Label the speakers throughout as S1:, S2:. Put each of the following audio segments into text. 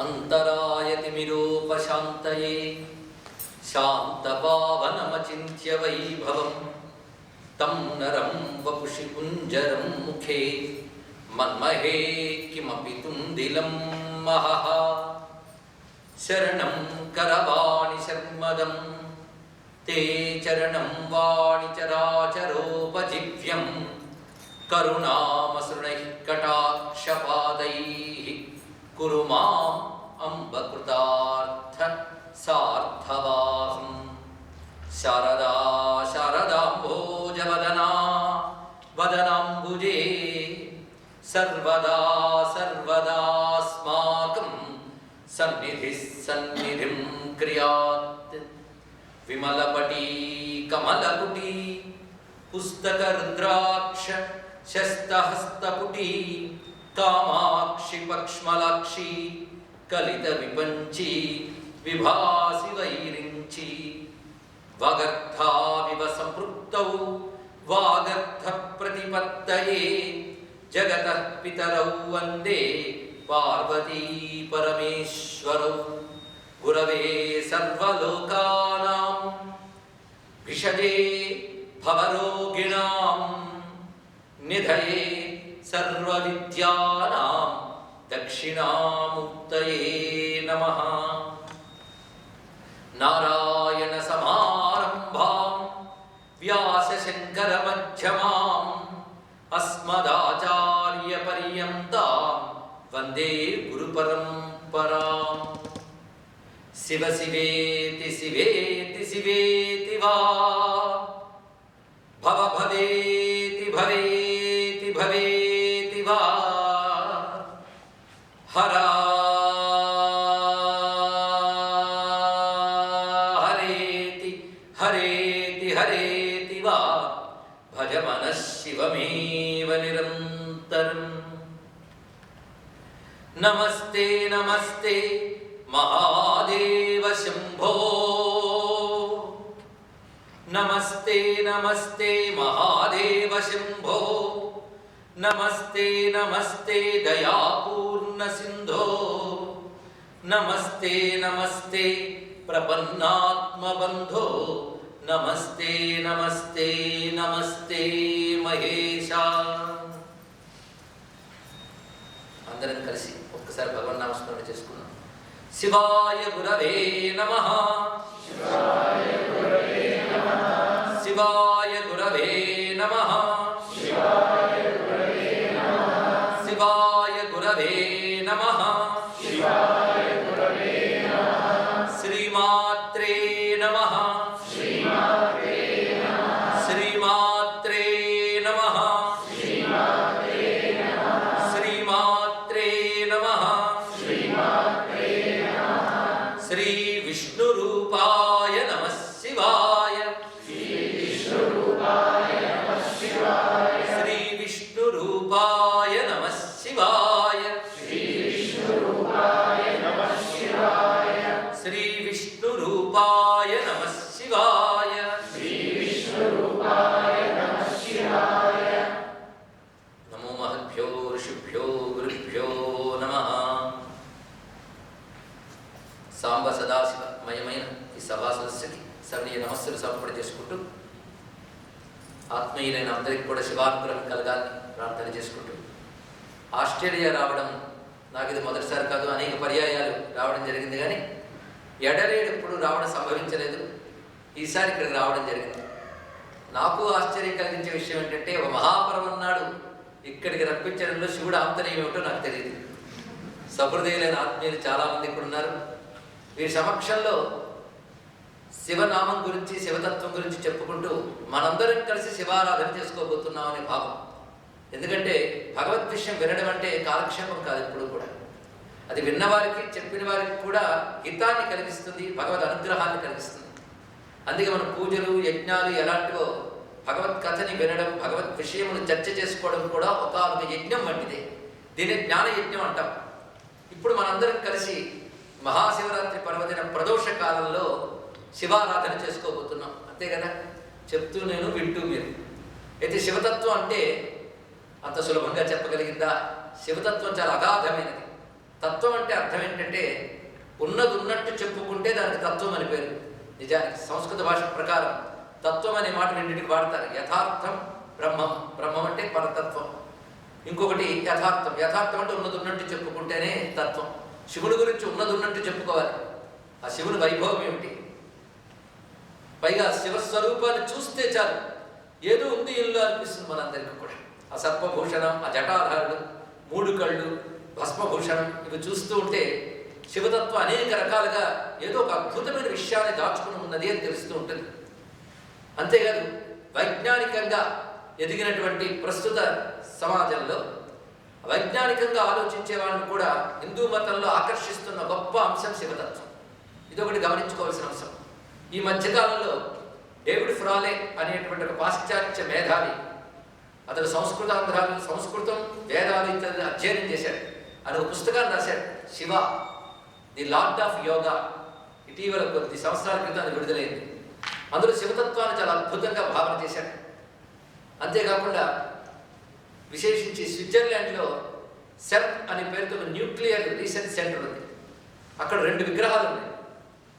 S1: अंतरायतिमिरोपशान्तये शान्तपावनमचिन्त्य वैभवं तं नरं वपुषि कुञ्जरं मुखे मन्महे किमपि तुन्दिलं महः शरणं करवाणि शर्मदं ते चरणं वाणि चराचरोपजीव्यं करुणामसृणैः कटाक्षपादैः कुरु माम् अम्बकृतार्थ सार्थवाहं शारदा शारदाम्भोजवदना वदनाम्बुजे सर्वदा सर्वदास्माकं सन्निधिः सन्निधिं क्रियात् विमलपटी कमलकुटी पुस्तकरुद्राक्ष शस्तहस्तपुटी कामाक्षि पक्ष्मलाक्षी कलितविपञ्ची विभासि वैरिञ्ची वागर्थाविव सम्पृक्तौ वागर्थप्रतिपत्तये जगतः पितरौ वन्दे पार्वती परमेश्वरौ गुरवे सर्वलोकानां भिषजे भवरोगिणां निधये सर्वविद्यानां दक्षिणामूर्तये नमः। नारायण समारंभां व्यासशंकरमध्यमाम् अस्मदाचार्य पर्यन्तां वन्दे गुरुपरम्पराम्। शिव शिवेति शिवेति शिवेति वा भव भवेति भवेति भवेति वा हर हरेति हरेति हरेति वा भज मनः शिवमेव निरन्तरम्। नमस्ते नमस्ते महादेव शंभो नमस्ते नमस्ते महादेव शंभो नमस्ते नमस्ते दयापूर्ण सिंधो नमस्ते नमस्ते प्रपन्नात्मबंधो नमस्ते नमस्ते नमस्ते महेशा। అందరం కలిసి ఒక్కసారి భగవన్ నామస్మరణ చేసుకుందాం। शिवाय गुरवे नमः शिवाय गुरवे नमः शिवाय गुरवे नमः शिवाय गुरवे नमः शिवाय गुरवे नमः शिवाय गुरवे नमः श्रीमात्रे नमः श्रीमात्रे नमः श्रीमात्रे नमः श्रीमात्रे नमः श्रीमात्रे नमः श्रीमात्रे श्री विष्णु रूपाय नमः शिवाय श्री विष्णु रूपाय नमः शिवाय श्री विष्णु रूपाय नमः शिवाय श्री विष्णु रूपाय नमः शिवाय श्री विष्णु रूपाय नमः शिवाय श्री विष्णु रूपाय नमः शिवाय। नमो महद्भ्यो ऋषिभ्यो गुरुभ्यो नमः। సాంబ సదాశివమయమైన ఈ సభా సదస్సుకి సరణీయ నమస్సులు సమర్పణ చేసుకుంటూ ఆత్మీయులైన అందరికీ కూడా శివానుగ్రహం కలగాలని ప్రార్థన చేసుకుంటూ ఆస్ట్రేలియా రావడం నాకు ఇది మొదటిసారి కాదు, అనేక పర్యాయాలు రావడం జరిగింది, కానీ ఎడలేడు ఎప్పుడు రావడం సంభవించలేదు. ఈసారి ఇక్కడికి రావడం జరిగింది. నాకు ఆశ్చర్యం కలిగించే విషయం ఏంటంటే ఒక మహాపర్వం నాడు ఇక్కడికి రప్పించడంలో శివుడు ఆంతర్యం ఏమిటో నాకు తెలియదు. సహృదయులైన ఆత్మీయులు చాలామంది ఇక్కడ ఉన్నారు. వీరి సమక్షంలో శివనామం గురించి శివతత్వం గురించి చెప్పుకుంటూ మనందరం కలిసి శివారాధన చేసుకోబోతున్నామనే భావం. ఎందుకంటే భగవద్ విషయం వినడం అంటే కాలక్షేపం కాదు, ఎప్పుడు కూడా అది విన్నవారికి చెప్పిన వారికి కూడా హితాన్ని కలిగిస్తుంది, భగవద్ అనుగ్రహాన్ని కలిగిస్తుంది. అందుకే మన పూజలు యజ్ఞాలు ఎలాంటివో భగవత్ కథని వినడం, భగవత్ విషయమును చర్చ చేసుకోవడం కూడా ఒక యజ్ఞం వంటిదే. దీన్ని జ్ఞాన యజ్ఞం అంటాం. ఇప్పుడు మనందరం కలిసి మహాశివరాత్రి పర్వదిన ప్రదోష కాలంలో శివారాధన చేసుకోబోతున్నాం, అంతే కదా. చెప్తూ నేను, వింటూ మీరు. అయితే శివతత్వం అంటే అంత సులభంగా చెప్పగలిగిందా? శివతత్వం చాలా అగాధమైనది. తత్వం అంటే అర్థం ఏంటంటే ఉన్నది ఉన్నట్టు చెప్పుకుంటే దానికి తత్వం అని పేరు. నిజానికి సంస్కృత భాష ప్రకారం తత్వం అనే మాట రెండింటికి వాడతారు. యథార్థం బ్రహ్మం, బ్రహ్మం అంటే పరతత్వం. ఇంకొకటి యథార్థం, యథార్థం అంటే ఉన్నది ఉన్నట్టు చెప్పుకుంటేనే తత్వం. శివుని గురించి ఉన్నది ఉన్నట్టు చెప్పుకోవాలి. ఆ శివుని వైభవం ఏమిటి, పైగా శివస్వరూపాన్ని చూస్తే చాలు ఏదో ఉంది ఇల్లు అనిపిస్తుంది మనందరికీ కూడా. ఆ సర్పభూషణం, ఆ జటాధారుడు, 3 కళ్ళు, భస్మభూషణం, ఇవి చూస్తూ ఉంటే శివతత్వం అనేక రకాలుగా ఏదో ఒక అద్భుతమైన విషయాన్ని దాచుకుని ఉన్నది అని తెలుస్తూ ఉంటుంది. అంతేకాదు వైజ్ఞానికంగా ఎదిగినటువంటి ప్రస్తుత సమాజంలో వైజ్ఞానికంగా ఆలోచించే వాళ్ళని కూడా హిందూ మతంలో ఆకర్షిస్తున్న గొప్ప అంశం శివతత్వం. ఇదొకటి గమనించుకోవాల్సిన అంశం. ఈ మధ్యకాలంలో డేవిడ్ ఫ్రాలే అనేటువంటి ఒక పాశ్చాత్య మేధావి, అతను సంస్కృతం వేదాలు ఇత్యాది అధ్యయనం చేశాడు. అని ఒక పుస్తకాన్ని రాశాడు, Shiva the lord of yoga. ఇటీవల కొద్ది సంవత్సరాల క్రితం అది విడుదలైంది. అందులో శివతత్వాన్ని చాలా అద్భుతంగా భావన చేశాడు. అంతేకాకుండా విశేషించి స్విట్జర్లాండ్లో సెర్న్ అనే పేరుతో న్యూక్లియర్ రీసెర్చ్ సెంటర్ ఉంది. అక్కడ 2 విగ్రహాలు ఉన్నాయి.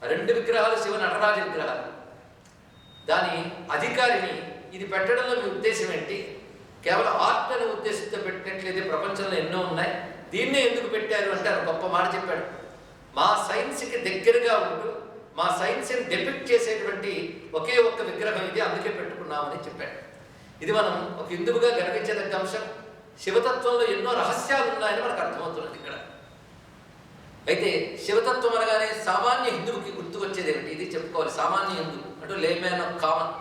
S1: ఆ 2 విగ్రహాలు శివ నటరాజ విగ్రహాలు. దాని అధికారిని ఇది పెట్టడంలో మీ ఉద్దేశం ఏంటి, కేవలం ఆర్ట్ అనే ఉద్దేశంతో పెట్టినట్లయితే ప్రపంచంలో ఎన్నో ఉన్నాయి, దీన్నే ఎందుకు పెట్టారు అంటే ఆయన గొప్ప మాట చెప్పాడు. మా సైన్స్కి దగ్గరగా ఉంటూ మా సైన్స్ని డెపిక్ట్ చేసేటువంటి ఒకే ఒక్క విగ్రహం ఇది, అందుకే పెట్టుకున్నామని చెప్పాడు. ఇది మనం ఒక హిందువుగా గర్వించదగ్గ అంశం. శివతత్వంలో ఎన్నో రహస్యాలు ఉన్నాయని మనకు అర్థమవుతున్నది ఇక్కడ. అయితే శివతత్వం అనగానే సామాన్య హిందువుకి గుర్తుకొచ్చేది ఏమిటి, ఇది చెప్పుకోవాలి. సామాన్య హిందూ అంటే లేమ్యాన్ ఆఫ్ కామన్.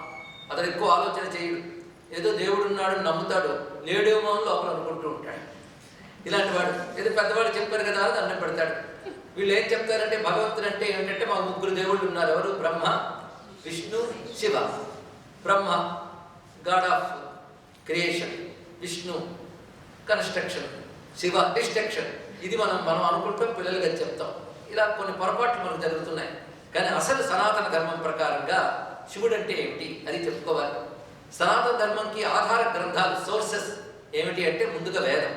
S1: అతను ఎక్కువ ఆలోచన చేయడు, ఏదో దేవుడు ఉన్నాడు నమ్ముతాడు, లేడేమో అని లోపల అనుకుంటూ ఉంటాడు. ఇలాంటి వాడు ఏదో పెద్దవాడు చెప్పారు కదా అని దండం పెడతాడు. వీళ్ళు ఏం చెప్తారంటే భగవంతుడు అంటే ఏంటంటే మాకు 3 దేవుళ్ళు ఉన్నారు. ఎవరు? Brahma, Vishnu, Shiva. Brahma god of creation, Vishnu construction, Shiva destruction. ఇది మనం అనుకుంటాం, పిల్లలుగా చెప్తాం. ఇలా కొన్ని పొరపాట్లు మనకు జరుగుతున్నాయి. కానీ అసలు సనాతన ధర్మం ప్రకారంగా శివుడు అంటే ఏమిటి అది చెప్పుకోవాలి. సనాతన ధర్మంకి ఆధార గ్రంథాలు, సోర్సెస్ ఏమిటి అంటే ముందుగా వేదం.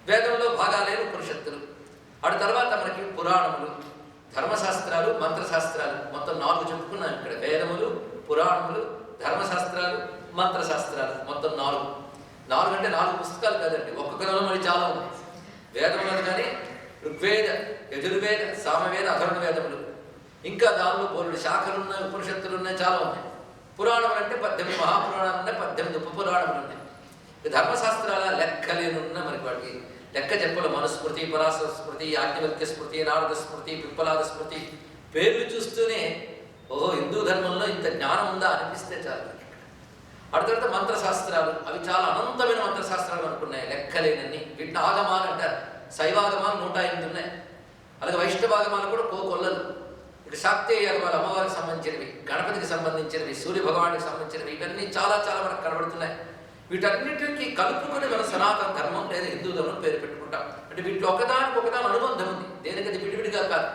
S1: వేదంలో భాగాలైన ఉపనిషత్తులు, ఆ తర్వాత మనకి పురాణములు, ధర్మశాస్త్రాలు, మంత్రశాస్త్రాలు. మొత్తం 4 చెప్పుకున్నాం ఇక్కడ. వేదములు, పురాణములు, ధర్మశాస్త్రాలు, మంత్రశాస్త్రాలు, మొత్తం 4. 4 అంటే 4 పుస్తకాలు కాదండి, ఒక్కొక్కలో మరి చాలా ఉన్నాయి. వేదములు కానీ ఋగ్వేద, యజుర్వేద, సామవేద, అథర్వణ వేదములు, ఇంకా దానిలో బోలుడు శాఖలు ఉన్నాయి, ఉపనిషత్తులు ఉన్నాయి, చాలా ఉన్నాయి. పురాణములు అంటే 18 మహాపురాణాలు ఉన్నాయి, 18 ఉపపురాణములు ఉన్నాయి. ధర్మశాస్త్రాల లెక్కలేనున్న మనకి వాటికి లెక్క చెప్పలు. మనుస్మృతి, పరాశర స్మృతి, యాజ్ఞవల్క్య స్మృతి, నారద స్మృతి, పిప్పలాద స్మృతి. పేర్లు చూస్తూనే ఓహో హిందూ ధర్మంలో ఇంత జ్ఞానం ఉందా అనిపిస్తే చాలు. ఆ తర్వాత మంత్రశాస్త్రాలు, అవి చాలా అనంతమైన మంత్రశాస్త్రాలు అనుకున్నాయి, లెక్కలేనన్ని. వీటిని ఆగమాలు అంటారు. శైవాగమాలు 108 ఉన్నాయి. అలాగే వైష్ణవాగమాలు కూడా కోకొల్లలు. ఇక శాక్తేయ ఆగమాలు అమ్మవారికి సంబంధించినవి, గణపతికి సంబంధించినవి, సూర్య భగవానికి సంబంధించినవి, ఇవన్నీ చాలా చాలా మనకు కనబడుతున్నాయి. వీటన్నిటికీ కలుపుకొని మన సనాతన ధర్మం లేదా హిందూ ధర్మం పేరు పెట్టుకుంటాం. అంటే వీటిలో ఒకదాని అనుబంధం ఉంది, దేనికది విడివిడిగా కాదు.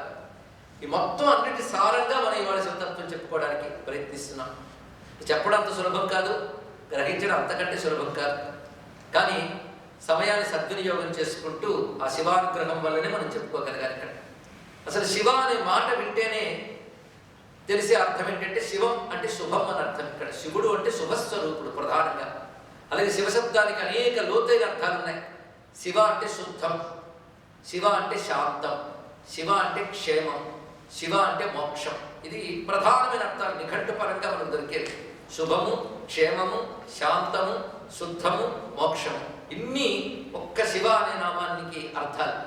S1: ఈ మొత్తం అన్నిటి సారంగా మనం ఇవాళ శివతత్వం చెప్పుకోవడానికి ప్రయత్నిస్తున్నాం. చెప్పడం అంత సులభం కాదు, గ్రహించడం అంతకంటే సులభం కాదు. కానీ సమయాన్ని సద్వినియోగం చేసుకుంటూ ఆ శివానుగ్రహం వల్లనే మనం చెప్పుకోగలగాలి. ఇక్కడ అసలు శివ అనే మాట వింటేనే తెలిసే అర్థం ఏంటంటే శివం అంటే శుభం అని అర్థం. ఇక్కడ శివుడు అంటే శుభస్వరూపుడు ప్రధానంగా. అలాగే శివశబ్దానికి అనేక లోతైన అర్థాలు ఉన్నాయి. శివ అంటే శుద్ధం, శివ అంటే శాంతం, శివ అంటే క్షేమం, శివ అంటే మోక్షం. ఇది ప్రధానమైన అర్థాలు నిఘంటు పరంగా మనకు దొరికేవి. శుభము, క్షేమము, శాంతము, శుద్ధము, మోక్షము, ఇన్ని ఒక్క శివ అనే నామానికి అర్థాలు.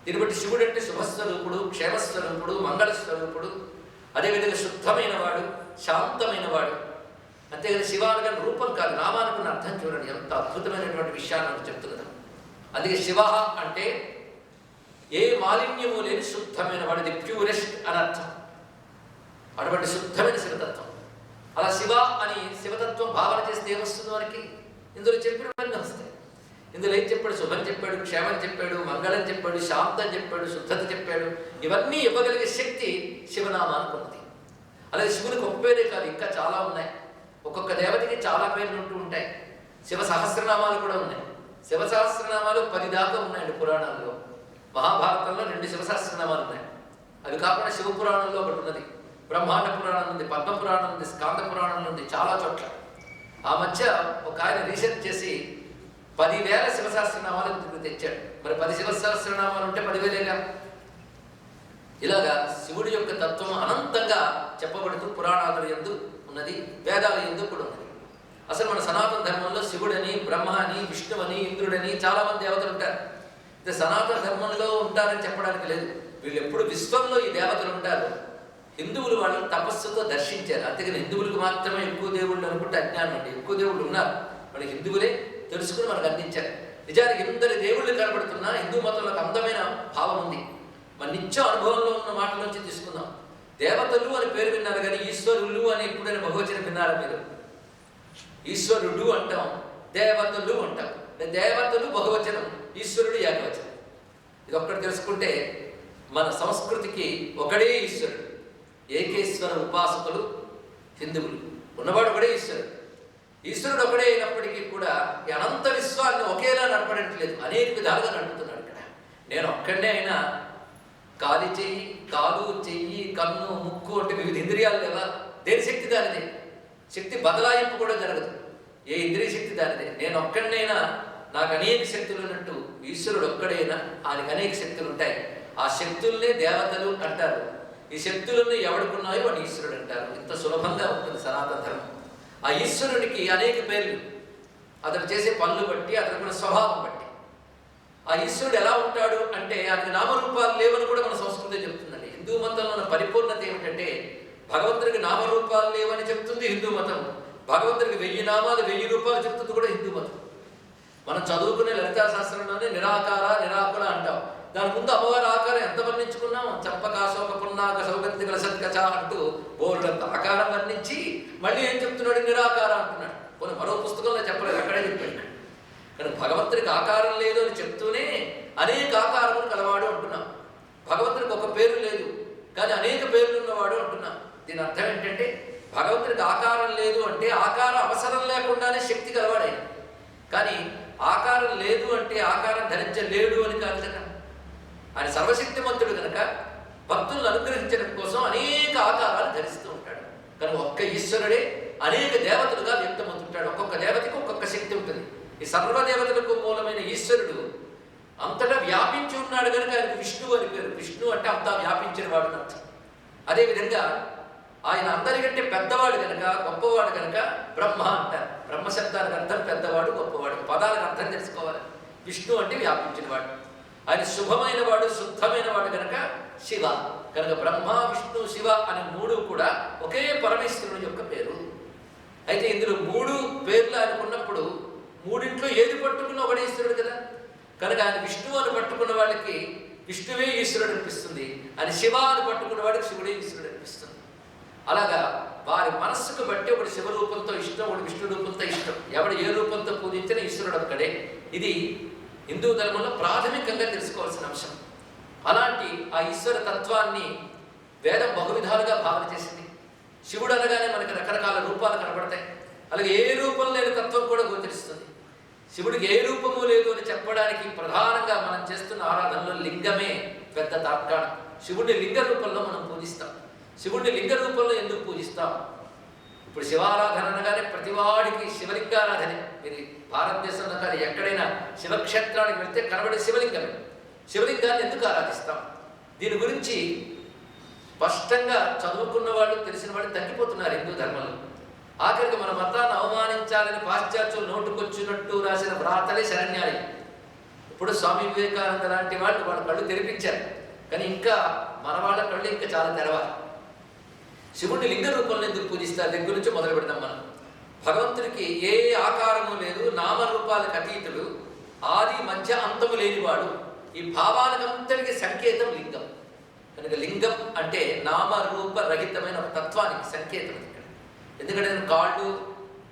S1: దీన్ని బట్టి శివుడు అంటే శుభస్వరూపుడు, క్షేమస్వరూపుడు, మంగళస్వరూపుడు, అదేవిధంగా శుద్ధమైన వాడు, శాంతమైన వాడు. అంతేగాని శివ అనగా రూపం కాదు, నామానికి అర్థం చూడండి ఎంత అద్భుతమైనటువంటి విషయాన్ని మనం చెప్తున్నది. అందుకే శివ అంటే ఏ మాలిన్యము లేని శుద్ధమైన వాడు, ది ప్యూరెస్ట్ అని అర్థం. అటువంటి శుద్ధమైన శివతత్వం. అలా శివ అని శివతత్వం భావన చేస్తే ఏమొస్తుంది మనకి? ఇందులో చెప్పినవన్నీ వస్తాయి. ఇందులో ఏం చెప్పాడు? శుభం చెప్పాడు, క్షేమం చెప్పాడు, మంగళం చెప్పాడు, శాంతం చెప్పాడు, శుద్ధత చెప్పాడు. ఇవన్నీ ఇవ్వగలిగే శక్తి శివనామానికి ఉన్నది. అలాగే శివునికి ఒక్క పేరే కాదు, ఇంకా చాలా ఉన్నాయి. ఒక్కొక్క దేవతకి చాలా పేర్లు ఉంటూ ఉంటాయి. శివ సహస్రనామాలు కూడా ఉన్నాయి. శివ సహస్రనామాలు 10 దాకా ఉన్నాయండి పురాణాల్లో. మహాభారతంలో 2 శివసహస్రనామాలు ఉన్నాయి. అవి కాకుండా శివపురాణంలో ఒకటి ఉన్నది, బ్రహ్మాండ పురాణం ఉంది, పద్మ పురాణం ఉంది, స్కాంద పురాణం ఉంది, చాలా చోట్ల. ఆ మధ్య ఒక ఆయన రీసెర్చ్ చేసి 10,000 శివసహస్రనామాలు తెచ్చాడు. మరి 10 శివసహస్రనామాలు ఉంటే 10,000గా. ఇలాగా శివుడి యొక్క తత్వం అనంతంగా చెప్పబడుతూ పురాణాదుల యందు ఉన్నది, వేదాల యందు కూడా ఉన్నది. అసలు మన సనాతన ధర్మంలో శివుడని, బ్రహ్మ అని, విష్ణువని, ఇంద్రుడని చాలా మంది దేవతలు ఉంటారు. ఇది సనాతన ధర్మంలో ఉంటారని చెప్పడానికి లేదు. వీళ్ళు ఎప్పుడు విశ్వంలో ఈ దేవతలు ఉంటారు. హిందువులు వాళ్ళని తపస్సుతో దర్శించారు. అంతేగాని హిందువులకు మాత్రమే ఎక్కువ దేవుళ్ళు అనుకుంటే అజ్ఞానం అండి. ఎక్కువ దేవుళ్ళు ఉన్నారు, వాళ్ళు హిందువులే తెలుసుకుని మనకు అందించారు. నిజానికి ఇందరి దేవుళ్ళు కనబడుతున్నా హిందూ మతంలో ఒక అందమైన భావం ఉంది. మన నిత్య అనుభవంలో ఉన్న మాటల నుంచి తీసుకుందాం. దేవతలు అని పేరు విన్నారు కానీ ఈశ్వరులు అని ఎప్పుడైనా బహువచనం విన్నారా మీరు? ఈశ్వరుడు అంటాం, దేవతలు అంటాం. దేవతలు బహువచనం, ఈశ్వరుడు ఏకవచనం. ఇది ఒక్కటి తెలుసుకుంటే మన సంస్కృతికి ఒకడే ఈశ్వరుడు. ఏకేశ్వర ఉపాసకులు హిందువులు, ఉన్నవాడు ఒకడే ఈశ్వరుడు. ఈశ్వరుడు ఒకడే అయినప్పటికీ కూడా ఈ అనంత విశ్వాన్ని ఒకేలా నడపడట్లేదు, అనేక విధాలుగా నడుపుతున్నాడు. ఇక్కడ నేను ఒక్కడే అయినా కాలి చెయ్యి, కాలు, చెయ్యి, కన్ను, ముక్కు అంటే వివిధ ఇంద్రియాలు లేవా? దేని శక్తి దానిదే. శక్తి బదలాయింపు కూడా జరగదు. ఏ ఇంద్రియ శక్తి దానిదే. నేను ఒక్కడినైనా నాకు అనేక శక్తులు ఉన్నట్టు ఈశ్వరుడు ఒక్కడైనా ఆయనకు అనేక శక్తులు ఉంటాయి. ఆ శక్తుల్నే దేవతలు అంటారు. ఈ శక్తులను ఎవడుకున్నాయో వాడు ఈశ్వరుడు అంటారు. ఇంత సులభంగా ఉంటుంది సనాతన ధర్మం. ఆ ఈశ్వరుడికి అనేక పేర్లు, అతను చేసే పనులు బట్టి, అతను కూడా స్వభావం బట్టి. ఆ ఈశ్వరుడు ఎలా ఉంటాడు అంటే ఆయనకు నామరూపాలు లేవని కూడా మన సంస్కృతి చెప్తుందండి. హిందూ మతంలో ఉన్న పరిపూర్ణత ఏమిటంటే భగవంతుడికి నామరూపాలు లేవని చెప్తుంది హిందూ మతం. భగవంతుడికి 1000 నామాలు 1000 రూపాయలు చెప్తుంది కూడా హిందూ మతం. మనం చదువుకునే లలితా శాస్త్రంలోనే నిరాకార, నిరాకుల అంటాం. దాని ముందు అమ్మవారి ఆకారం ఎంత వర్ణించుకున్నాం? చంపకాశోక పున్నాక సౌగంధి కలసత్కచ అంటూ బోరుడంత ఆకారం వర్ణించి మళ్ళీ ఏం చెప్తున్నాడు? నిరాకార అంటున్నాడు. కొన్ని మరో పుస్తకంలో చెప్పలేదు, అక్కడే చెప్పాడు. కానీ భగవంతుడికి ఆకారం లేదు అని చెప్తూనే అనేక ఆకారములు కలవాడు అంటున్నాం. భగవంతుడికి ఒక పేరు లేదు కానీ అనేక పేర్లు ఉన్నవాడు అంటున్నాం. దీని అర్థం ఏంటంటే భగవంతుడికి ఆకారం లేదు అంటే ఆకారం అవసరం లేకుండానే శక్తి కలవాడైన. కానీ ఆకారం లేదు అంటే ఆకారం ధరించలేడు అని కాదు కదా. ఆయన సర్వశక్తిమంతుడు కనుక భక్తులను అనుగ్రహించడం కోసం అనేక ఆకారాలు ధరిస్తూ ఉంటాడు. కానీ ఒక్క ఈశ్వరుడే అనేక దేవతలుగా వ్యక్తమవుతుంటాడు. ఒక్కొక్క దేవతకి ఒక్కొక్క శక్తి ఉంటుంది. ఈ సర్వదేవతలకు మూలమైన ఈశ్వరుడు అంతటా వ్యాపించి ఉన్నాడు కనుక ఆయనకు విష్ణువు అని పేరు. విష్ణు అంటే అంతా వ్యాపించిన వాడు అర్థం. అదేవిధంగా ఆయన అందరికంటే పెద్దవాడు కనుక, గొప్పవాడు కనుక బ్రహ్మ అంటారు. బ్రహ్మశబ్దానికి అర్థం పెద్దవాడు, గొప్పవాడు. పదాలకు అర్థం తెలుసుకోవాలి. విష్ణు అంటే వ్యాపించిన వాడు. ఆయన శుభమైన వాడు, శుద్ధమైన వాడు కనుక శివ. కనుక బ్రహ్మ, విష్ణు, శివ అనే 3 కూడా ఒకే పరమేశ్వరుని యొక్క పేరు. అయితే ఇందులో 3 పేర్లు ఆయనకున్నప్పుడు 3ఇంట్లో ఏది పట్టుకున్న ఒకడే ఈశ్వరుడు కదా. కనుక ఆయన విష్ణువు అని పట్టుకున్న వాళ్ళకి విష్ణువే ఈశ్వరుడు అనిపిస్తుంది. ఆయన శివ అని పట్టుకున్న వాడికి శివుడే ఈశ్వరుడు అనిపిస్తుంది. అలాగా వారి మనస్సుకు బట్టి ఒకటి శివ రూపంతో ఇష్టం, ఒకటి విష్ణు రూపంతో ఇష్టం. ఎవడు ఏ రూపంతో పూజించినా ఈశ్వరుడు ఒక్కడే. ఇది హిందూ ధర్మంలో ప్రాథమికంగా తెలుసుకోవాల్సిన అంశం. అలాంటి ఆ ఈశ్వర తత్వాన్ని వేదం బహువిధాలుగా భావన చేసింది. శివుడు అనగానే మనకి రకరకాల రూపాలు కనబడతాయి. అలాగే ఏ రూపం లేని తత్వం కూడా గోచరిస్తుంది. శివుడికి ఏ రూపము లేదు అని చెప్పడానికి ప్రధానంగా మనం చేస్తున్న ఆరాధనలో లింగమే పెద్ద తార్కాణం. శివుడిని లింగ రూపంలో మనం పూజిస్తాం. శివుడిని లింగ రూపంలో ఎందుకు పూజిస్తాం? ఇప్పుడు శివారాధన అనగానే ప్రతివాడికి శివలింగారాధనే. మీరు భారతదేశంలో కానీ ఎక్కడైనా శివక్షేత్రానికి వెళ్తే కనబడే శివలింగమే. శివలింగాన్ని ఎందుకు ఆరాధిస్తాం? దీని గురించి స్పష్టంగా చదువుకున్న వాళ్ళు, తెలిసిన వాళ్ళు తగ్గిపోతున్నారు హిందూ ధర్మంలో. ఆఖరికి మన మతాన్ని అవమానించాలని పాశ్చాత్యులు నోటుకొచ్చినట్టు రాసిన వ్రాతలే శరణ్యాలయం. ఇప్పుడు స్వామి వివేకానంద లాంటి వాళ్ళు వాళ్ళ కళ్ళు తెరిపించారు. కానీ ఇంకా మన వాళ్ళ కళ్ళు ఇంకా చాలా తెరవాలి. శివుడిని లింగ రూపంలో ఎందుకు పూజిస్తారు? దగ్గర నుంచి మొదలు పెడతాం మనం. భగవంతుడికి ఏ ఆకారము లేదు, నామరూపాలకు అతీతుడు, ఆది మధ్య అంతము లేనివాడు. ఈ భావానికంతటికి సంకేతం లింగం. కనుక లింగం అంటే నామరూప రహితమైన ఒక తత్వానికి సంకేతం. ఎందుకంటే కాళ్ళు,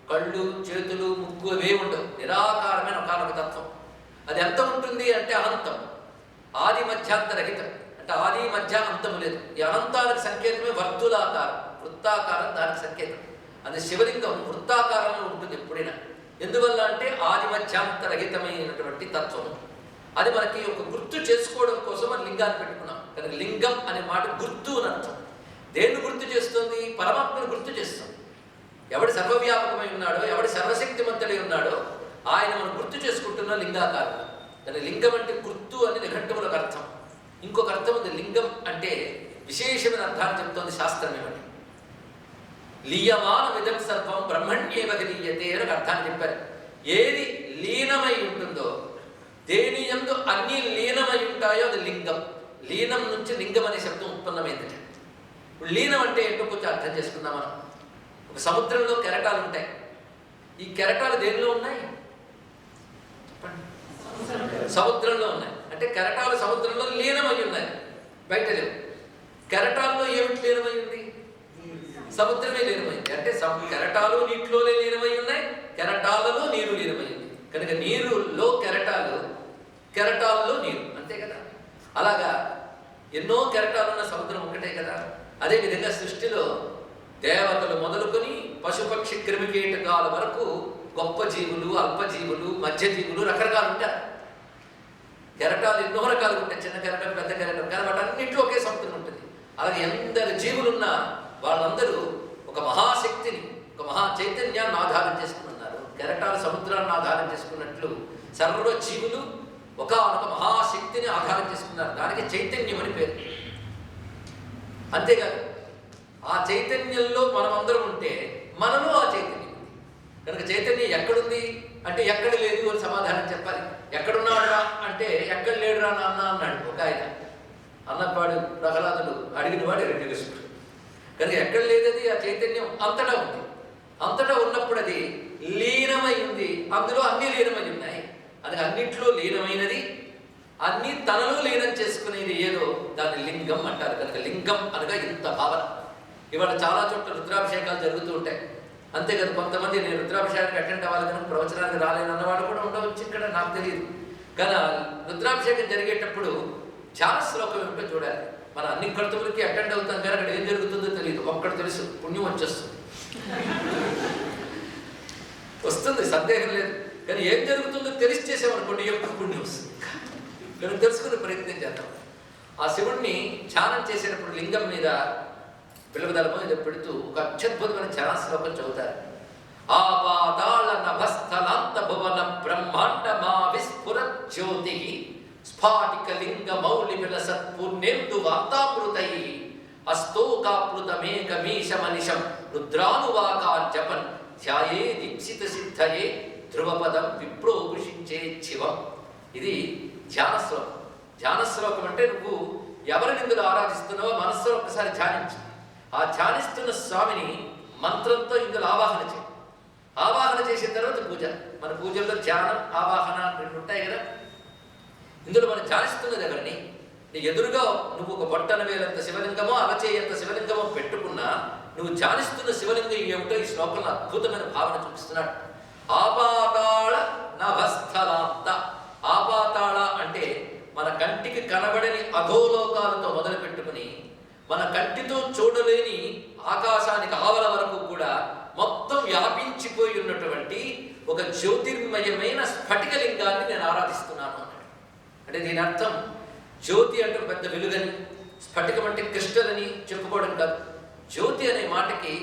S1: కళ్ళు, చేతులు, ముక్కు అవే ఉండవు. నిరాకారమైన ఒకనొక తత్వం. అది ఎంత ఉంటుంది అంటే అనంతం. ఆది మధ్యాంతరహితం అంటే ఆది మధ్య అంతము లేదు. ఈ అనంతానికి సంకేతమే వర్తులాకారం, వృత్తాకారం దానికి సంకేతం. అది శివలింగం వృత్తాకారంలో ఉంటుంది ఎప్పుడైనా. ఎందువల్ల అంటే ఆది మధ్యాంతరహితమైనటువంటి తత్వం. అది మనకి ఒక గుర్తు చేసుకోవడం కోసం మనం లింగాన్ని పెట్టుకున్నాం. కనుక లింగం అనే మాట గుర్తు అని అర్థం. దేన్ని గుర్తు చేస్తుంది? పరమాత్మను గుర్తు చేస్తుంది. ఎవడి సర్వవ్యాపకమై ఉన్నాడో, ఎవడి సర్వశక్తిమంతుడై ఉన్నాడో ఆయన మనం గుర్తు చేసుకుంటున్న లింగాకారం. కానీ లింగం అంటే గుర్తు అని నిఘంటువులకు అర్థం. ఇంకొక అర్థం ఉంది. లింగం అంటే విశేషమైన అర్థాన్ని చెప్తోంది శాస్త్రం. ఏమని? లీయమానమిదం సర్వం బ్రహ్మణ్యేవ లీయతే అని అర్థాన్ని చెప్పారు. ఏది లీనమై ఉంటుందో, దేని యందు అన్ని లీనమై ఉంటాయో అది లింగం. లీనం నుంచి లింగం అనే శబ్దం ఉత్పన్నమైందట. ఇప్పుడు లీనం అంటే ఏంటో కొంచెం అర్థం చేసుకుందాం మనం. ఒక సముద్రంలో కెరటాలు ఉంటాయి. ఈ కెరటాలు దేనిలో ఉన్నాయి? సముద్రంలో ఉన్నాయి. అంటే కెరటాలు సముద్రంలో లీనమై ఉన్నాయి, బయట లేవు. కెరటాల్లో ఏమిటి లీనమై ఉంది? సముద్రమే లీనమైంది. అంటే కెరటాలు నీటిలోనే లీనమై ఉన్నాయి, కెరటాలలో నీరు లీనమై ఉంది. కనుక నీరులో కెరటాలు, కెరటాల్లో నీరు, అంతే కదా. అలాగా ఎన్నో కెరటాలున్న సముద్రం ఒకటే కదా. అదేవిధంగా సృష్టిలో దేవతలు మొదలుకొని పశుపక్షి క్రిమికీటకాల వరకు గొప్ప జీవులు, అల్పజీవులు, మధ్యజీవులు రకరకాలు ఉంటారు. కెరటాలు ఎన్నో రకాలు ఉంటాయి. చిన్న కెరటం, పెద్ద కెరటం, కానీ వాటన్నింటిలో ఒకే సముద్రం ఉంటుంది. అలాగే ఎందరు జీవులున్నా వాళ్ళందరూ ఒక మహాశక్తిని, ఒక మహా చైతన్యాన్ని ఆధారం చేసుకుని ఉన్నారు. కెరటాలు సముద్రాన్ని ఆధారం చేసుకున్నట్లు సర్వ జీవులు ఒకనొక మహాశక్తిని ఆధారం చేసుకున్నారు. దానికి చైతన్యం అని పేరు. అంతేకాదు ఆ చైతన్యంలో మనమందరం ఉంటే మనలో ఆ చైతన్యం ఉంది. కనుక చైతన్యం ఎక్కడుంది అంటే ఎక్కడ లేదు అని సమాధానం చెప్పాలి. ఎక్కడున్నాడురా అంటే ఎక్కడ లేడురా నాన్న అన్నాడు ఒక ఆయన. అన్నవాడు ప్రహ్లాదుడు అడిగిన వాడు హిరణ్యకశిపుడు. కనుక ఎక్కడ లేదది ఆ చైతన్యం అంతటా ఉంది. అంతటా ఉన్నప్పుడు అది లీనమై ఉంది. అందులో అన్ని లీనమై ఉన్నాయి. అది అన్నిట్లో లీనమైనది, అన్ని తనలో లీనం చేసుకునేది ఏదో దాన్ని లింగం అంటారు. కనుక లింగం అనగా ఇంత భావన. ఇవాళ చాలా చోట్ల రుద్రాభిషేకాలు జరుగుతూ ఉంటాయి. అంతేకాదు కొంతమంది నేను రుద్రాభిషేకానికి అటెండ్ అవ్వాలి కనుక ప్రవచనానికి రాలేను అన్నవాడు కూడా ఉండవచ్చు ఇక్కడ, నాకు తెలియదు. కానీ రుద్రాభిషేకం జరిగేటప్పుడు ధ్యాన శ్లోకం ఏమిటో చూడాలి. మన అన్ని కర్తవులకి అటెండ్ అవుతాం కానీ అక్కడ ఏం జరుగుతుందో తెలియదు. ఒక్కడు తెలుసు, పుణ్యం వచ్చేస్తుంది, వస్తుంది, సందేహం లేదు. కానీ ఏం జరుగుతుందో తెలిసి చేసామనుకోండి ఎక్కువ పుణ్యం వస్తుంది. మనం తెలుసుకునే ప్రయత్నం చేద్దాం. ఆ శివుణ్ణి ధ్యానం చేసేటప్పుడు లింగం మీద పిలవదలమో ఏదో పెడుతూ ఒక అత్యద్భుతమైన ధ్యాన శ్లోకం చదువుతారు. ఆపాతాళ నభస్థలాంత భువన బ్రహ్మాండ మా విస్ఫుర జ్యోతి స్ఫాటిక లింగ మౌలి విలసత్ పూర్ణేందు వార్తామృతై అస్తోకాప్లుతమేకమీశమనిషం రుద్రానువాకా జపన్ ధ్యాయే దీక్షిత సిద్ధయే ధ్రువపదం విప్రో వృషించే శివం. ఇది ధ్యాన శ్లోకం. ధ్యాన శ్లోకం అంటే నువ్వు ఎవరిని ఇందులో ఆరాధిస్తున్నావో మనస్సులో ఒక్కసారి ధ్యానించు. ఆ ధ్యానిస్తున్న స్వామిని మంత్రంతో ఇందులో ఆవాహన చేయి. ఆవాహన చేసిన తర్వాత పూజ. మన పూజల్లో ధ్యానం, ఆవాహన రెండు ఉంటాయి కదా. ఇందులో మనం ధ్యానిస్తున్నది ఎవరిని? నీ ఎదురుగా నువ్వు ఒక బొట్టన వేలంత శివలింగమో అరచేయంత శివలింగమో పెట్టుకున్నా నువ్వు ధ్యానిస్తున్న శివలింగం ఏమిటో ఈ శ్లోకంలో అద్భుతమైన భావన చూపిస్తున్నాడు. ఆపాతాళ నభస్థలాంత. ఆపాతాళ అంటే మన కంటికి కనబడని అధోలోకాలతో మొదలు పెట్టుకుని మన కంటితో చూడలేని ఆకాశానికి ఆవల వరకు కూడా మొత్తం వ్యాపించిపోయి ఉన్నటువంటి ఒక జ్యోతిర్మయమైన స్ఫటికలింగాన్ని నేను ఆరాధిస్తున్నాను అన్నాడు. అంటే దీని అర్థం జ్యోతి అంటే పెద్ద వెలుగని, స్ఫటికం అంటే క్రిస్టల్ అని చెప్పుకోవడం కాదు. జ్యోతి అనే మాటకి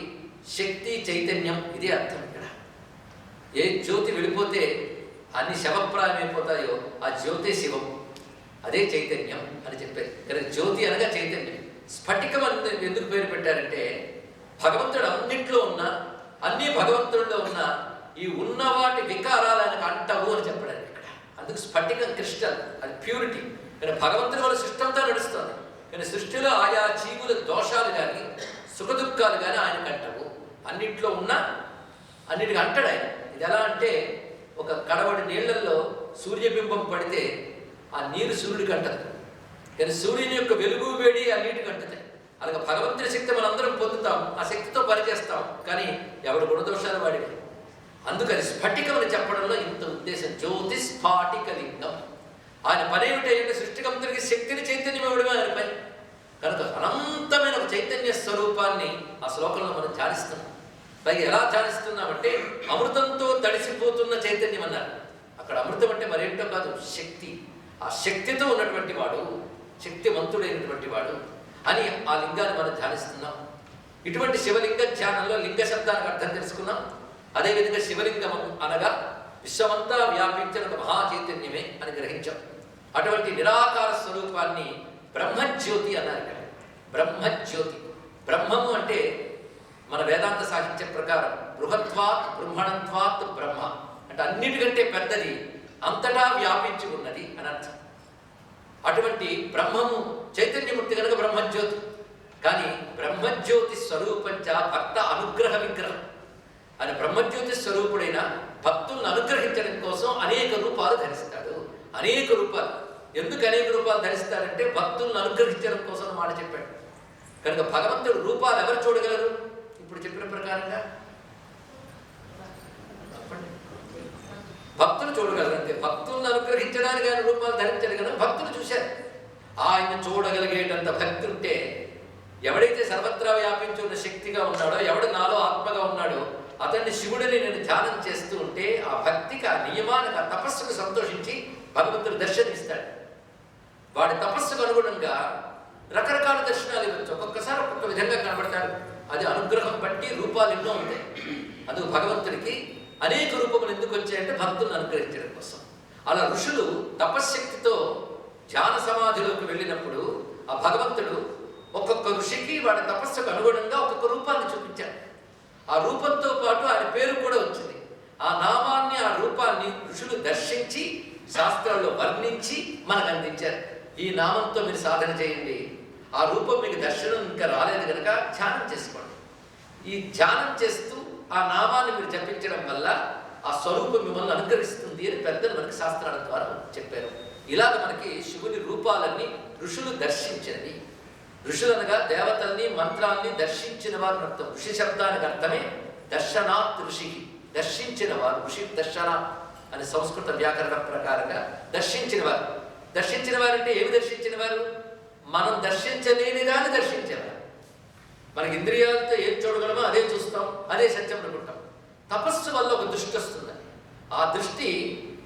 S1: శక్తి, చైతన్యం, ఇదే అర్థం. ఇక్కడ ఏ జ్యోతి వెళ్ళిపోతే అన్ని శవప్రాయమైపోతాయో ఆ జ్యోతి శివం, అదే చైతన్యం అని చెప్పారు. కానీ జ్యోతి అనగా చైతన్యం. స్ఫటికం అని ఎందుకు పేరు పెట్టారంటే భగవంతుడు అన్నింటిలో ఉన్న, అన్ని భగవంతుడిలో ఉన్న ఈ ఉన్న వాటి వికారాలు ఆయనకు అంటవు అని చెప్పడానికి ఇక్కడ. అందుకు స్ఫటికం క్రిస్టల్, అది ప్యూరిటీ. కానీ భగవంతుడి వల్ల సృష్టి అంతా నడుస్తుంది. కానీ సృష్టిలో ఆయా జీవుల దోషాలు కానీ సుఖదుఖాలు కానీ ఆయనకు అంటవు. అన్నింటిలో ఉన్న అన్నిటికీ అంటాడు ఆయన. ఇది ఎలా అంటే ఒక కడవడి నీళ్లలో సూర్యబింబం పడితే ఆ నీరు సూర్యుడికి అంటదు, కానీ సూర్యుని యొక్క వెలుగు వేడి ఆ నీటికి అంటుతాయి. అలాగే భగవంతుడి శక్తి మనందరం పొందుతాం, ఆ శక్తితో పనిచేస్తాం, కానీ ఎవడు గుణదోషాలు వాడివి. అందుకని స్ఫటికం అని చెప్పడంలో ఇంత ఉద్దేశం. జ్యోతి స్ఫాటికలింగం. ఆయన పని ఏమిటంటే సృష్టికంతుడికి శక్తిని, చైతన్యం ఇవ్వడమే ఆయన పని. కనుక అనంతమైన ఒక చైతన్య స్వరూపాన్ని ఆ శ్లోకంలో మనం ధ్యానిస్తున్నాం. పైగా ఎలా ధ్యానిస్తున్నామంటే అమృతంతో తడిసిపోతున్న చైతన్యం అన్నారు. అక్కడ అమృతం అంటే మరేంటో కాదు, శక్తి. ఆ శక్తితో ఉన్నటువంటి వాడు, శక్తివంతుడైనటువంటి వాడు అని ఆ లింగాన్ని మనం ధ్యానిస్తున్నాం. ఇటువంటి శివలింగ ధ్యానంలో లింగ శబ్దానికి అర్థం తెలుసుకున్నాం. అదేవిధంగా శివలింగం అనగా విశ్వమంతా వ్యాపించిన ఒక మహాచైతన్యమే అని గ్రహించాం. అటువంటి నిరాకార స్వరూపాన్ని బ్రహ్మజ్యోతి అన్నారు. ఇక్కడ బ్రహ్మజ్యోతి, బ్రహ్మము అంటే మన వేదాంత సాహిత్య ప్రకారం బృహత్వాత్ బ్రహ్మణత్వాత్ బ్రహ్మ అంటే అన్నిటికంటే పెద్దది, అంతటా వ్యాపించి ఉన్నది అని అర్థం. అటువంటి బ్రహ్మము చైతన్యమూర్తి కనుక బ్రహ్మజ్యోతి. కానీ బ్రహ్మజ్యోతి స్వరూపంచ భక్త అనుగ్రహ విగ్రహం అని బ్రహ్మజ్యోతి స్వరూపుడైన భక్తులను అనుగ్రహించడం కోసం అనేక రూపాలు ధరిస్తాడు. అనేక రూపాలు ఎందుకు అనేక రూపాలు ధరిస్తాడంటే భక్తులను అనుగ్రహించడం కోసం మాట చెప్పాడు. కనుక భగవంతుడు రూపాలు ఎవరు చూడగలరు? ఇప్పుడు చెప్పిన ప్రకారంగా భక్తులు చూడగలరు. అంతే, భక్తులను అనుగ్రహించడానికి ఆయన రూపాలు ధరించాడు కదా, భక్తులు చూశారు. ఆయన చూడగలిగేటంత భక్తి ఉంటే, ఎవడైతే సర్వత్రా వ్యాపించి ఉన్న శక్తిగా ఉన్నాడో, ఎవడు నాలో ఆత్మగా ఉన్నాడో అతన్ని శివుడిని నేను ధ్యానం చేస్తూ ఉంటే ఆ భక్తికి, ఆ నియమానికి, ఆ తపస్సుకు సంతోషించి భగవంతుడు దర్శనమిస్తాడు. వాడి తపస్సుకు అనుగుణంగా రకరకాల దర్శనాలు ఇవ్వచ్చు. ఒక్కొక్కసారి ఒక్కొక్క విధంగా కనబడతాడు. అది అనుగ్రహం బట్టి రూపాలు ఎన్నో ఉంటాయి. అది భగవంతుడికి అనేక రూపములు ఎందుకు వచ్చాయంటే భక్తులను అనుగ్రహించడం కోసం. అలా ఋషులు తపశ్శక్తితో ధ్యాన సమాధిలోకి వెళ్ళినప్పుడు ఆ భగవంతుడు ఒక్కొక్క ఋషికి వాడి తపస్సుకు అనుగుణంగా ఒక్కొక్క రూపాన్ని చూపించాడు. ఆ రూపంతో పాటు ఆయన పేరు కూడా వచ్చింది. ఆ నామాన్ని, ఆ రూపాన్ని ఋషులు దర్శించి శాస్త్రాల్లో వర్ణించి మనకు అందించారు. ఈ నామంతో మీరు సాధన చేయండి, ఆ రూపం మీకు దర్శనం ఇంకా రాలేదు కనుక ధ్యానం చేసుకోండి. ఈ ధ్యానం చేస్తూ ఆ నామాన్ని మీరు జపించడం వల్ల ఆ స్వరూపం మిమ్మల్ని అనుగ్రహిస్తుంది అని పెద్దలు మనకి శాస్త్రాల ద్వారా చెప్పారు. ఇలాగ మనకి శివుని రూపాలన్నీ ఋషులు దర్శించినవి. ఋషులనగా దేవతల్ని, మంత్రాల్ని దర్శించిన వారు అర్థం. ఋషి శబ్దానికి అర్థమే దర్శనాత్ ఋషికి, దర్శించిన వారు. ఋషి దర్శనాత్ అని సంస్కృత వ్యాకరణ ప్రకారంగా దర్శించిన వారు. దర్శించిన వారంటే ఏమి దర్శించిన వారు? మనం దర్శించలేని దాన్ని దర్శించేవారు. మనకి ఇంద్రియాలతో ఏం చూడగలమో అదే చూస్తాం, అదే సత్యం అనుకుంటాం. తపస్సు వల్ల ఒక దృష్టి వస్తుంది. ఆ దృష్టి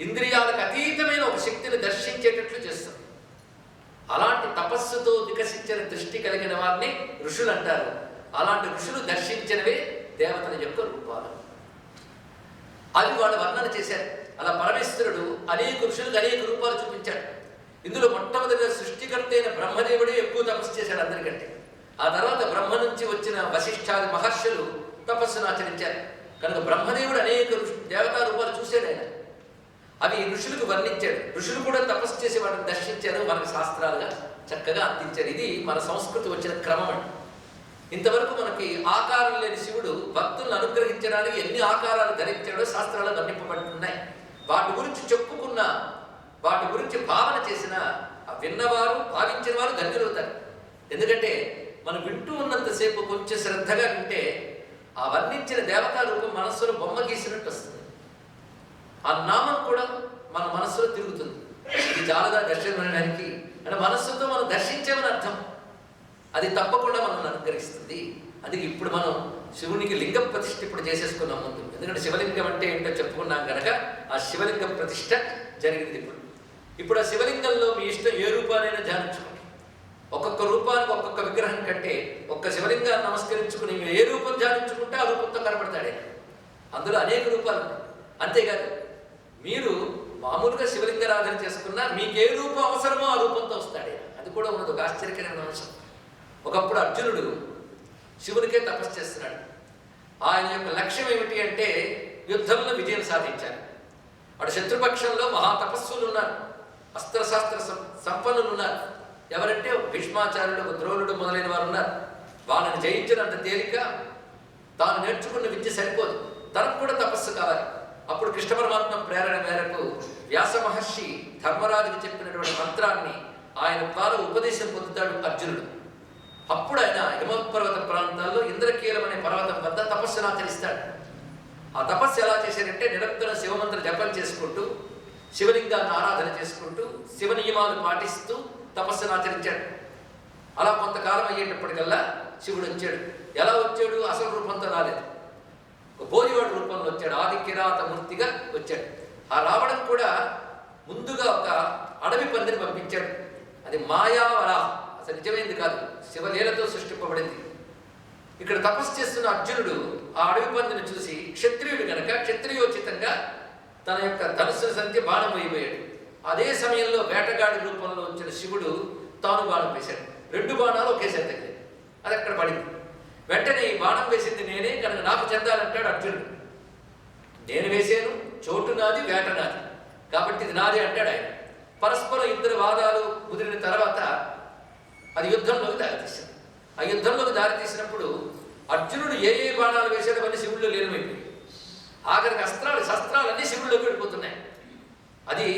S1: ఇంద్రియాలకు అతీతమైన ఒక శక్తిని దర్శించేటట్లు చేస్తుంది. అలాంటి తపస్సుతో వికసించిన దృష్టి కలిగిన వారిని ఋషులు అంటారు. అలాంటి ఋషులు దర్శించినవే దేవతల యొక్క రూపాలు. అది వాళ్ళు వర్ణన చేశారు. అలా పరమేశ్వరుడు అనేక ఋషులకు అనేక రూపాలు చూపించాడు. ఇందులో మొట్టమొదటిగా సృష్టికర్త అయిన బ్రహ్మదేవుడే ఎక్కువ తపస్సు చేశాడు అందరికంటే. ఆ తర్వాత బ్రహ్మ నుంచి వచ్చిన వశిష్ఠాది మహర్షులు తపస్సును ఆచరించారు. కనుక బ్రహ్మదేవుడు అనేక దేవతా రూపాలు చూశాడు ఆయన. అవి ఋషులకు వర్ణించాడు. ఋషులు కూడా తపస్సు చేసి వాటిని దర్శించారు, మనకు శాస్త్రాలుగా చక్కగా అందించారు. ఇది మన సంస్కృతి వచ్చిన క్రమం అండి. ఇంతవరకు మనకి ఆకారం లేని శివుడు భక్తులను అనుగ్రహించడానికి ఎన్ని ఆకారాలు ధరించాడో శాస్త్రాలు వర్ణింపబడుతున్నాయి. వాటి గురించి చెప్పుకున్న, వాటి గురించి భావన చేసిన విన్నవారు, భావించిన వారు ధన్యులవుతారు. ఎందుకంటే మనం వింటూ ఉన్నంతసేపు కొంచెం శ్రద్ధగా వింటే ఆ వర్ణించిన దేవతా రూపం మనస్సులో బొమ్మ గీసినట్టు వస్తుంది. ఆ నామం కూడా మన మనస్సులో తిరుగుతుంది. ఇది చాలదా దర్శనం అనడానికి అంటే మనస్సుతో మనం దర్శించామని అర్థం. అది తప్పకుండా మనం అనుగ్రహిస్తుంది. అందుకే ఇప్పుడు మనం శివునికి లింగ ప్రతిష్ఠ ఇప్పుడు చేసేసుకున్నాం ముందు. ఎందుకంటే శివలింగం అంటే ఏంటో చెప్పుకున్నాం కనుక ఆ శివలింగ ప్రతిష్ఠ జరిగింది. ఇప్పుడు ఆ శివలింగంలో మీ ఇష్టం ఏ రూపానైనా ధ్యానించుకోండి. ఒక్కొక్క రూపానికి ఒక్కొక్క విగ్రహం కంటే ఒక్క శివలింగాన్ని నమస్కరించుకుని మీరు ఏ రూపం ధ్యానించుకుంటే ఆ రూపంతో కనపడతాడే. అందులో అనేక రూపాలు ఉన్నాయి. అంతేకాదు మీరు మామూలుగా శివలింగారాధన చేసుకున్నా మీకు ఏ రూపం అవసరమో ఆ రూపంతో వస్తాడే. అది కూడా ఉన్నది ఒక ఆశ్చర్యకరమైన అంశం. ఒకప్పుడు అర్జునుడు శివునికే తపస్సు చేస్తున్నాడు. ఆయన యొక్క లక్ష్యం ఏమిటి అంటే యుద్ధంలో విజయం సాధించాలి. అటు శత్రుపక్షంలో మహాతపస్సులు ఉన్నారు, అస్త్రశాస్త్ర సంపన్నులు ఉన్నారు. ఎవరంటే భీష్మాచార్యుడు, ద్రోణుడు మొదలైన వారు ఉన్నారు. వాళ్ళని జయించినంత తేలిక తాను నేర్చుకున్న విద్య సరిపోదు, తనకు కూడా తపస్సు కావాలి. అప్పుడు కృష్ణ పరమాత్మ ప్రేరణ మేరకు వ్యాస మహర్షి ధర్మరాజుకి చెప్పినటువంటి మంత్రాన్ని ఆయన ద్వారా ఉపదేశం పొందుతాడు అర్జునుడు. అప్పుడు ఆయన హిమపర్వత ప్రాంతాల్లో ఇంద్రకీలం అనే పర్వతం వద్ద తపస్సును ఆచరిస్తాడు. ఆ తపస్సు ఎలా చేశారంటే నిరంతరం శివమంత్ర జపం చేసుకుంటూ, శివలింగాన్ని ఆరాధన చేసుకుంటూ, శివ నియమాలు పాటిస్తూ తపస్సును ఆచరించాడు. అలా కొంతకాలం అయ్యేటప్పటికల్లా శివుడు వచ్చాడు. ఎలా వచ్చాడు? అసలు రూపంతో రాలేదు, ఒక బోధివాడు రూపంలో వచ్చాడు. ఆది కిరాత మూర్తిగా వచ్చాడు. ఆ రావడం కూడా ముందుగా ఒక అడవి పందిని పంపించాడు. అది మాయావరాహం, అసలు నిజమైంది కాదు, శివలీలతో సృష్టింపబడింది. ఇక్కడ తపస్సు చేస్తున్న అర్జునుడు ఆ అడవి పందిని చూసి క్షత్రియుడు కనుక క్షత్రియోచితంగా తన యొక్క ధనుస్సు సంధ్య బాణం వేయబోయాడు. అదే సమయంలో వేటగాడి రూపంలో వచ్చిన శివుడు తాను బాణం వేశాడు. 2 బాణాలు ఒకేసారి తగ్గాయి. అది అక్కడ పడింది. వెంటనే ఈ బాణం వేసింది నేనే కనుక నాకు చెందాలంటాడు అర్జునుడు. నేను వేసాను, చోటు నాది, వేట నాది, కాబట్టి ఇది నాది అంటాడు ఆయన. పరస్పరం ఇద్దరు వాదాలు కుదిరిన తర్వాత అది యుద్ధంలోకి దారితీశాడు. ఆ యుద్ధంలోకి దారితీసినప్పుడు అర్జునుడు ఏ బాణాలు వేసాడో అవన్నీ శివుల్లో లీనమైపోయి ఆఖరికి శస్త్రాలు అన్నీ శివుల్లోకి వెళ్ళిపోతున్నాయి. అది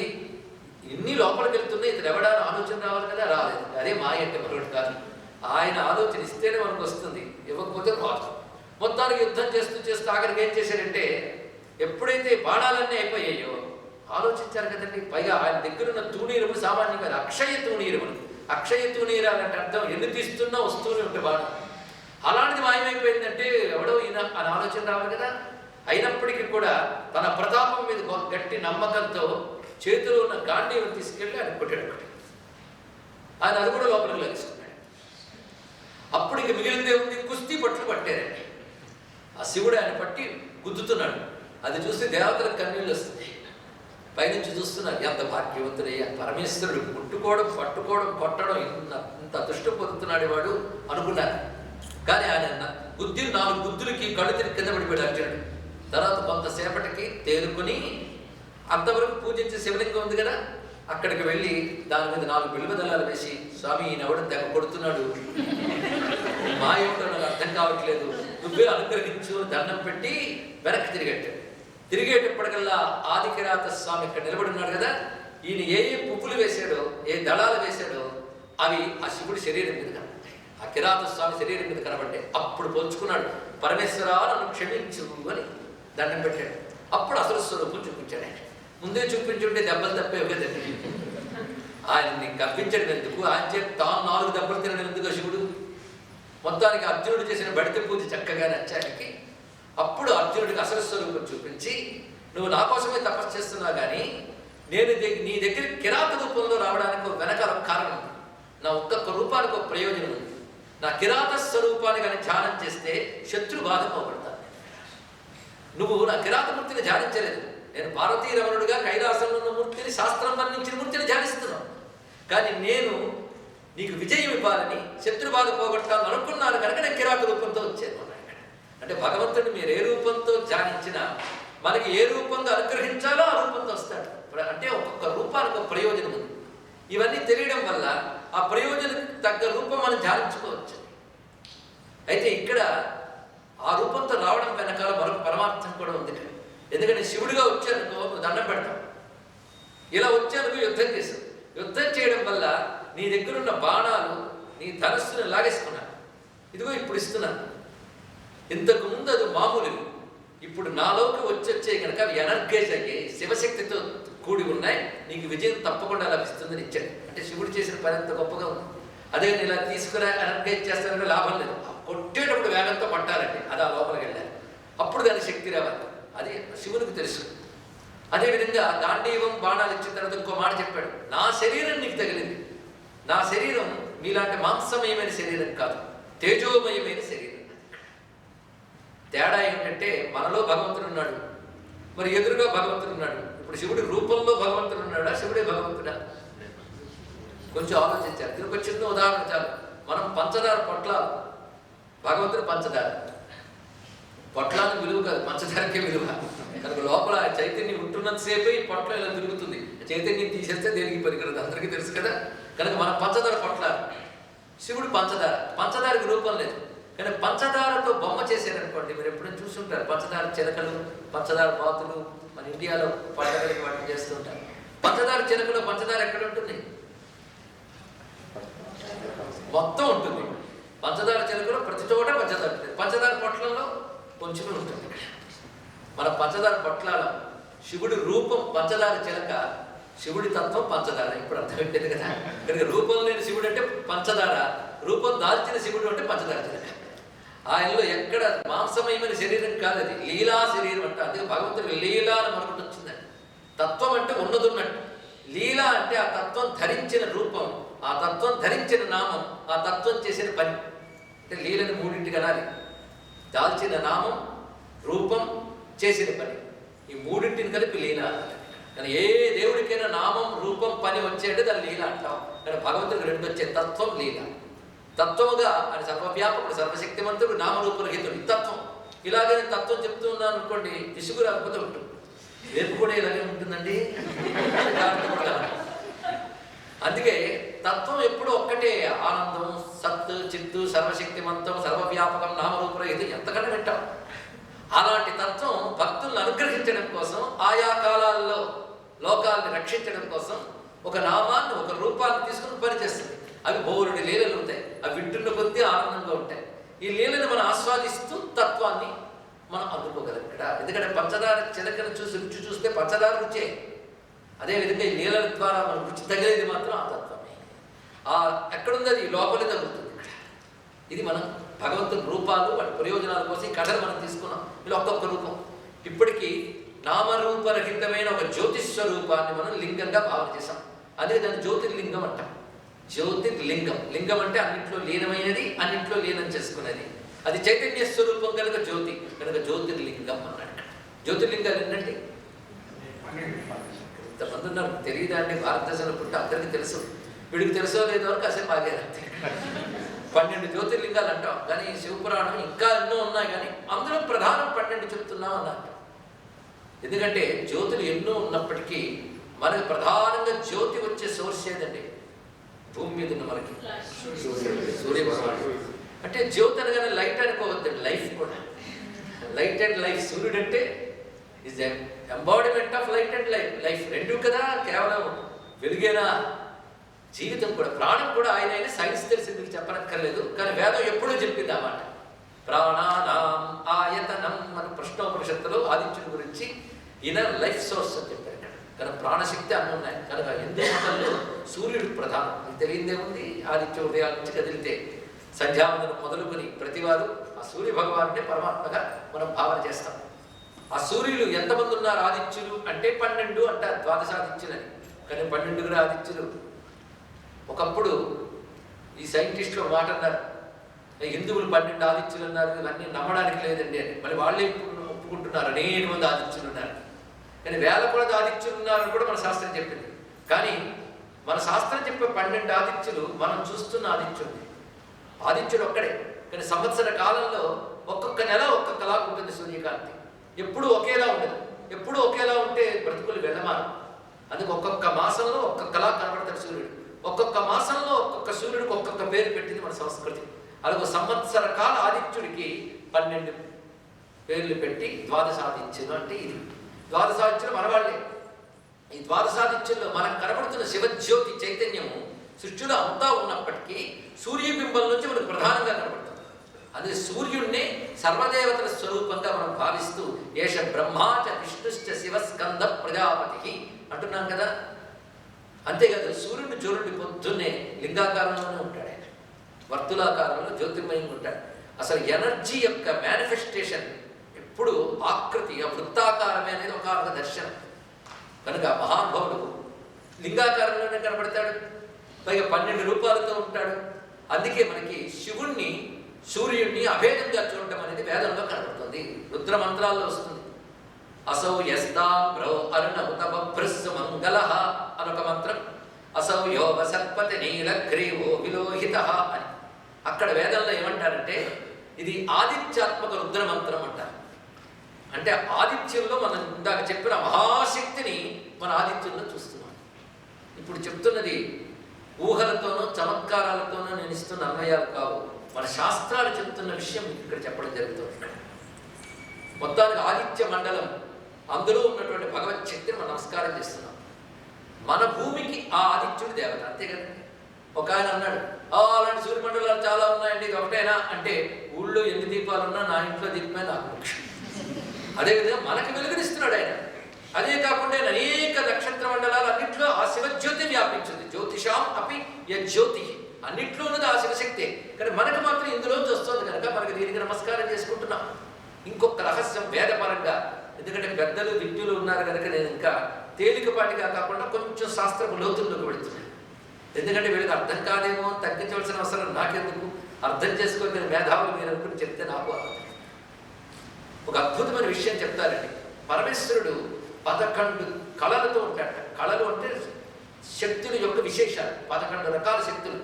S1: ఇన్ని లోపలికి వెళ్తున్నాయి. ఇతను ఎవడాను ఆలోచన రావాలి కదా, రాలేదు. అదే మాయ అంటే మరొకటి కాదు. ఆయన ఆలోచన ఇస్తేనే మనకు వస్తుంది, ఇవ్వకపోతే రాదు. మొత్తానికి యుద్ధం చేస్తూ ఆఖరికి ఏం చేశాడంటే, ఎప్పుడైతే బాణాలన్నీ అయిపోయాయో ఆలోచించారు కదండి. పైగా ఆయన దగ్గరున్న తూణీరములు సామాన్యం కాదు, అక్షయ తూణీరములు. అక్షయ తూణీరాలంటే అర్థం ఎన్ని తీస్తున్నా వస్తూనే ఉంటే బాణం. అలాంటిది మాయమైపోయిందంటే ఎవడో ఈయన అని ఆలోచన రావాలి కదా. అయినప్పటికీ కూడా తన ప్రతాపం మీద గట్టి నమ్మకంతో చేతిలో ఉన్న గాంధీని తీసుకెళ్ళి ఆయన కొట్టాడు. ఆయన అది కూడా లోపలికి లభిస్తున్నాడు. అప్పుడు ఇంక మిగిలిందే ఉంది, కుస్తీ పట్లు పట్టారండి. ఆ శివుడు ఆయన పట్టి గుద్దుతున్నాడు. అది చూస్తే దేవతలకు కన్నీళ్ళు వస్తుంది. పైనుంచి చూస్తున్నారు, ఎంత భాగ్యవంతుడయ్యా పరమేశ్వరుడు, ముట్టుకోవడం, పట్టుకోవడం, కొట్టడం, ఇంత అదృష్టం పొందుతున్నాడు వాడు అనుకున్నారు. కానీ ఆయన 4 గుద్దులకి కళ్ళు తిరిగి కింద పడిపోయాడు అర్జునుడు. తర్వాత కొంతసేపటికి తేరుకుని అంతవరకు పూజించే శివలింగం ఉంది కదా, అక్కడికి వెళ్ళి దాని మీద 4 బిల్వదళాలు వేసి, స్వామి ఈయన ఎవడం తెగ కొడుతున్నాడు, మా ఏమిటో నాకు అర్థం కావట్లేదు, నువ్వే అనుగ్రహించు దండం పెట్టి వెనక్కి తిరిగేటప్పటికల్లా ఆదికిరాత స్వామి ఇక్కడ నిలబడి ఉన్నాడు కదా. ఈయన ఏ పువ్వులు వేశాడో, ఏ దళాలు వేశాడో అవి ఆ శివుడి శరీరం మీద కనబడ్డాయి. ఆ కిరాత స్వామి శరీరం మీద కనబడ్డాయి. అప్పుడు పోల్చుకున్నాడు, పరమేశ్వరా నన్ను క్షమించు అని దండం పెట్టాడు. అప్పుడు అసలు స్వరూపం చూపించాడు. ఆయన ముందే చూపించుంటే దెబ్బలు తప్పేవి కదండి. ఆయన్ని కప్పించడం ఎందుకు, ఆయన చేతి తాను 4 దెబ్బలు తినడం ఎందుకు శివుడు. మొత్తానికి అర్జునుడు చేసిన బడిత పూజ చక్కగా నచ్చానికి అప్పుడు అర్జునుడికి అసలు స్వరూపం చూపించి, నువ్వు నా కోసమే తపస్సు చేస్తున్నావు కానీ నేను నీ దగ్గర కిరాత రూపంలో రావడానికి వెనకాల కారణం ఉంది. నా ఒక్కొక్క రూపానికి ఒక ప్రయోజనం ఉంది. నా కిరాత స్వరూపాన్ని కానీ ధ్యానం చేస్తే శత్రు బాధ పోగొడతాను. నువ్వు నా కిరాతమూర్తిని ధ్యానించలేదు. నేను భారతీయ రమణుడిగా కైలాసంలో ఉన్న మూర్తిని, శాస్త్రం వర్ణించిన మూర్తిని ధ్యానిస్తున్నాను. కానీ నేను నీకు విజయం ఇవ్వాలని, శత్రు బాధ పోగొట్టాలని అనుకున్నాను కనుక నేను కిరాత రూపంతో వచ్చాను. అంటే భగవంతుడిని మీరు ఏ రూపంతో ధ్యానించినా మనకి ఏ రూపంగా అనుగ్రహించాలో ఆ రూపంతో వస్తాడు. అంటే ఒక్కొక్క రూపానికి ఒక ప్రయోజనం ఉంది. ఇవన్నీ తెలియడం వల్ల ఆ ప్రయోజనం తగ్గ రూపం మనం ధ్యానించుకోవచ్చు. అయితే ఇక్కడ ఆ రూపంతో రావడం వెనకాల మరొక పరమార్థం కూడా ఉంది. ఎందుకంటే శివుడిగా వచ్చానుకో నువ్వు దండం పెడతావు, ఇలా వచ్చానుకో యుద్ధం చేశావు. యుద్ధం చేయడం వల్ల నీ దగ్గరున్న బాణాలు నీ ధనస్సును లాగేసుకున్నాను. ఇదిగో ఇప్పుడు ఇస్తున్నాను. ఇంతకు ముందు అది మామూలు, ఇప్పుడు నాలోకి వచ్చే కనుక అవి ఎనర్గైజ్ అయ్యి శివశక్తితో కూడి ఉన్నాయి, నీకు విజయం తప్పకుండా లభిస్తుందని ఇచ్చాడు. అంటే శివుడు చేసిన పని అంత గొప్పగా ఉంది. అదే ఇలా తీసుకురా ఎనర్గైజ్ చేస్తానంటే లాభం లేదు. కొట్టేటప్పుడు వేగంతో పట్టాలంటే అది ఆ లోపలికి వెళ్ళాలి, అప్పుడు దాని శక్తి రావాలి. అది శివునికి తెలుసు. అదేవిధంగా గాంధీవం బాణాలు ఇచ్చిన తర్వాత ఇంకో మాట చెప్పాడు, నా శరీరం నీకు తగిలింది. నా శరీరం మీలాంటి మాంసమయమైన శరీరం కాదు, తేజోమయమైన శరీరం. తేడా ఏంటంటే మనలో భగవంతుడు ఉన్నాడు, మరి ఎదురుగా భగవంతుడు ఉన్నాడు. ఇప్పుడు శివుడి రూపంలో భగవంతుడు ఉన్నాడా, శివుడే భగవంతుడా? కొంచెం ఆలోచించాలి. దీనికి ఒక చిన్న ఉదాహరణ చాలు. మనం పంచదార పొట్లాలు, భగవంతుడు పంచదార. పొట్లానికి విలువ కాదు, పంచదారకే విలువ. కనుక లోపల చైతన్యం ఉంటున్నంతసేపే ఈ పొట్లం ఇలా తిరుగుతుంది. చైతన్యం తీసేస్తే దేనికి పనికిరదు, అందరికీ తెలుసు కదా. కనుక మనం పంచదార పొట్లాలు, శివుడు పంచదార. పంచదారికి రూపం లేదు, కానీ పంచదారతో బొమ్మ చేశారనుకోండి, మీరు ఎప్పుడైనా చూస్తుంటారు. పంచదార చిలకలు, పంచదార బాతులు మన ఇండియాలో పండగలకి వాటిని చేస్తూ ఉంటారు. పంచదార చిలకలో పంచదార ఎక్కడ ఉంటుంది? మొత్తం ఉంటుంది. పంచదార చిలకలో ప్రతి చోట పంచదార ఉంటుంది. పంచదార పొట్లంలో కొంచెమే ఉంటుంది. మన పంచదార పొట్లాల శివుడి రూపం పంచదార చిలక, శివుడి తత్వం పంచదార. ఇప్పుడు అర్థమైంది కదా. కనుక రూపం లేని శివుడు అంటే పంచదార, రూపం దాల్చిన శివుడు అంటే పంచదార చిలక. ఆయనలో ఎక్కడ మాంసమయమైన శరీరం కాదు, అది లీలా శరీరం అంట. అందుకే భగవంతుడు లీలా అని మరొకటి వచ్చిందండి. తత్వం అంటే ఉన్నదున్నట్టు, లీల అంటే ఆ తత్వం ధరించిన రూపం, ఆ తత్వం ధరించిన నామం, ఆ తత్వం చేసిన పని. అంటే లీలని మూడింటికి అనాలి. దాల్చిన నామం, రూపం, చేసిన పని, ఈ మూడింటిని కలిపి లీల. కానీ ఏ దేవుడికైనా నామం, రూపం, పని వచ్చేది దాన్ని లీల అంటాం. కానీ భగవంతుడికి రెండు వచ్చే తత్వం లీల. తత్వముగా ఆయన సర్వవ్యాపకుడు, సర్వశక్తిమంతుడు, నామరూపరహితుడు. ఈ తత్వం. ఇలాగే నేను తత్వం చెప్తూ ఉన్నాను అనుకోండి, విసుగు రాకపోతే ఉంటుంది. రేపు కూడా ఇలాగే ఉంటుందండి. అందుకే తత్వం ఎప్పుడు ఒక్కటే. ఆనందం, సత్, చిత్తు, సర్వశక్తిమంతం, సర్వవ్యాపకం, నామరూపరహితం. ఎంతకన్నా వింటాం. అలాంటి తత్వం భక్తులను అనుగ్రహించడం కోసం, ఆయా కాలాల్లో లోకాలను రక్షించడం కోసం ఒక నామాన్ని, ఒక రూపాన్ని తీసుకుని పనిచేస్తుంది. అవి బోరుడి లీలలు ఉంటాయి. అవి వింటున్న కొద్దీ ఆనందంగా ఉంటాయి. ఈ లీలను మనం ఆస్వాదిస్తూ తత్వాన్ని మనం అందుకోగలం ఇక్కడ. ఎందుకంటే పంచదార చిలకను రుచి చూస్తే పంచదార రుచే. అదేవిధంగా ఈ లీలల ద్వారా మనం రుచి తగిలేది మాత్రం ఆ తత్వమే. ఎక్కడుంది అది లోపలే తగులుతుంది ఇక్కడ. ఇది మనం భగవంతుని రూపాలు, వాటి ప్రయోజనాల కోసం ఈ కథను మనం తీసుకున్నాం. ఇలా ఒక్కొక్క రూపం. ఇప్పటికీ నామరూపరహితమైన ఒక జ్యోతిస్వరూపాన్ని మనం లింగంగా భావన చేశాం. అదే దాన్ని జ్యోతిర్లింగం అంటాం. జ్యోతిర్లింగం. లింగం అంటే అన్నింట్లో లీనమైనది, అన్నింట్లో లీనం చేసుకునేది. అది చైతన్య స్వరూపం కనుక జ్యోతి, కనుక జ్యోతిర్లింగం అన్నాడు. జ్యోతిర్లింగాలు ఏంటండి? ఇంతమంది ఉన్నారు, తెలియదా అండి? భారతదేశంలో పుట్టి అందరికీ తెలుసు. వీడికి తెలుసో లేదో కాసేపు ఆగారు అంతే. 12 జ్యోతిర్లింగాలు అంటాం. కానీ శివపురాణం ఇంకా ఎన్నో ఉన్నాయి, కానీ అందులో ప్రధానం 12 చెప్తున్నాం అన్నట్టు. ఎందుకంటే జ్యోతులు ఎన్నో ఉన్నప్పటికీ మనకి ప్రధానంగా జ్యోతి వచ్చే సోర్స్ ఏదండి? భూమి మీద ఉన్న మనకి సూర్య భగవానుడు. అంటే జ్యోతి అనగానే లైట్ అనుకోవద్దండి, లైఫ్ కూడా. Light and life. సూర్యుడు అంటే is embodiment of light and life. Life రెండు కదా, కేవలం వెలుగేనా? జీవితం కూడా, ప్రాణం కూడా ఆయన. సైన్స్ తెలిసి మీకు చెప్పనక్కర్లేదు, కానీ వేదం ఎప్పుడూ చెప్పింది ఆ మాట. ప్రాణానాం ఆయతనం మన ప్రశ్నోపనిషత్తులో ఆదిత్యుడి గురించి ఈయన లైఫ్ సోర్స్ అని చెప్పారు. కనుక ప్రాణశక్తి అన్నీ ఉన్నాయి. కనుక హిందూ మతంలో సూర్యుడు ప్రధానం. అది తెలియదేముంది? ఆదిత్య ఉదయాల నుంచి కదిలితే సంధ్యావందనం మొదలుకొని ప్రతివారు ఆ సూర్య భగవానుడే పరమాత్మగా మనం భావన చేస్తాం. ఆ సూర్యులు ఎంతమంది ఉన్నారు? ఆదిత్యులు అంటే 12 అంటారు, ద్వాదశాదిత్యులని. కానీ 12 ఆదిత్యులు. ఒకప్పుడు ఈ సైంటిస్టులు మాట అన్నారు, హిందువులు 12 ఆదిత్యులు అన్నారు, ఇవన్నీ నమ్మడానికి లేదండి అని. మళ్ళీ వాళ్ళే ఒప్పుకుంటున్నారు, అనేక మంది ఆదిత్యులు ఉన్నారు. కానీ వేల కొలది ఆదిత్యులు ఉన్నారని కూడా మన శాస్త్రం చెప్పింది. కానీ మన శాస్త్రం చెప్పే 12 ఆదిత్యులు మనం చూస్తున్న ఆదిత్యుడు. ఆదిత్యుడు ఒక్కడే. కానీ సంవత్సర కాలంలో ఒక్కొక్క నెల ఒక్కొక్కలాగా ఉంటుంది సూర్యకాంతి. ఎప్పుడూ ఒకేలా ఉండదు. ఎప్పుడూ ఒకేలా ఉంటే బ్రతుకులు వెళ్ళమారు. అందుకే ఒక్కొక్క మాసంలో ఒక్కొక్కలా కనబడతాడు సూర్యుడు. ఒక్కొక్క మాసంలో ఒక్కొక్క సూర్యుడికి ఒక్కొక్క పేరు పెట్టింది మన సంస్కృతి. అలాగే సంవత్సర కాల ఆదిత్యుడికి 12 పేర్లు పెట్టి ద్వాదశాదిత్యులు అంటే ఇది. ద్వాదశాదిత్యులు మనవాళ్లే. ఈ ద్వాదశాదిత్యుల్లో మనకు కనబడుతున్న శివజ్యోతి చైతన్యము సృష్టిలో అంతా ఉన్నప్పటికీ సూర్యబింబం నుంచి మనకు ప్రధానంగా కనబడుతుంది. అదే సూర్యుడిని సర్వదేవతల స్వరూపంగా మనం భావిస్తూ ఏష బ్రహ్మాచ విష్ణుశ్చ శివస్కంద ప్రజాపతి అంటున్నాం కదా. అంతేకాదు సూర్యుడిని చూడండి, పొద్దున్నే లింగాకారంలోనే ఉంటాడు ఆయన. వర్తులాకారంలో జ్యోతిర్మయంగా ఉంటాడు. అసలు ఎనర్జీ యొక్క మేనిఫెస్టేషన్ ఎప్పుడు ఆకృతి, ఆ వృత్తాకారమే అనేది ఒక దర్శనం. కనుక మహానుభావుడు లింగాకారంలోనే కనబడతాడు. పైగా 12 రూపాలతో ఉంటాడు. అందుకే మనకి శివుణ్ణి, సూర్యుడిని అభేదంగా చూడటం అనేది వేదంలో కనబడుతుంది. రుద్ర మంత్రాల్లో వస్తుంది. అసౌ యస్తాంబ్రో అరుణముతమభ్రస్సు మంగళః అనొక మంత్రం. అసౌ యోగ సత్పతి నీలగ్రీవో విలోహిత అని. అక్కడ వేదంలో ఏమంటారంటే ఇది ఆదిత్యాత్మక రుద్ర మంత్రం అంటారు. అంటే ఆదిత్యంలో మనం ఇందాక చెప్పిన మహాశక్తిని మన ఆదిత్యంలో చూస్తున్నాం. ఇప్పుడు చెప్తున్నది ఊహలతోనో చమత్కారాలతోనో నేను ఇస్తున్న అన్వయాలు కావు. మన శాస్త్రాలు చెప్తున్న విషయం ఇక్కడ చెప్పడం జరుగుతుంది. మొత్తానికి ఆదిత్య మండలం, అందులో ఉన్నటువంటి భగవత్ శక్తిని మనం నమస్కారం చేస్తున్నాం. మన భూమికి ఆ ఆదిత్యుడి దేవత, అంతే కదండి. ఒక ఆయన అన్నాడు, అలాంటి సూర్యమండలాలు చాలా ఉన్నాయండి, ఇది ఒకటేనా అంటే, ఊళ్ళో ఎన్ని దీపాలు ఉన్నా నా ఇంట్లో దీపమే నాకు ముఖ్యం. అదేవిధంగా మనకి వెలుగునిస్తున్నాడు ఆయన. అదే కాకుండా అనేక నక్షత్ర మండలాలు అన్నింటిలో ఆ శివజ్యోతి వ్యాపించింది. జ్యోతిషాం అపి యజ్యోతి, అన్నింటిలో ఉన్నది ఆ శివశక్తే. కానీ మనకు మాత్రం ఇందులోంచి వస్తుంది కనుక మనకి దీనికి నమస్కారం చేసుకుంటున్నాం. ఇంకొక రహస్యం వేదపరంగా, ఎందుకంటే పెద్దలు విద్యులు ఉన్నారు కనుక నేను ఇంకా తేలికపాటిగా కాకుండా కొంచెం శాస్త్రపు లోతుల్లోకి వెళుతున్నాయి. ఎందుకంటే వీళ్ళకి అర్థం కాదేమో తగ్గించవలసిన అవసరం నాకెందుకు, అర్థం చేసుకోగలిగిన మేధావులు మీరు అనుకుని చెప్తే నాకు అర్థం. ఒక అద్భుతమైన విషయం చెప్తారండి. పరమేశ్వరుడు 11 కళలతో ఉంటాడట. కళలు అంటే శక్తుల యొక్క విశేషాలు, 11 రకాల శక్తులు.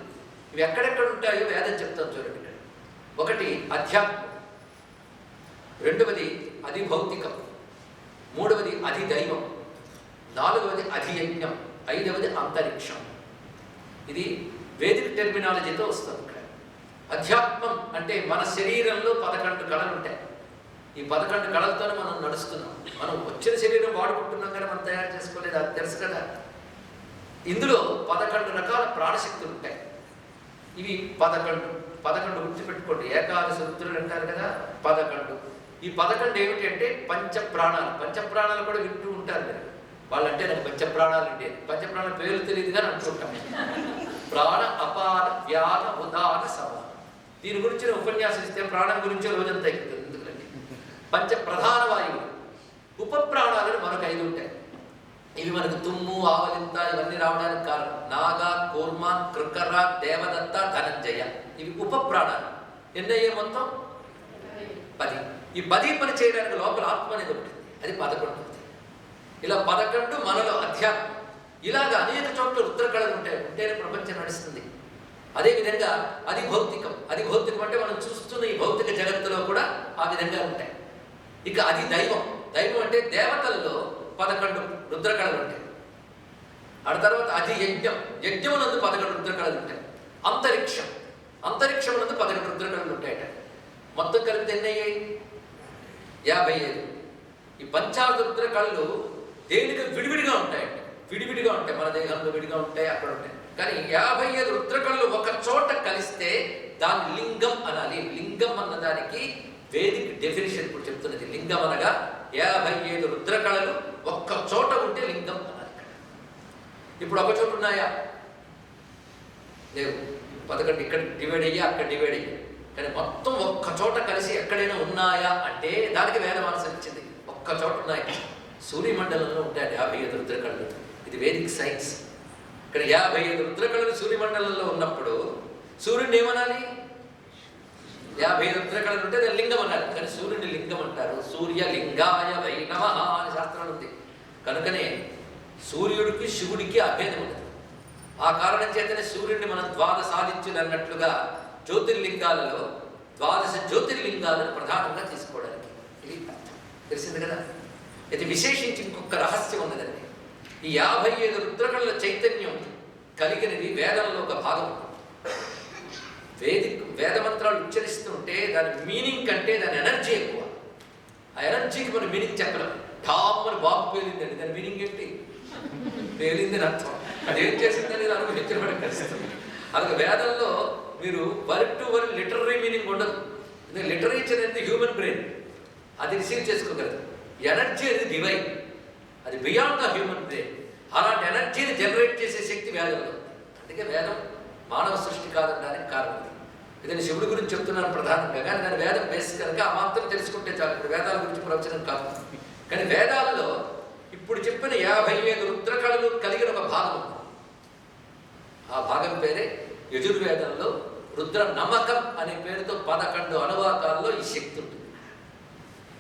S1: ఇవి ఎక్కడెక్కడ ఉంటాయో వేదం చెప్తాం చూడండి. ఇక్కడ ఒకటి అధ్యాత్మం, రెండవది అధిభౌతికం, మూడవది అధిదైవం, నాలుగవది అధియజ్ఞం, ఐదవది అంతరిక్షం. ఇది వేదిక టెర్మినాలజీతో వస్తుంది. ఇక్కడ అధ్యాత్మం అంటే మన శరీరంలో 11 కళలు ఉంటాయి. ఈ 11 కళలతోనే మనం నడుస్తున్నాం. మనం వచ్చిన శరీరం వాడుకుంటున్నాం కానీ మనం తయారు చేసుకోలేదు, అది తెలుసు కదా. ఇందులో 11 రకాల ప్రాణశక్తులు ఉంటాయి. ఇవి 11 గుర్తుపెట్టుకోండి. ఏకాదశి రుద్రులు అంటారు కదా, 11. ఈ 11 ఏమిటి అంటే పంచప్రాణాలు. పంచప్రాణాలు కూడా వింటూ ఉంటారు మీరు. వాళ్ళంటే నాకు పంచప్రాణాలు అంటే పంచప్రాణాల పేర్లు తెలియదు కానీ అనుకుంటాం. ప్రాణ, అపాన, వ్యాన, ఉదాన, సమాన. దీని గురించి ఉపన్యాసం ఇస్తే ప్రాణం గురించి రోజంతా ఎక్కుతుంది. ఎందుకంటే పంచ ప్రధాన వాయువులు. ఉపప్రాణాలను మరొక 5 ఉంటాయి. ఇవి మనకు తుమ్ము, ఆవలింత ఇవన్నీ రావడానికి కారణం. నాగ, కూర్మ, కృకర, దేవదత్త, ధనంజయ. ఇవి ఉపప్రాణాలు. ఎన్నయ్యే మొత్తం 10. ఈ 10 పని చేయడానికి లోపల ఆత్మ అనేది ఉంటుంది. అది 11. ఇలా 11 మనలో అధ్యాత్మం. ఇలాగ అనేక చోట్ల రుద్రకళలు ఉంటాయి. ఉంటేనే ప్రపంచం నడుస్తుంది. అదేవిధంగా అది భౌతికం. అది భౌతికం అంటే మనం చూస్తున్న ఈ భౌతిక జగత్తులో కూడా ఆ విధంగా ఉంటాయి. ఇక అది దైవం. దైవం అంటే దేవతల్లో 11 రుద్రకళలు ఉంటాయి. ఆ తర్వాత అది యజ్ఞం. యజ్ఞమునందు 11 రుద్రకళలు ఉంటాయి. అంతరిక్షం. అంతరిక్షమునందు 11 రుద్రకళలు ఉంటాయట. మొత్తం కలిపితే ఎన్ని అయ్యాయి? 55. ఈ పంచార్థ రుద్రకళలు దేనికి విడివిడిగా ఉంటాయండి. విడివిడిగా ఉంటాయి. మన దేహంలో విడిగా ఉంటాయి, అక్కడ ఉంటాయి. కానీ 55 రుద్రకళలు ఒక చోట కలిస్తే దాన్ని లింగం అనాలి. లింగం అన్నదానికి వేదిక డెఫినేషన్ ఇప్పుడు చెప్తున్నది. లింగం అనగా 55 రుద్రకళలు ఒక్క చోట ఉంటే లింగం అనాలి. ఇప్పుడు ఒక చోట ఉన్నాయా? లేవు. 11 ఇక్కడ డివైడ్ అయ్యి అక్కడ డివైడ్ అయ్యి. కానీ మొత్తం ఒక్క చోట కలిసి ఎక్కడైనా ఉన్నాయా అంటే దానికి వేదం అనుసరించింది. ఒక్క చోట ఉన్నాయి. సూర్యమండలంలో ఉంటాయి 55 రుద్రకళలు. ఇది వేదిక్ సైన్స్. ఇక్కడ 55 రుద్రకళలు సూర్యమండలంలో ఉన్నప్పుడు సూర్యుడిని ఏమనాలి? 55 రుద్రకళలు ఉంటే దాన్ని లింగం అన్నారు. కానీ సూర్యుడిని లింగం అంటారు. సూర్యలింగాయ వై నమః అని శాస్త్రం ఉంది. కనుకనే సూర్యుడికి శివుడికి అభేదం ఉంది. ఆ కారణం చేతనే సూర్యుడిని మనం ద్వాదశాదిత్యులు అన్నట్లుగా జ్యోతిర్లింగాలలో 12 జ్యోతిర్లింగాలను ప్రధానంగా తీసుకోవడానికి. ఇది తెలిసింది కదా. ఇది విశేషించి ఇంకొక రహస్యం ఉన్నదండి. ఈ 55 రుద్రకళల చైతన్యం కలిగినది వేదంలో ఒక భాగం. వేదమంత్రాలు ఉచ్చరిస్తుంటే దాని మీనింగ్ కంటే దాని ఎనర్జీ ఎక్కువ. ఆ ఎనర్జీకి మనం మీనింగ్ చెప్పలేం. ఠామ్మని బాబు పేలిందండి, దాని మీనింగ్ ఏంటి? పేలిందని అర్థం. అది ఏం చేసిందని అనుభవించబడి కలుస్తుంది. అలాగే వేదంలో మీరు word to word literary meaning ఉండదు. లిటరేచర్ అనేది హ్యూమన్ బ్రెయిన్, అది రిసీవ్ చేసుకోగలదు. ఎనర్జీ అనేది డివైన్, అది బియాండ్ ద హ్యూమన్ బ్రెయిన్. అలాంటి ఎనర్జీని జనరేట్ చేసే శక్తి వేదంలో. అందుకే వేదం మానవ సృష్టి కాదనడానికి కారణం. ఇది శివుడి గురించి చెప్తున్నాను ప్రధానంగా. కానీ దాని వేదం బేస్ కనుక ఆ మాత్రం తెలుసుకుంటే చాలు. ఇప్పుడు వేదాల గురించి ప్రవచనం కాదు. కానీ వేదాల్లో ఇప్పుడు చెప్పిన 55 రుద్రకళలు కలిగిన ఒక భాగం. ఆ భాగం పేరే యజుర్వేదంలో రుద్ర నమకం అనే పేరుతో 11 అనువాకాల్లో ఈ శక్తి ఉంటుంది.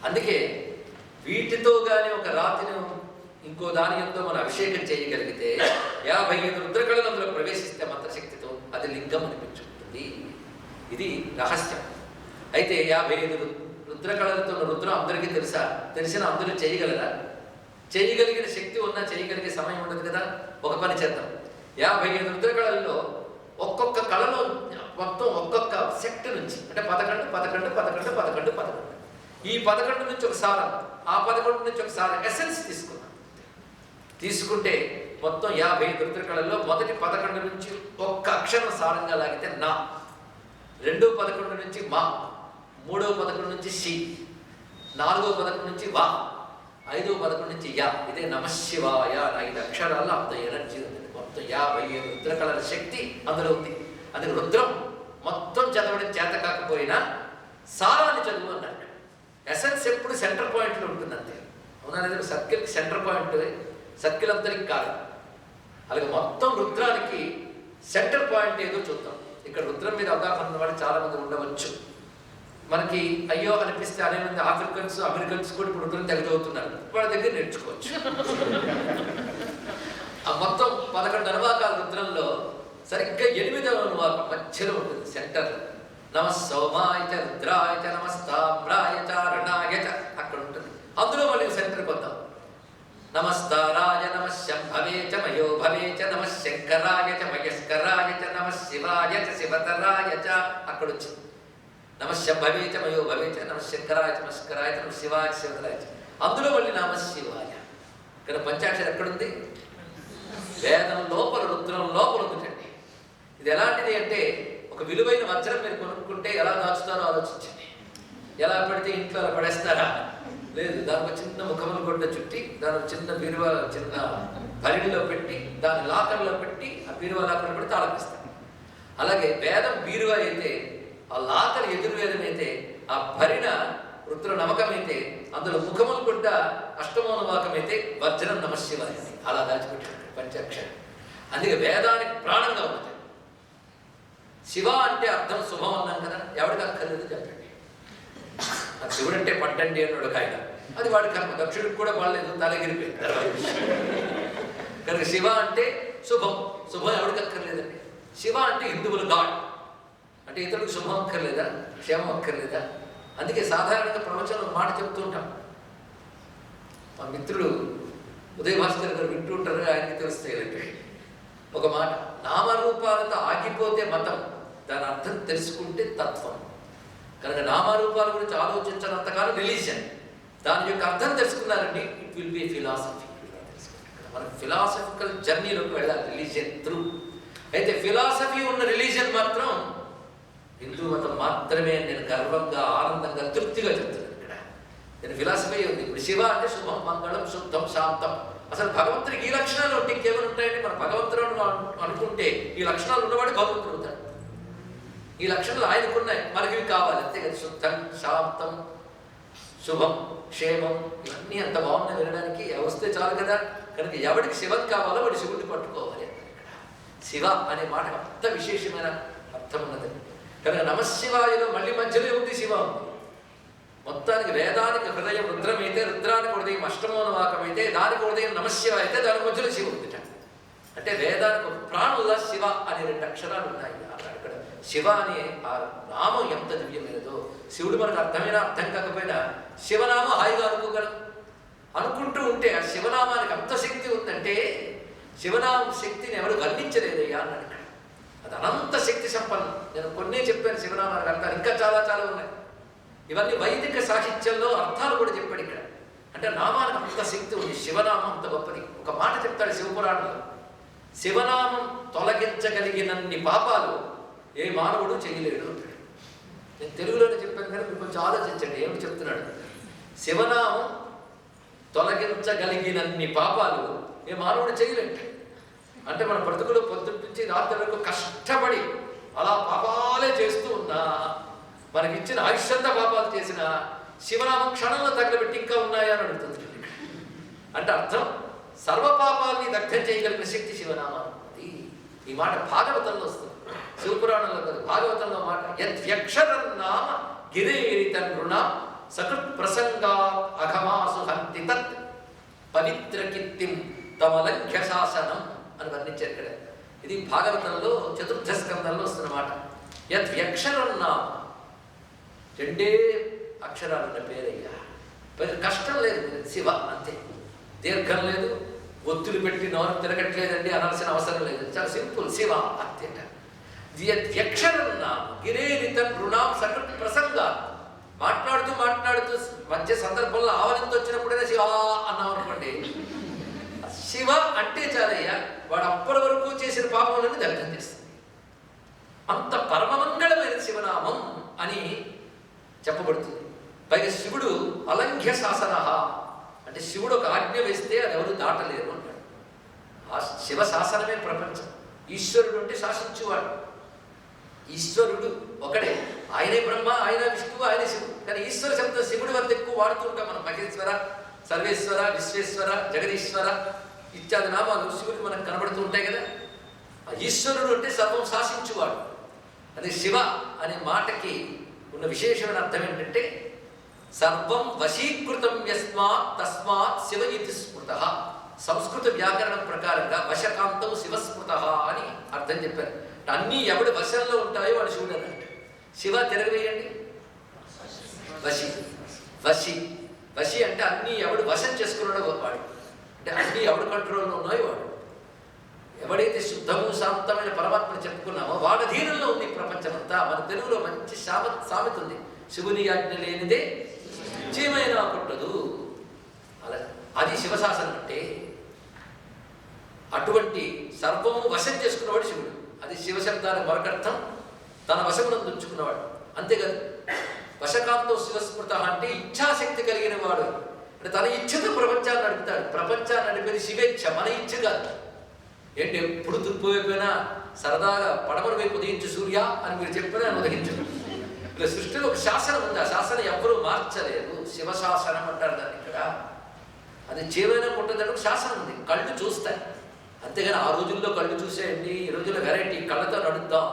S1: అందుకే వీటితో కానీ ఒక రాతిని ఇంకో దాని ఎంతో మనం అభిషేకం చేయగలిగితే 55 రుద్రకళలు అందులో ప్రవేశిస్తే మంత్రశక్తితో అది లింగం అనిపించుకుంటుంది. ఇది రహస్యం. అయితే 55 రుద్రకళలతో రుద్రం అందరికీ తెలుసా? తెలిసిన అందరూ చేయగలరా? చేయగలిగిన శక్తి ఉన్నా చేయగలిగే సమయం ఉండదు కదా. ఒక పని చేద్దాం. 55 రుద్రకళల్లో ఒక్కొక్క కళలో మొత్తం ఒక్కొక్క సెక్ట్ నుంచి అంటే 11 ఈ 11 నుంచి ఒక సారం, ఆ 11 నుంచి ఒక సారం ఎసెన్స్ తీసుకుంటే మొత్తం 55 రుద్రకళల్లో మొదటి 11 నుంచి ఒక్క అక్షరం సారంగా లాగితే నా, రెండో 11 నుంచి మా, మూడో 11 నుంచి షి, నాలుగో 11 నుంచి వా, ఐదో 11 నుంచి యా. ఇదే నమశివాయ. 5 అక్షరాల్లో అంత ఎనర్జీ ఉంది. మొత్తం 55 రుద్రకళల శక్తి అందులో ఉంది. అది రుద్రం మొత్తం చదవడం చేత కాకపోయినా సారాన్ని చదువు అన్నాడు. ఎసెన్స్ ఎప్పుడు సెంటర్ పాయింట్లో ఉంటుంది అంతే. అవునా? సర్కిల్కి సెంటర్ పాయింట్ సర్కిల్ అంతరికి కాదు. అలాగే మొత్తం రుద్రానికి సెంటర్ పాయింట్ ఏదో చూద్దాం. ఇక్కడ రుద్రం మీద అవగాహన ఉన్న వాళ్ళు చాలా మంది ఉండవచ్చు. మనకి అయ్యో అనిపిస్తే అనే మంది ఆఫ్రికన్స్ అమెరికన్స్ కూడా ఇప్పుడు రుద్రం తెగ చదువుతున్నారు. వాళ్ళ దగ్గర నేర్చుకోవచ్చు. ఆ మొత్తం 11 అనువాకాల రుద్రంలో సరిగ్గా 8వ అనువాకం మధ్యలో ఉంటుంది, సెంటర్లో. నమ సౌమాయ చ రుద్రాయ చ నమస్తామ్రాయ చ అరుణాయ చ అక్కడ ఉంటుంది. అందులో మళ్ళీ సెంటర్కి వద్దాం. నమస్తారాయ నమ శంభవే చ మయో భవే చ నమ శంకరాయ చ మయస్కరాయ చ నమ శివాయ చ శివతరాయ చ అక్కడ వచ్చింది. నమ శంభవే చ మయో భవే చ నమ శంకరాయ చ మస్కరాయ చ నమ శివాయ చ శివతరాయ చ అందులో మళ్ళీ నమ శివాయ. ఇక్కడ పంచాక్షరి ఎక్కడుంది? వేదం లోపల రుద్రం లోపల ఉందండి. ఇది ఎలాంటిది అంటే ఒక విలువైన వజ్రం మీరు కొనుక్కుంటే ఎలా దాచుతారో ఆలోచించండి. ఎలా పడితే ఇంట్లో అలా పడేస్తారా? లేదు, దానికి చిన్న ముఖములు కొట్ట చుట్టి దాని చిన్న బీరువా చిన్న భరిణిలో పెట్టి దాని లాకర్లో పెట్టి ఆ బీరువా లాకర్లో పెట్టి తాళపిస్తారు. అలాగే వేదం బీరువా అయితే, ఆ లాకర్ ఎదుర్వేదం అయితే, ఆ భరిణ రుద్ర నమకమైతే, అందులో ముఖములు కొట్ట అష్టమోనువాకమైతే వజ్రం నమశివాయ అలా దాచిపెట్టాడు పంచాక్షరం. అందుకే వేదానికి ప్రాణంగా ఉంటుంది. శివ అంటే అర్థం శుభం అన్నాం కదా, ఎవరికి అక్కర్లేదు చెప్పండి. శివుడు అంటే పట్టండి అన్నాడు ఒక ఆయన, అది వాడి కర్మ. దక్షుడికి కూడా వాళ్ళేదో తలగిరిపోయింది తర్వాత. కనుక శివ అంటే శుభం. శుభం ఎవరికి అక్కర్లేదండి. శివ అంటే హిందువుల గాడ్. అంటే ఇతరులకు శుభం అక్కర్లేదా, క్షేమం అక్కర్లేదా? అందుకే సాధారణంగా ప్రవచనంలో మాట చెప్తూ ఉంటాం. మా మిత్రుడు ఉదయ భాస్కర్ గారు వింటూ ఉంటారు, ఆయనకి తెలుస్తాయి ఒక మాట. నామరూపాలతో ఆగిపోతే మతం, దాని అర్థం తెలుసుకుంటే తత్వం. కనుక నామరూపాల గురించి ఆలోచించినంతకాలం రిలీజియన్. దాని యొక్క అర్థం తెలుసుకున్నారండి, ఇట్ విల్ బి ఫిలాసఫీ. మనం ఫిలాసఫికల్ జర్నీలోకి వెళ్ళాలి రిలీజియన్ త్రూ. అయితే ఫిలాసఫీ ఉన్న రిలీజియన్ మాత్రం హిందూ మతం మాత్రమే. నేను గర్వంగా ఆనందంగా తృప్తిగా చెప్తున్నాను. ఇక్కడ నేను ఫిలాసఫీ ఉంది. ఇప్పుడు శివ అంటే శుభం, మంగళం, శుద్ధం, శాంతం. అసలు భగవంతుడికి ఈ లక్షణాలు ఉంటే ఇంకేమైనా ఉంటాయండి? మన భగవంతుడు అనుకుంటే ఈ లక్షణాలు ఉన్నవాడు భగవంతుడు అవుతాడు. ఈ లక్షణాలు ఆయనకున్నాయి, మనకి ఇవి కావాలి అంతే కదా. శుద్ధం, శాంతం, శుభం, క్షేమం, ఇవన్నీ అంత బాగున్నాయి వినడానికి. వస్తే చాలు కదా. కనుక ఎవడికి శివం కావాలో వాడు శివుడిని పట్టుకోవాలి. శివ అనే మాట అంత విశేషమైన అర్థం ఉన్నది. కనుక నమశివాయలో మళ్ళీ మధ్యలో ఉంది శివ ఉంది. మొత్తానికి వేదానికి హృదయం రుద్రమైతే, రుద్రానికి హృదయం అష్టమోనువాకమైతే, దానికి హృదయం నమశివ అయితే, దాని మధ్యలో శివ ఉంది. అంటే వేదానికి ప్రాణుల్లో శివ అనే 2 అక్షరాలు ఉన్నాయి. అక్కడ శివ అనే ఆ నామం ఎంత దివ్యమైనదో. శివుడు మనకు అర్థమైనా అర్థం కాకపోయినా శివనామం హాయిగా అనుకోగలం. అనుకుంటూ ఉంటే ఆ శివనామానికి అంత శక్తి ఉందంటే, శివనామం శక్తిని ఎవరు వర్ణించలేదయ్యా అన్నాడు ఇక్కడ. అది అనంత శక్తి సంపన్నం. నేను కొన్నే చెప్పాను శివనామానికి అర్థాలు, ఇంకా చాలా చాలా ఉన్నాయి. ఇవన్నీ వైదిక సాహిత్యంలో అర్థాలు కూడా చెప్పాడు ఇక్కడ. అంటే నామానికి అంత శక్తి ఉంది. శివనామం అంత గొప్పది. ఒక మాట చెప్తాడు శివపురాణంలో, శివనామం తొలగించగలిగినన్ని పాపాలు ఏ మానవుడు చేయలేడు. నేను తెలుగులోనే చెప్పాను కానీ మీరు కొంచెం ఆలోచించండి ఏమిటి చెప్తున్నాడు. శివనామం తొలగించగలిగినన్ని పాపాలు ఏ మానవుడు చేయలేడు. అంటే మన బ్రతుకులో పొద్దున్న నుంచి రాత్రి వరకు కష్టపడి అలా పాపాలే చేస్తూ ఉన్నా, మనకిచ్చిన ఆయుష్యంతా పాపాలు చేసిన శివనామం క్షణంలో తగలబెట్టి ఇంకా ఉన్నాయా అని అడుగుతుంది. అంటే అర్థం సర్వపాపాలని దగ్ధం చేయగలిగిన శక్తి శివనామానికి. ఈ మాట భాగవతంలో వస్తుంది, శివపురాణంలో కాదు, భాగవతంలో మాట. యద్యక్షరం నామ గిరేరితనృణ సకృత్ ప్రసంగా అఘమాసు హంతి తత్ పవిత్ర కీర్తిం తమలంఘ్య శాసనం అని వర్ణించారు ఇక్కడ. ఇది భాగవతంలో 4వ స్కందంలో వస్తున్న మాట. యద్యక్షరం నామ, 2 అక్షరాలున్న పేరయ్యా. కష్టం లేదు, శివ అంతే. దీర్ఘం లేదు, ఒత్తులు పెట్టి నోరు తిరగట్లేదండి అనాల్సిన అవసరం లేదు. చాలా సింపుల్, శివ అంతేట. యక్షరం నామ గిరేరితం రుణాం సకృత్ ప్రసంగా. మాట్లాడుతూ మాట్లాడుతూ మధ్య సందర్భంలో ఆవలింత వచ్చినప్పుడైనా శివ అన్నాం అనుకోండి, శివ అంటే చాలయ్యా, వాడు అప్పటి వరకు చేసిన పాపములను దగ్ధం చేస్తుంది. అంత పరమమంగళమైన శివనామం అని చెప్పబడుతుంది. పైగా శివుడు అలంఘ్య శాసన, అంటే శివుడు ఒక ఆజ్ఞ వేస్తే అది ఎవరు దాటలేరు అంటాడు. ఆ శివ శాసనమే ప్రపంచం. ఈశ్వరుడు అంటే శాసించువాడు. ఈశ్వరుడు ఒకడే, ఆయనే బ్రహ్మ, ఆయన విష్ణువు, ఆయన శివుడు. కానీ ఈశ్వర శబ్దం శివుడి వద్ద ఎక్కువ వాడుతూ ఉంటాం మనం. మహేశ్వర, సర్వేశ్వర, విశ్వేశ్వర, జగదీశ్వర ఇత్యాది నామాలు శివుడికి మనకు కనబడుతూ ఉంటాయి కదా. ఆ ఈశ్వరుడు అంటే సర్వం శాసించువాడు. అది శివ అనే మాటకి ఉన్న విశేషమైన అర్థం ఏంటంటే సర్వం వశీకృతం యస్మాత్ తస్మాత్ శివ ఇతి స్మృత. సంస్కృత వ్యాకరణం ప్రకారంగా వశకాంతం శివస్మృత అని అర్థం చెప్పారు. అన్నీ ఎవడు వశంలో ఉంటాయో వాడు శివుడు అన్నట్టు. శివ తిరగవేయండి, వశి. వశి వశి అంటే అన్నీ ఎవడు వశం చేసుకున్నాడో వాడు, అంటే అన్నీ ఎవడు కంట్రోల్లో ఉన్నాయో వాడు. ఎవడైతే శుద్ధము శాంతమైన పరమాత్మని చెప్పుకున్నామో వాడి అధీనంలో ఉంది ప్రపంచమంతా. మన తెలుగులో మంచి సామెత ఉంది, శివుని ఆజ్ఞ లేనిదే చీమైనా పుట్టదు. అలా అది శివశాసనం అంటే. అటువంటి సర్వము వశం చేసుకున్నవాడు శివుడు. అది శివశబ్దానికి మరొకర్థం, తన వశమునందు ఉంచుకున్నవాడు. అంతేకాదు వశకాంతో శివస్మృత అంటే ఇచ్ఛాశక్తి కలిగిన వాడు. అంటే తన ఇచ్ఛతో ప్రపంచాన్ని నడుపుతాడు. ప్రపంచాన్ని నడిపేది శివేచ్ఛ, మన ఇచ్ఛ కాదు. ఏంటి ఎప్పుడు తూర్పు వైపోయినా సరదాగా పడమర వైపు ఉదయించు సూర్య అని మీరు చెప్పినా ఉదయించడు. ఇలా సృష్టిలో ఒక శాసనం ఉంది, ఆ శాసనం ఎవ్వరూ మార్చలేరు. శివశాసనం అంటారు దాన్ని ఇక్కడ. అది చేవైనా పుట్టదని శాసనం ఉంది, కళ్ళు చూస్తాయి. అంతేగాని ఆ రోజుల్లో కళ్ళు చూసేయండి, ఈ రోజుల్లో వెరైటీ కళ్ళతో నడుద్దాం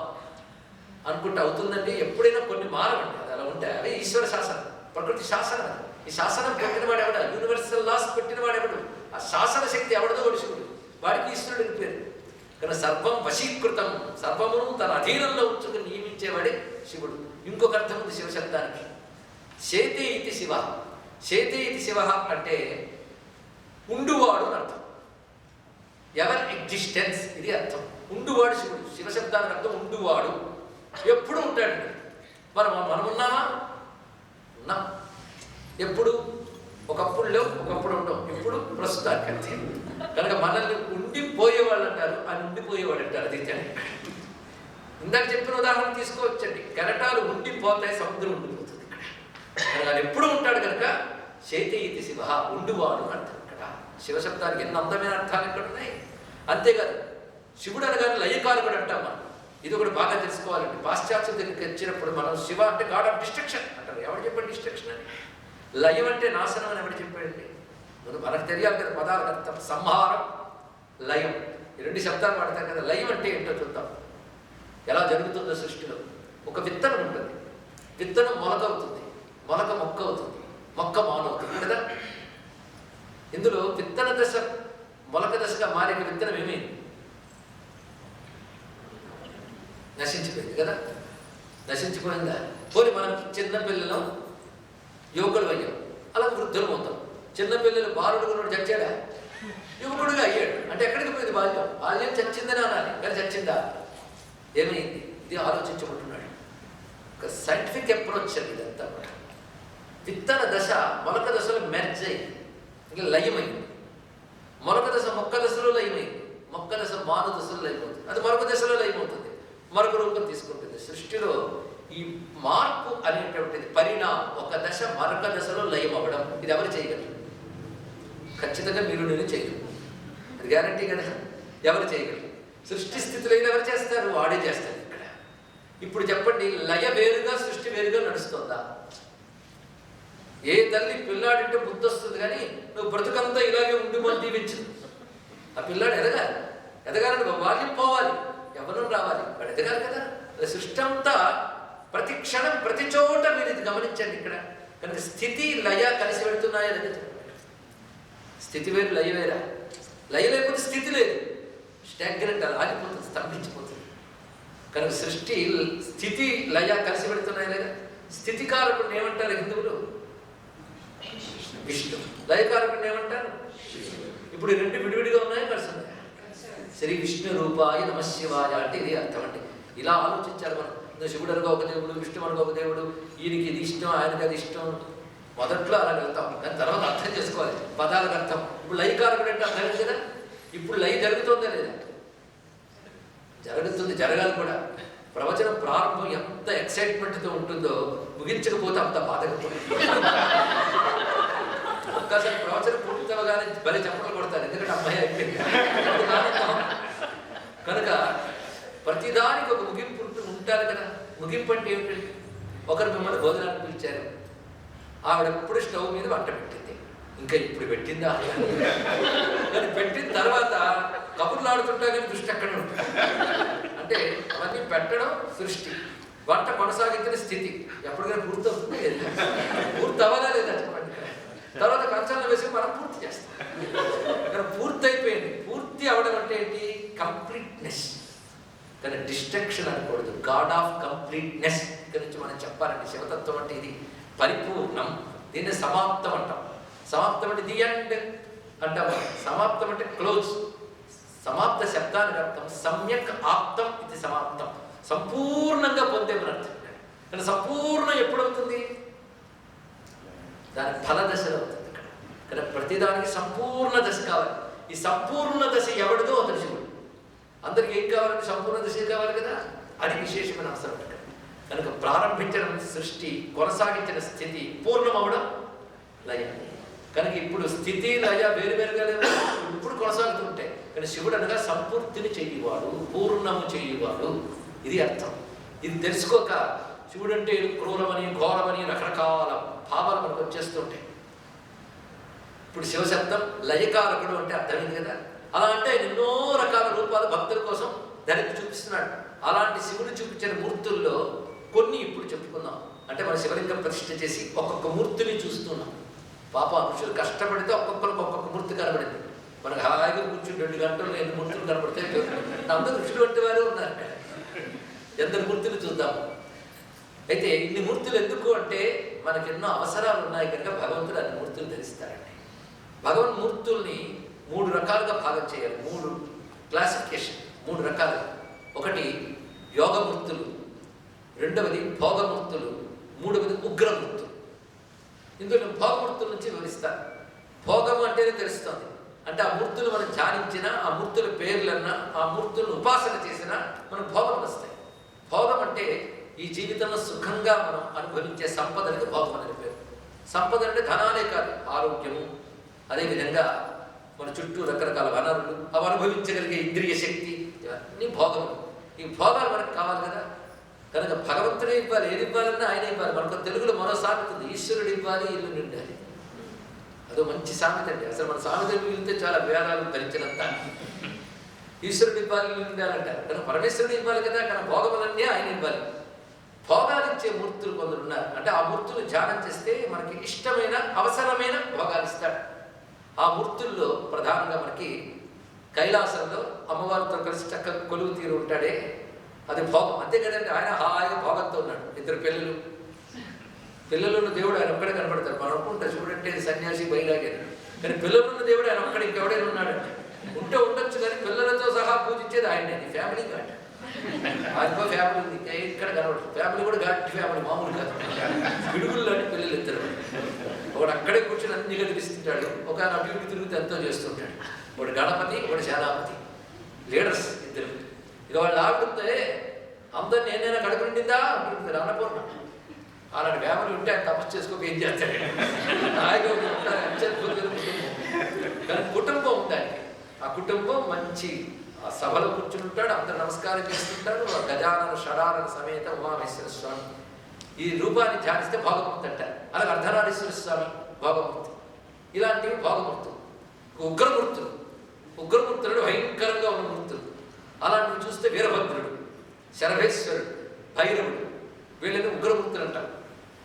S1: అనుకుంటే అవుతుందండి. ఎప్పుడైనా కొన్ని మారవండి, అది అలా ఉంటాయి. అవి ఈశ్వర శాసనం, ప్రకృతి శాసనం. అది ఈ శాసనం పెట్టినవాడు ఎవడ? యూనివర్సల్ లాస్ పెట్టినవాడు ఎవడు? ఆ శాసన శక్తి ఎవడదో వాడు శివుడు. వాడికి ఈశ్వరుడికి పేరు. కానీ సర్వం వశీకృతం, సర్వమును తన అధీనంలో ఉంచుకుని నియమించేవాడే శివుడు. ఇంకొక అర్థం ఉంది శివశబ్దానికి, శేతే ఇది శివ. శేతే ఇది శివ అంటే ఉండువాడు అని అర్థం, ఎవర్ ఎగ్జిస్టెన్స్ ఇది అర్థం. ఉండువాడు శివుడు. శివశబ్దానికి అర్థం ఉండువాడు, ఎప్పుడు ఉంటాడండి. మనం ఉన్నామా? ఉన్నాం. ఎప్పుడు? ఒకప్పుడు లేవు, ఒకప్పుడు ఉండవు. ఇప్పుడు ప్రస్తుతానికి అంతే. కనుక మనల్ని ఉండిపోయేవాళ్ళు అంటారు, అని ఉండిపోయేవాడు అంటారు. అది ఇందాక చెప్పిన ఉదాహరణ తీసుకోవచ్చండి. కెరటాలు ఉండిపోతాయి, సముద్రం ఉండిపోతుంది. కనుక అది ఎప్పుడు ఉంటాడు కనుక శైతే ఇది శివ, ఉండువాడు అని అర్థం. ఇక్కడ శివశబ్దానికి ఎన్ని అందమైన అర్థాలు ఇక్కడ ఉన్నాయి. అంతేకాదు శివుడు అనగానే లయకారకుడు అంటాం మనం. ఇది ఒకటి బాగా తెలుసుకోవాలండి. పాశ్చాత్య దగ్గరికి వచ్చినప్పుడు మనం శివ అంటే గాడ్ ఆఫ్ డిస్ట్రక్షన్ అంటారు. ఎవరు చెప్పాడు డిస్ట్రక్షన్ అని? లయం అంటే నాశనం అని ఎవరు చెప్పాడండి? మనకు తెలియాలి కదా పదాలకు అర్థం. సంహారం, లయం, ఈ రెండు శబ్దాలు వాడతాం కదా. లయం అంటే ఏంటో చూద్దాం. ఎలా జరుగుతుందో సృష్టిలో. ఒక విత్తనం ఉంటుంది, విత్తనం మొలక అవుతుంది, మొలక మొక్క అవుతుంది, మొక్క మానవుతుంది కదా. ఇందులో విత్తన దశ మొలక దశగా మారే విత్తనం ఏమైంది? నశించిపోయింది కదా. నశించిపోయిందా? పోనీ మనం చిన్నపిల్లలు యువకుడు అయ్యాం, అలా వృద్ధులు అవుతాం. చిన్నపిల్లలు బాలుడుగా చచ్చాడా? యువకుడుగా అయ్యాడు. అంటే ఎక్కడికి పోయింది బాల్యం? బాల్యం చచ్చిందని అనాలి, కానీ చచ్చిందా? ఏమైంది? ఇది ఆలోచించుకుంటున్నాడు. ఒక సైంటిఫిక్ అప్రోచ్ అండి ఇదంతా. విత్తన దశ మొలక దశలో మెర్జ్ అయింది, ఇంకా లయమైంది. మొలక దశ మొక్క దశలో లయమైంది, మొక్క దశ మాను దశలో లయమవుతుంది, అది మరొక దశలో లయమవుతుంది, మరొక రూపం తీసుకుంటుంది. సృష్టిలో ఈ మార్పు అనేటువంటిది పరిణామం. ఒక దశ మరొక దశలో లయం అవ్వడం, ఇది ఎవరు చేయగలరు? ఖచ్చితంగా మీరు నేను చేయగలరు, అది గ్యారంటీ కదా. ఎవరు చేయగలరు? సృష్టి స్థితిలో ఎవరు చేస్తారు? వాడే చేస్తారు. ఇక్కడ ఇప్పుడు చెప్పండి, లయ వేరుగా సృష్టి వేరుగా నడుస్తుందా? ఏ తల్లి పిల్లాడింటే బుద్ధి వస్తుంది, కానీ నువ్వు బ్రతుకంతా ఇలాగే ఉండిపోని దీవించదు. ఆ పిల్లాడు ఎదగాలి, ఎదగాలని బాల్యం పోవాలి, ఎవరు రావాలి, వాడు ఎదగాలి కదా. సృష్టి అంతా ప్రతి క్షణం ప్రతి చోట మీరు ఇది గమనించండి ఇక్కడ. కనుక స్థితి లయ కలిసి వెళుతున్నాయా లేదా? స్థితి వేరు, లయ వేరా? లయ లేకపోతే స్థితి లేదు, స్టాగ్నెంట్, అలా ఆగిపోతుంది, స్తంభించిపోతుంది. కనుక సృష్టి స్థితి లయ కలిసి పెడుతున్నాయి లేదా? స్థితికారకుడిని ఏమంటారు హిందువులు? విష్ణు. లయకారకుడిని ఏమంటారు? ఇప్పుడు ఈ రెండు విడివిడిగా ఉన్నాయా, కలిసి ఉన్నాయా? శ్రీ విష్ణు రూపాయ నమః శివాయ అంటే ఇది అర్థం అండి. ఇలా ఆలోచించాలి మనం. శివుడు అనగా ఒక దేవుడు, విష్ణు అనగా ఒక దేవుడు, ఈయనకి ఇది ఇష్టం, ఆయనకి అది ఇష్టం. మొదట్లో అలా వెళ్తాం, కానీ తర్వాత అర్థం చేసుకోవాలి పదాలకు అర్థం. ఇప్పుడు లయకారకుడు అంటే అర్థం కదా. ఇప్పుడు లయ జరుగుతుందా లేదా? జరుగుతుంది, జరగాలి కూడా. ప్రవచనం ప్రారంభం ఎంత ఎక్సైట్మెంట్తో ఉంటుందో ముగించకపోతే అంత బాధగా ఒక్కసారి ప్రవచనం పూర్తవగానే భలే చెప్పలు కొడతారు, ఎందుకంటే అమ్మాయి అయిపోయింది. కనుక ప్రతిదానికి ఒక ముగింపు ఉంటారు కదా. ముగింపు అంటే ఏమిటండి? ఒకరు మిమ్మల్ని భోజనానికి పిలిచారు, ఆవిడ ఎప్పుడు స్టవ్ మీద వంట పెట్టింది, ఇంకా ఇప్పుడు పెట్టిందా కానీ పెట్టిన తర్వాత కబుర్లు ఆడుతుంటా కానీ దృష్టి అక్కడే ఉంటుంది. అంటే అవన్నీ పెట్టడం సృష్టి, వంట కొనసాగించిన స్థితి ఎప్పటికైనా పూర్తి అవుతుంది, పూర్తి అవ్వాలా లేదా చెప్పండి. తర్వాత కంచాలను వేసి మనం పూర్తి చేస్తాం. కానీ పూర్తి అయిపోయింది. పూర్తి అవడం అంటే ఏంటి? కంప్లీట్నెస్. కానీ డిస్ట్రక్షన్ అనకూడదు. గాడ్ ఆఫ్ కంప్లీట్నెస్ ఇక్కడ నుంచి మనం చెప్పాలండి. శివతత్వం అంటే ఇది పరిపూర్ణం. దీన్ని సమాప్తం అంటాం. సమాప్తం అంటే ది ఎండ్ అంటాం. సమాప్తం అంటే క్లోజ్. సమాప్త శబ్దానికి అర్థం సమ్యక్ ఆప్తం ఇది సమాప్తం, సంపూర్ణంగా పొందేమని అర్థం. కానీ సంపూర్ణం ఎప్పుడవుతుంది? దాని ఫలదశలో అవుతుంది. ఇక్కడ ప్రతిదానికి సంపూర్ణ దశ కావాలి. ఈ సంపూర్ణ దశ ఎవడిదో అతడు శివుడు. అందరికి ఏం కావాలంటే సంపూర్ణ దశ కావాలి కదా, అది విశేషమైన అవసరం. కనుక ప్రారంభించడం సృష్టి, కొనసాగించిన స్థితి, పూర్ణం అవడం లయ. కనుక ఇప్పుడు స్థితి లయ వేరువేరుగా లేవు, ఇప్పుడు కొనసాగుతుంటాయి. కానీ శివుడు అనగా సంపూర్తిని చెయ్యవాడు, పూర్ణము చెయ్యవాడు, ఇది అర్థం. ఇది తెలుసుకోక శివుడు అంటే క్రూరమని, ఘోరమని రకరకాల భావాలు మనకు వచ్చేస్తుంటాయి. ఇప్పుడు శివశబ్దం లయకారకుడు అంటే అర్థమైంది కదా. అలా అంటే ఎన్నో రకాల రూపాలు భక్తుల కోసం ధరికి చూపిస్తున్నాడు. అలాంటి శివుడు చూపించిన మూర్తుల్లో కొన్ని ఇప్పుడు చెప్పుకుందాం. అంటే మన శివలింగం ప్రతిష్ఠ చేసి ఒక్కొక్క మూర్తిని చూస్తున్నాం. పాప ఋషులు కష్టపడితే ఒక్కొక్కరికి ఒక్కొక్క మూర్తి కనబడింది. మనకు హాయిగా కూర్చుని 2 గంటల్లో ఎన్ని మూర్తులు కనబడితే అందరూ ఋషులు వంటి వారే ఉన్నారు అక్కడ. ఎందరు మూర్తులు చూద్దాం. అయితే ఇన్ని మూర్తులు ఎందుకు అంటే మనకి ఎన్నో అవసరాలు ఉన్నాయి కనుక భగవంతుడు అన్ని మూర్తులు ధరిస్తారండి. భగవన్ మూర్తుల్ని 3 రకాలుగా భాగం చేయాలి. 3 క్లాసిఫికేషన్, 3 రకాలుగా. ఒకటి యోగమూర్తులు, రెండవది భోగమూర్తులు, మూడవది ఉగ్రమూర్తులు. ఇందులో భోగమూర్తుల నుంచి వివరిస్తాను. భోగం అంటేనే తెలుస్తుంది. అంటే ఆ మూర్తులు మనం ధ్యానించినా, ఆ మూర్తుల పేర్లన్నా, ఆ మూర్తులను ఉపాసన చేసినా మనకు భోగం వస్తాయి. భోగం అంటే ఈ జీవితంలో సుఖంగా మనం అనుభవించే సంపదలకు భోగం అనే పేరు. సంపద అంటే ధనాలే కాదు, ఆరోగ్యము, అదేవిధంగా మన చుట్టూ రకరకాల వనరులు, అవి అనుభవించగలిగే ఇంద్రియ శక్తి, ఇవన్నీ భోగములు. ఈ భోగాలు మనకు కావాలి కదా. కనుక భగవంతుడే ఇవ్వాలి, ఏది ఇవ్వాలన్నా ఆయన ఇవ్వాలి. మనకు తెలుగులో మరో సామెత ఉంది, ఈశ్వరుడు ఇవ్వాలి ఇల్లు నిండాలి. అదో మంచి సామెత అండి. అసలు మన సామెతలు వెళ్తే చాలా వేదాలు ధరించినంత. ఈశ్వరుడు ఇవ్వాలి ఇల్లు నిండాలంటారు. కనుక పరమేశ్వరుడు ఇవ్వాలి కదా. కానీ భోగములన్నీ ఆయన ఇవ్వాలి. భోగాలు ఇచ్చే మూర్తులు కొందరు ఉన్నారు. అంటే ఆ మూర్తులు ధ్యానం చేస్తే మనకి ఇష్టమైన, అవసరమైన భోగాలు ఇస్తాడు. ఆ మూర్తుల్లో ప్రధానంగా మనకి కైలాసంలో అమ్మవారితో కలిసి చక్కగా కొలువు తీరు ఉంటాడే, అది భోగం. అంతే కదండి. ఆయన హాయిగా భోగంతో ఉన్నాడు. 2 పిల్లలున్న దేవుడు ఆయన ఒక్కడే కనపడతాడు. మనం అనుకుంటా చూడంటే సన్యాసి బైరాగి, కానీ పిల్లలున్న దేవుడు ఆయన ఒక్కడే, ఇంకెవడైనా ఉన్నాడంటే ఉంటే ఉండొచ్చు. కానీ పిల్లలతో సహా పూజించేది ఆయనే. ఫ్యామిలీ గాడ్, ఆయనకో ఫ్యామిలీ ఉంది, ఇక్కడ కనబడదు. ఫ్యామిలీ కూడా గట్టి ఫ్యామిలీ, మామూలు కాదు. పిడుగుల్లోని పిల్లలు 2. ఒకడు అక్కడే కూర్చొని అన్ని కదిలిస్తుంటాడు, ఒక అటు ఇటు తిరుగుతూ ఎంతో చేస్తుంటాడు. ఒకడు గణపతి, ఒకడు సేనాపతి, లీడర్స్ 2. ఇక వాళ్ళు ఆడుతుంటే అందరిని నేనైనా కడుపు నిండిందా అంటుంది అన్నపూర్ణ. అలాంటి ఫ్యామిలీ ఉంటే ఆయన తపస్సు చేసుకోక ఏం చేస్తాడు. హాయిగా కుటుంబం. కానీ కుటుంబం ఉందండి. ఆ కుటుంబం మంచి ఆ సభలో కూర్చుని ఉంటాడు, అందరు నమస్కారం చేస్తుంటాడు. గజానన షడానన సమేత ఉమామేశ్వర స్వామి ఈ రూపాన్ని ధ్యానిస్తే భోగమూర్తి అంటారు. అలాగే అర్ధనారీశ్వర స్వామి భోగమూర్తి. ఇలాంటివి భోగమూర్తులు. ఉగ్రమూర్తులు, ఉగ్రమూర్తులు భయంకరంగా ఉన్న మూర్తులు. అలాంటివి చూస్తే వీరభద్రుడు, శరభేశ్వరుడు, భైరవుడు, వీళ్ళని ఉగ్రమూర్తులు అంటారు.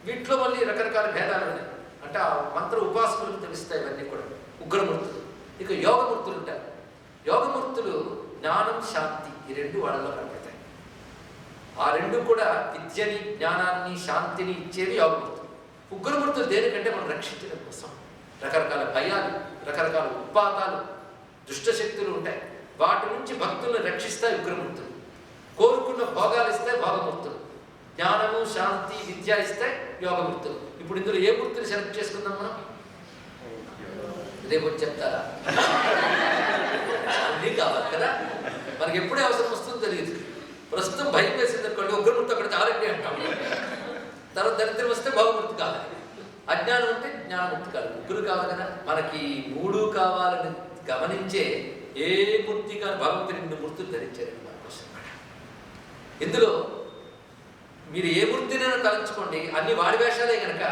S1: వీటిలో మళ్ళీ రకరకాల భేదాలు ఉన్నాయి. అంటే ఆ మంత్ర ఉపాసకులకు తెలుస్తాయి ఇవన్నీ కూడా ఉగ్రమూర్తులు. ఇక యోగమూర్తులు ఉంటారు. యోగమూర్తులు జ్ఞానం, శాంతి, ఈ 2 వాళ్ళలో కనపడతాయి. ఆ 2 కూడా విద్యని, జ్ఞానాన్ని, శాంతిని ఇచ్చేవి యోగమూర్తులు. ఉగ్రమూర్తులు దేనికంటే మనం రక్షించడం కోసం. రకరకాల భయాలు, రకరకాల ఉత్పాతాలు, దుష్టశక్తులు ఉంటాయి. వాటి నుంచి భక్తులను రక్షిస్తాయి ఉగ్రమూర్తులు. కోరుకున్న భోగాలు ఇస్తే భోగమూర్తులు, జ్ఞానము, శాంతి, విద్య ఇస్తే యోగమూర్తులు. ఇప్పుడు ఇందులో ఏ మూర్తిని సెలెక్ట్ చేసుకుందాం మనం? రేపు చెప్తారా? అన్నీ కావాలి కదా. మనకి ఎప్పుడే అవసరం వస్తుందో తెలియదు. ప్రస్తుతం భయం వేసింది అనుకోండి, ఉగ్రమూర్తి అక్కడ చాలండి అంటాం. తర్వాత దరిద్రం వస్తే భోగమూర్తి కావాలి, అజ్ఞానం ఉంటే జ్ఞానమూర్తి కాదు. ముగ్గురు కావాలి కదా. మనకి 3 కావాలని గమనించే ఏ మూర్తి కానీ భగవంతుని 2 మూర్తులు ధరించారండి మన కోసం. ఇందులో మీరు ఏ మూర్తినైనా తలంచుకోండి, అన్ని వాడి వేషాలే కనుక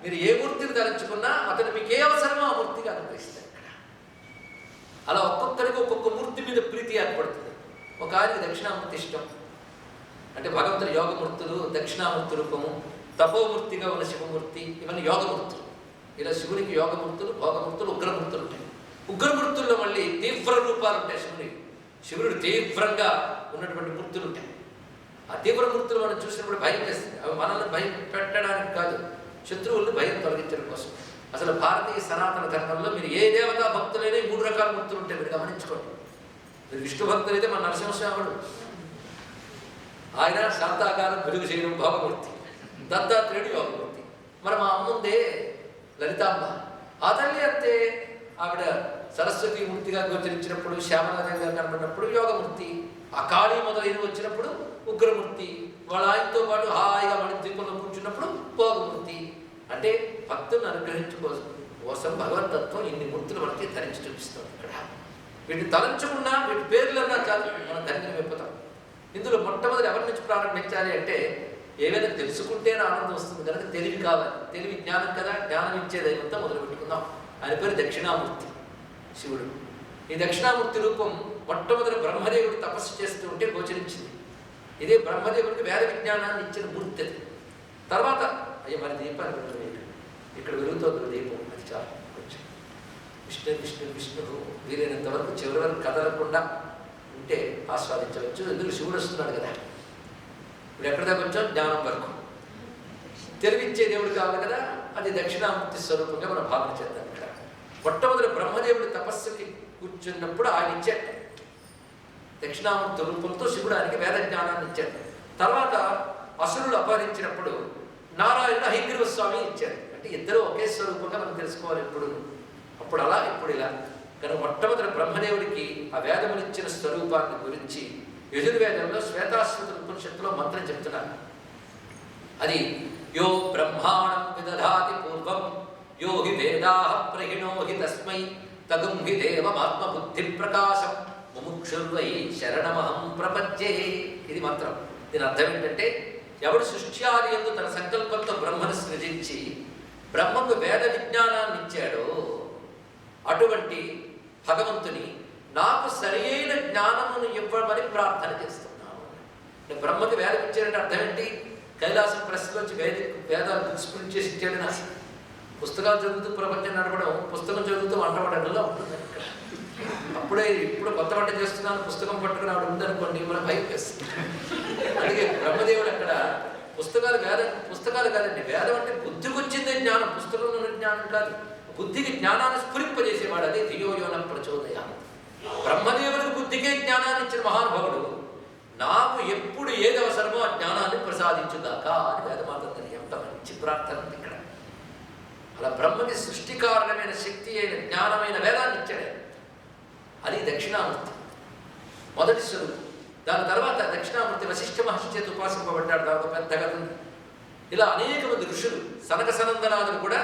S1: మీరు ఏ మూర్తిని తలంచుకున్నా అతను మీకు ఏ అవసరమో ఆ మూర్తిగా అనుగ్రహిస్తాడు. అలా ఒక్కొక్కరికి ఒక్కొక్క మూర్తి మీద ప్రీతి ఏర్పడుతుంది. ఒక ఆయనకి దక్షిణామూర్తి ఇష్టం, అంటే భగవంతుని యోగమూర్తులు, దక్షిణామూర్తి రూపము, తపోమూర్తిగా ఉన్న శివమూర్తి, ఇవన్నీ యోగమూర్తులు. ఇలా శివునికి యోగమూర్తులు, భోగమూర్తులు, ఉగ్రమూర్తులు ఉంటాయి. ఉగ్రమూర్తుల్లో మళ్ళీ తీవ్ర రూపాలు ఉంటాయి. శివుడు తీవ్రంగా ఉన్నటువంటి మూర్తులు ఉంటాయి. ఆ తీవ్ర మూర్తులు మనం చూసినప్పుడు భయం వేస్తుంది. అవి మనల్ని భయం పెట్టడానికి కాదు, శత్రువులను భయం తొలగించడం కోసం. అసలు భారతీయ సనాతన ధర్మంలో మీరు ఏ దేవతా భక్తులైనా 3 రకాల మూర్తులు ఉంటాయి. మీరు గమనించుకోండి. మీరు విష్ణు భక్తులైతే మన నరసింహస్వాముడు, ఆయన శాంతాకారం వెలుగు చేయడం భోగమూర్తి, దత్తాత్రేయుడు యోగమూర్తి. మరి మా అమ్ముందే లలితాంబ, ఆ తల్లి అంతే, ఆవిడ సరస్వతి మూర్తిగా గోచరించినప్పుడు, శ్యామలాదేవిగా కనబడినప్పుడు యోగమూర్తి, ఆ కాళీ మొదలైన వచ్చినప్పుడు ఉగ్రమూర్తి, వాళ్ళ ఆయనతో పాటు హాయిగా మణి ద్వీపంలో కూర్చున్నప్పుడు భోగమూర్తి. అంటే భక్తులను అనుగ్రహించుకోసం భగవతత్వం ఇన్ని మూర్తులు మనకి ధరించి చూపిస్తుంది. ఇక్కడ వీటిని తలంచుకున్నా, వీటి పేర్లన్నా చాలు మనం ధన్యం అయిపోతాం. ఇందులో మొట్టమొదటి ఎవరి నుంచి ప్రారంభించాలి అంటే, ఏవైనా తెలుసుకుంటేనే ఆనందం వస్తుంది కనుక తెలివి కావాలి. తెలివి జ్ఞానం కదా, జ్ఞానం ఇచ్చే దైవంతో మొదలు పెట్టుకుందాం. ఆయన పేరు దక్షిణామూర్తి శివుడు. ఈ దక్షిణామూర్తి రూపం మొట్టమొదటి బ్రహ్మదేవుడు తపస్సు చేస్తూ ఉంటే గోచరించింది. ఇదే బ్రహ్మదేవుడికి వేద విజ్ఞానాన్ని ఇచ్చిన మూర్తి అది. తర్వాత అయ్యో మరి దీపాన్ని పెట్టలేదు, ఇక్కడ వెలుగుతోంది దీపం, అది చాలు. కొంచెం విష్ణు విష్ణు విష్ణు వీలైనంత వరకు చివరి వరకు కదలకుండా ఉంటే ఆస్వాదించవచ్చు. ఎందుకు శివుడు వస్తున్నాడు కదా. ఇప్పుడు ఎక్కడ దాకా వచ్చాం? జ్ఞానం వరకు. తెలివిచ్చే దేవుడు కావాలి కదా, అది దక్షిణామూర్తి స్వరూపంగా మనం భావన చేద్దాం. ఇక్కడ మొట్టమొదటి బ్రహ్మదేవుడి తపస్సుకి కూర్చున్నప్పుడు ఆయన ఇచ్చాడు దక్షిణామూర్తి రూపంతో. శివుడు ఆయనకి వేద జ్ఞానాన్ని ఇచ్చాడు. తర్వాత అసురులు అపహరించినప్పుడు నారాయణుడు హైగ్రీవ స్వామి ఇచ్చాడు. అంటే ఇద్దరు ఒకే స్వరూపంగా మనం తెలుసుకోవాలి ఎప్పుడు. అప్పుడు అలా, ఇప్పుడు ఇలా. కనుక మొట్టమొదటి బ్రహ్మదేవుడికి ఆ వేదమునిచ్చిన స్వరూపాన్ని గురించి యజుర్వేదంలో శ్వేతాశ్వత ఉపనిషత్తులో మంత్రం చెప్తున్నారు. అది యో బ్రహ్మాణం విదధాతి పూర్వం యో హి వేదాః ప్రహిణో హి తస్మై తగుం హి దేవమాత్మబుద్ధి ప్రకాశం ముముక్షుర్వై శరణమహం ప్రపంచే. ఇది మంత్రం. దీని అర్థం ఏంటంటే, ఎవడు సృష్ట్యాది యందు తన సంకల్పంతో బ్రహ్మను సృజించి బ్రహ్మకు వేద విజ్ఞానాన్ని ఇచ్చాడో అటువంటి భగవంతుని నాకు సరైన జ్ఞానమును ఇవ్వమని ప్రార్థన చేస్తున్నాను. బ్రహ్మకి వేదం ఇచ్చాడంటే అర్థం ఏంటి? కైలాసం ప్రెస్లోంచి వేదాలు బుక్స్ ప్రింట్ చేసి ఇచ్చాడు. నా పుస్తకాలు చదువుతూ ప్రపంచం నడపడం, పుస్తకం చదువుతూ వంట పడడంలో ఉంటుంది. అప్పుడే ఇప్పుడు కొత్త వంట చేస్తున్నాను, పుస్తకం పట్టుకుని ఆవిడ ఉందనుకోండి, మనం భయం వేస్తుంది. అలాగే బ్రహ్మదేవుడు అక్కడ పుస్తకాలు కాదండి, వేదం అంటే బుద్ధికి వచ్చిందే జ్ఞానం, పుస్తకంలో ఉన్న జ్ఞానం కాదు. బుద్ధికి జ్ఞానాన్ని స్ఫురింపజేసేవాడు, అదే ధియోయోన ప్రచోదయ. బ్రహ్మదేవుడికి బుద్ధికే జ్ఞానాన్ని ఇచ్చిన మహానుభావుడు నాకు ఎప్పుడు ఏది అవసరమో ఆ జ్ఞానాన్ని ప్రసాదించుగాక అని వేదమాతందని ఎంత మంచి ప్రార్థన ఉంది ఇక్కడ. అలా బ్రహ్మకి సృష్టి కారణమైన శక్తి అయిన జ్ఞానమైన వేదాన్ని ఇచ్చాడు. అది దక్షిణామూర్తి మొదటి స్వరూపం. దాని తర్వాత దక్షిణామూర్తి వశిష్ఠ మహర్షి చేత ఉపాసింపబడ్డాడు. దానికి పెద్ద కథ ఉంది. ఇలా అనేక మంది ఋషులు, సనక సనందనాదులు కూడా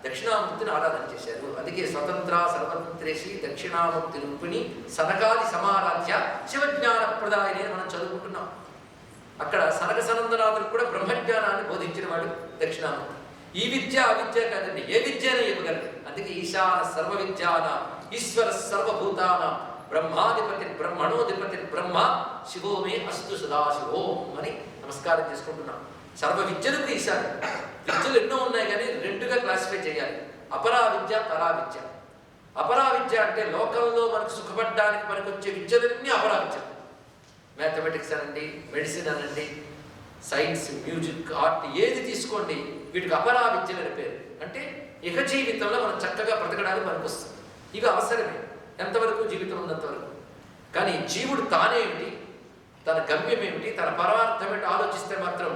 S1: దక్షిణామూర్తిని ఆరాధన చేశారు. అందుకే స్వతంత్ర సర్వతంత్రేషి దక్షిణామూర్తి రూపిణి సనకాది సమారాధ్య శివజ్ఞాన ప్రదాయని మనం చదువుకుంటున్నాం. అక్కడ సనక సనందనాథులు కూడా బ్రహ్మజ్ఞానాన్ని బోధించిన వాడు దక్షిణామూర్తి. ఈ విద్య ఆ విద్య కాదండి, ఏ విద్యనే ఇవ్వగలరు. అందుకే ఈశాన సర్వ విద్యాన ఈశ్వర సర్వభూతాన బ్రహ్మాధిపతి బ్రహ్మణోధిపతి బ్రహ్మ శివో మే అస్తు సదాశివోం అని నమస్కారం చేసుకుంటున్నాం. సర్వ విద్యలకు ఈశాను. విద్యలు ఎన్నో ఉన్నాయి కానీ రెండుగా క్లాసిఫై చేయాలి. అపరా విద్య, పరా విద్య. అపరా విద్య అంటే లోకంలో మనకు సుఖపడడానికి మనకు వచ్చే విద్యలన్నీ అపరా విద్య. మ్యాథమెటిక్స్ అనండి, మెడిసిన్ అనండి, సైన్స్, మ్యూజిక్, ఆర్ట్ ఏది తీసుకోండి, వీటికి అపరా విద్యలు అని పేరు. అంటే ఇక జీవితంలో మనం చక్కగా బ్రతకడానికి మనకు వస్తుంది. ఇవి అవసరమే ఎంతవరకు, జీవితం ఉన్నంతవరకు. కానీ జీవుడు తానేమిటి, తన గమ్యం ఏమిటి, తన పరమార్థం ఏమిటి ఆలోచిస్తే మాత్రం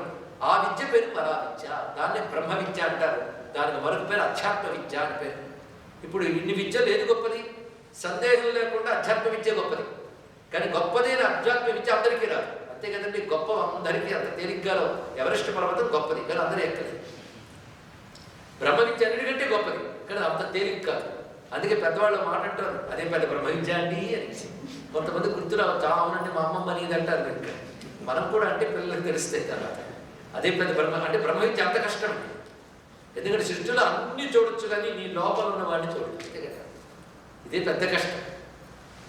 S1: ఆ విద్య పేరు పరా విద్య. దాన్నే బ్రహ్మ విద్య అంటారు. దానికి మరొక పేరు అధ్యాత్మ విద్య అని పేరు. ఇప్పుడు ఇన్ని విద్యలు ఏది గొప్పది? సందేహం లేకుండా అధ్యాత్మ విద్య గొప్పది. కానీ గొప్పదైన అధ్యాత్మ విద్య అందరికీ రాదు. అంతే కదండి, గొప్ప అందరికీ అంత తేలిగ్గా ఎవరెస్ట్ పర్వతం గొప్పది కానీ అందరూ ఎక్కలేదు. బ్రహ్మ విద్య అన్నిటికంటే గొప్పది కానీ అంత తేలిక కాదు. అందుకే పెద్దవాళ్ళు మాట అంటారు, అదే పెద్ద బ్రహ్మ విద్య అండి అని. కొంతమంది గుర్తు రావచ్చు, అవునంటే మా అమ్మమ్మ అనేది అంటారు. ఇంకా మనం కూడా అంటే పిల్లలకు తెలుస్తాయి తర్వాత. అదే పెద్ద బ్రహ్మ అంటే బ్రహ్మ విద్య అంత కష్టం. ఎందుకంటే సృష్టిలో అన్ని చూడొచ్చు కానీ నీ లోపల ఉన్న వాడిని చూడదు, అంతే కదా. ఇదే పెద్ద కష్టం.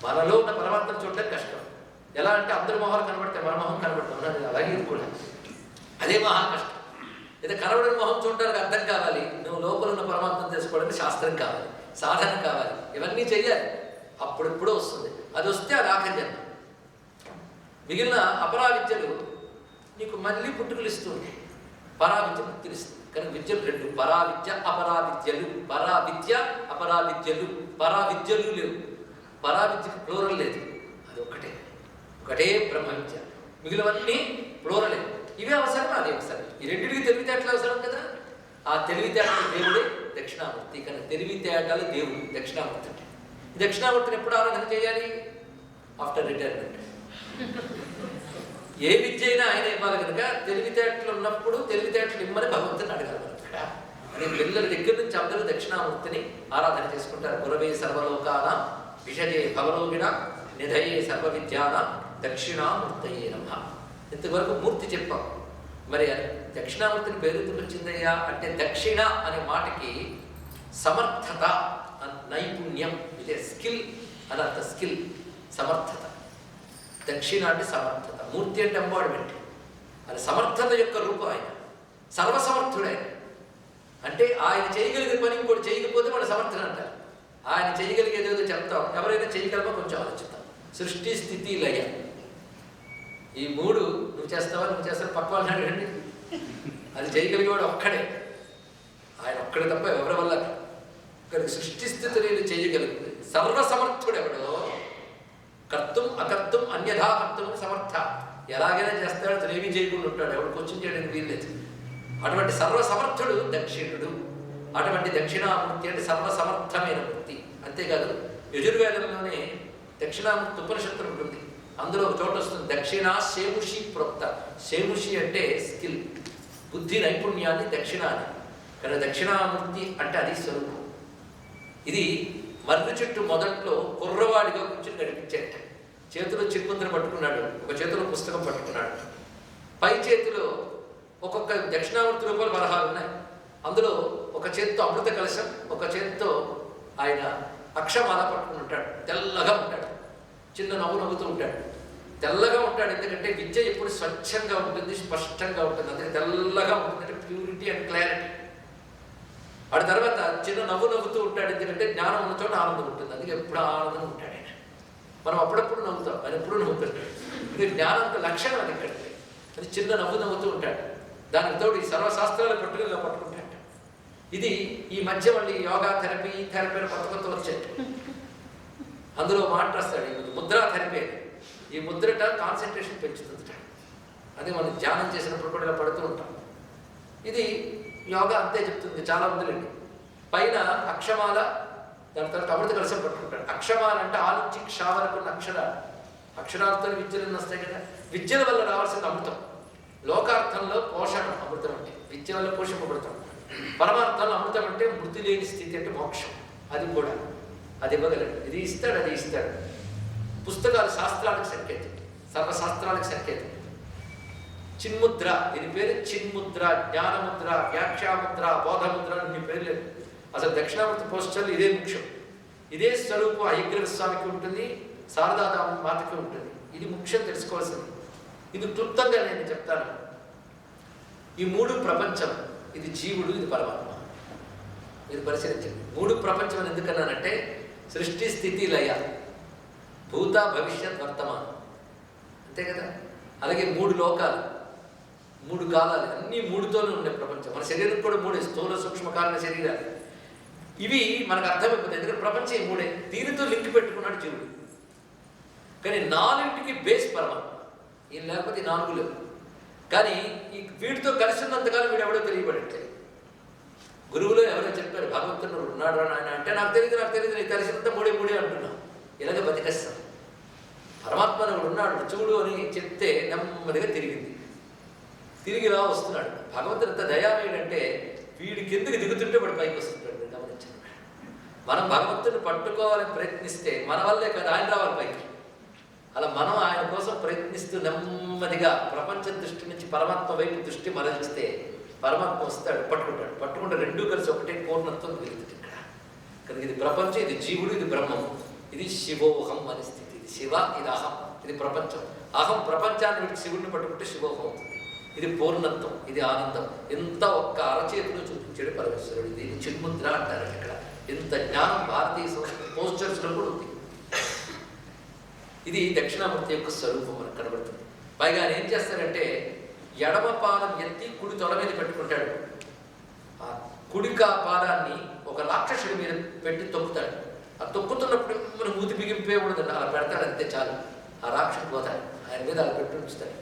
S1: మనలో ఉన్న పరమాత్మను చూడటం కష్టం. ఎలా అంటే అందరి మొహాలు కనబడితే మన మొహం కనబడతాం, అలాగే ఇది కూడా అదే మహా కష్టం. అయితే కనబడిన మొహం చూడడానికి అర్థం కావాలి, నువ్వు లోపల ఉన్న పరమాత్మను తెలుసుకోవడానికి శాస్త్రం కావాలి, సాధన కావాలి, ఇవన్నీ చెయ్యాలి. అప్పుడెప్పుడో వస్తుంది. అది వస్తే అది ఆఖరి జన్మ. మిగిలిన అపరావిద్యలు నీకు మళ్ళీ పుట్టుకలు ఇస్తుంది, పరావిద్య ముక్తిని ఇస్తుంది. కానీ విద్యలు రెండు, పరావిద్య అపరావిద్యలు. పరావిద్య అపరావిద్యలు, పరావిద్యలు లేవు. పరావిద్యకు ప్లూరల్ లేదు, అది ఒకటే బ్రహ్మ విద్య. మిగిలినవన్నీ ప్లూరలే. ఇవే అవసరం, అదే అవసరం. ఈ రెండింటికి తెలివితేటలు అవసరం కదా. ఆ తెలివితేటలు దేవుడే దక్షిణామూర్తి. కానీ తెలివితేటలు దేవుడు దక్షిణామూర్తి. అంటే ఈ దక్షిణామూర్తిని ఎప్పుడు ఆరాధన చేయాలి? After retirement. ఏ విద్య అయినా ఆయన ఇవ్వాలి కనుక తెలివితేటలు ఉన్నప్పుడు తెలివితేటలు ఇమ్మని భగవంతుని అడగాలి. అని పిల్లల దగ్గర నుంచి అందరూ దక్షిణామూర్తిని ఆరాధన చేసుకుంటారు. గురవే సర్వలోకాన విషజే భవరోగిణ నిధయే సర్వ విద్యాన దక్షిణామూర్తయే నమః. ఇంతవరకు మూర్తి చెప్పాం. మరి దక్షిణామూర్తిని పేరు ఎందుకు వచ్చిందయ్యా అంటే దక్షిణ అనే మాటకి సమర్థత, నైపుణ్యం, ఇదే స్కిల్ అని అర్థ. స్కిల్, సమర్థత. దక్షిణ అంటే సమర్థత, మూర్తి అంటే ఎంబాడిమెంట్. అది సమర్థత యొక్క రూపం. ఆయన సర్వసమర్థుడే. అంటే ఆయన చేయగలిగే పని ఇంకోటి చేయకపోతే మన సమర్థన అంటారు. ఆయన చేయగలిగేది ఏదో చెప్తాం, ఎవరైనా చేయగలమో కొంచెం ఆలోచిస్తాం. సృష్టి, స్థితి, లయ, ఈ మూడు నువ్వు చేస్తావా, నువ్వు చేస్తావు, పక్క వాళ్ళని అడగండి. అది చేయగలిగేవాడు ఒక్కడే, ఆయన ఒక్కడే తప్ప ఎవరి వల్ల. కానీ సృష్టి స్థితులు చేయగలుగుతుంది. సర్వసమర్థుడు ఎవడో కర్తం అకర్తం అన్యథా కర్తం సమర్థ. ఎలాగైనా చేస్తాడు, అతను ఏమీ చేయకుండా ఉంటాడు, ఎవడు కొంచెం చేయడానికి వీల్లేదు. అటువంటి సర్వసమర్థుడు దక్షిణుడు. అటువంటి దక్షిణామూర్తి అంటే సర్వసమర్థమైన మూర్తి. అంతేకాదు యజుర్వేదంలోనే దక్షిణామూర్తి ఉపనిషత్తు ఉంటుంది. అందులో ఒక చోట వస్తుంది దక్షిణ శేముషి ప్రోక్త. శేముషి అంటే స్కిల్, బుద్ధి, నైపుణ్యాన్ని దక్షిణ అని. కానీ దక్షిణామూర్తి అంటే అది స్వరూపం. ఇది మర్రి చెట్టు మొదట్లో కుర్రవాడిగా కూర్చొని నడిపించేట. చేతిలో చిక్కుముద్ర పట్టుకున్నాడు, ఒక చేతిలో పుస్తకం పట్టుకున్నాడు. పై చేతిలో ఒక్కొక్క దక్షిణామూర్తి రూపాయలు 16 ఉన్నాయి. అందులో ఒక చేతితో అమృత కలశం, ఒక చేతితో ఆయన అక్షమాల పట్టుకుని ఉంటాడు. తెల్లగా ఉంటాడు, చిన్న నవ్వు నవ్వుతూ ఉంటాడు. తెల్లగా ఉంటాడు ఎందుకంటే విద్య ఎప్పుడు స్వచ్ఛంగా ఉంటుంది, స్పష్టంగా ఉంటుంది. అందుకే తెల్లగా ఉంటుంది, అంటే ప్యూరిటీ అండ్ క్లారిటీ. వాడి తర్వాత చిన్న నవ్వు నవ్వుతూ ఉంటాడు ఎందుకంటే జ్ఞానం ఉన్న చోట ఆనందం ఉంటుంది. అందుకే ఎప్పుడు ఆనందం ఉంటాడు ఆయన. మనం అప్పుడప్పుడు నవ్వుతాం, ఆయన ఎప్పుడు నవ్వుతుంటాడు. ఇది జ్ఞానం లక్షణం. అది ఇక్కడ అది చిన్న నవ్వు నవ్వుతూ ఉంటాడు. దానికి తోడు ఈ సర్వశాస్త్రాల పట్టుదల పట్టుకుంటాడు. ఇది ఈ మధ్య మళ్ళీ యోగా థెరపీ, ఈ థెరపీ కొత్త వచ్చాయి. అందులో మాట్లాడతాడు ఈ ముద్రా థెరపీ. ఈ ముద్రట కాన్సన్ట్రేషన్ పెంచుతుంది. అదే మనం ధ్యానం చేసినప్పుడు కూడా ఇలా పడుతూ ఉంటాం. ఇది యోగా అంతే చెప్తుంది. చాలా ఉందిలేండి. పైన అక్షమాల, దాని తర్వాత అమృత కలశం పట్టుకుంటాడు. అక్షమాల అంటే ఆ నుంచి క్ష వరకు ఉన్న అక్షరాలు. అక్షరాలతో విద్యలు వస్తాయి కదా. విద్యల వల్ల రావాల్సిన అమృతం. లోకార్థంలో పోషణ అమృతం అంటే విద్య వల్ల పోషింపబడతాం. పరమార్థంలో అమృతం అంటే మృతి లేని స్థితి, అంటే మోక్షం. అది కూడా అది ఇవ్వగలడు. ఇది ఇస్తాడు, అది ఇస్తాడు. పుస్తకాలు శాస్త్రాలకు సంకేతం, సర్వశాస్త్రాలకు సంకేతం. చిన్ముద్ర, దీని పేరు చిన్ముద్ర, జ్ఞానముద్ర, వ్యాఖ్యాముద్ర, బోధముద్ర అని పేరు లేదు. అసలు దక్షిణామూర్తి పోస్టర్లు ఇదే ముఖ్యం. ఇదే స్వరూపం అయ్యగ్రీవ స్వామికి ఉంటుంది, శారదా మాతకి ఉంటుంది. ఇది ముఖ్యం తెలుసుకోవాల్సింది. ఇది క్లుప్తంగా నేను చెప్తాను. ఈ మూడు ప్రపంచం, ఇది జీవుడు, ఇది పరమాత్మ. ఇది పరిశీలించండి. మూడు ప్రపంచం అని ఎందుకన్నానంటే సృష్టి, స్థితి, లయ, భూత, భవిష్యత్, వర్తమానం, అంతే కదా. అలాగే మూడు లోకాలు, మూడు కాలాలు, అన్నీ మూడుతోనే ఉండే ప్రపంచం. మన శరీరం కూడా మూడే, స్థూల సూక్ష్మ కారణ శరీరాలు. ఇవి మనకు అర్థమైపోతుంది. ఎందుకంటే ప్రపంచం ఈ మూడే. దీనితో లింక్ పెట్టుకున్నాడు జీవుడు. కానీ నాలుగింటికి బేస్ పరమాత్మ. ఈయన లేకపోతే ఈ నాలుగు లేవు. కానీ ఈ వీడితో కలిసి ఉన్నంతకాలం వీడు ఎవడో తెలియబడట్లేదు. గురువులో ఎవరో చెప్పారు భగవంతుడు ఉన్నాడు అని ఆయన అంటే నాకు తెలియదు నీకు కలిసినంత మూడే అంటున్నాం. ఇలాగ బతికేస్తాం. పరమాత్మ ఉన్నాడు చూడు అని చెప్తే నెమ్మదిగా తిరిగి ఇలా వస్తున్నాడు. భగవంతుడు ఎంత దయామయుడంటే వీడి కిందకి దిగుతుంటే వాడు పైకి వస్తుంటాడు. గమనించాడు. మనం భగవంతుని పట్టుకోవాలని ప్రయత్నిస్తే మన వల్లే కదా ఆయన రావాలి పైకి. అలా మనం ఆయన కోసం ప్రయత్నిస్తూ నెమ్మదిగా ప్రపంచ దృష్టి నుంచి పరమాత్మ వైపు దృష్టి మరలిస్తే పరమాత్మ వస్తాడు, పట్టుకుంటాడు. పట్టుకుంటే రెండూ కలిసి ఒకటే పూర్ణత్వం వెలుగుతుంది ఇక్కడ. కనుక ఇది ప్రపంచం, ఇది జీవుడు, ఇది బ్రహ్మము, ఇది శివోహం అనే స్థితి. ఇది శివ, ఇది అహం, ఇది ప్రపంచం. అహం ప్రపంచాన్ని విడిచి శివుడిని పట్టుకుంటే శివోహం అవుతుంది. ఇది పూర్ణత్వం, ఇది ఆనందం. ఎంత ఒక్క అరచేతిలో చూపించాడు పరమేశ్వరుడు. దీన్ని చిన్ముద్ర అంటారు ఇక్కడ. ఇంత జ్ఞానం భారతీయ సంస్కృతి పోస్టర్స్లో కూడా ఉంది. ఇది దక్షిణామూర్తి యొక్క స్వరూపం మనకు కనబడుతుంది. పైగా ఆయన ఏం చేస్తాడంటే ఎడమ పాదం ఎత్తి కుడి తొడ మీద పెట్టుకుంటాడు. ఆ కుడికా పాదాన్ని ఒక రాక్షసుడి మీద పెట్టి తొక్కుతాడు. ఆ తొక్కుతున్నప్పుడు మనం మూతి బిగింపే ఉండదు, అలా పెడతాడు, అంతే చాలు. ఆ రాక్షసుడు పోతాడు, ఆయన మీద అలా పెట్టి ఉంచుతాడు.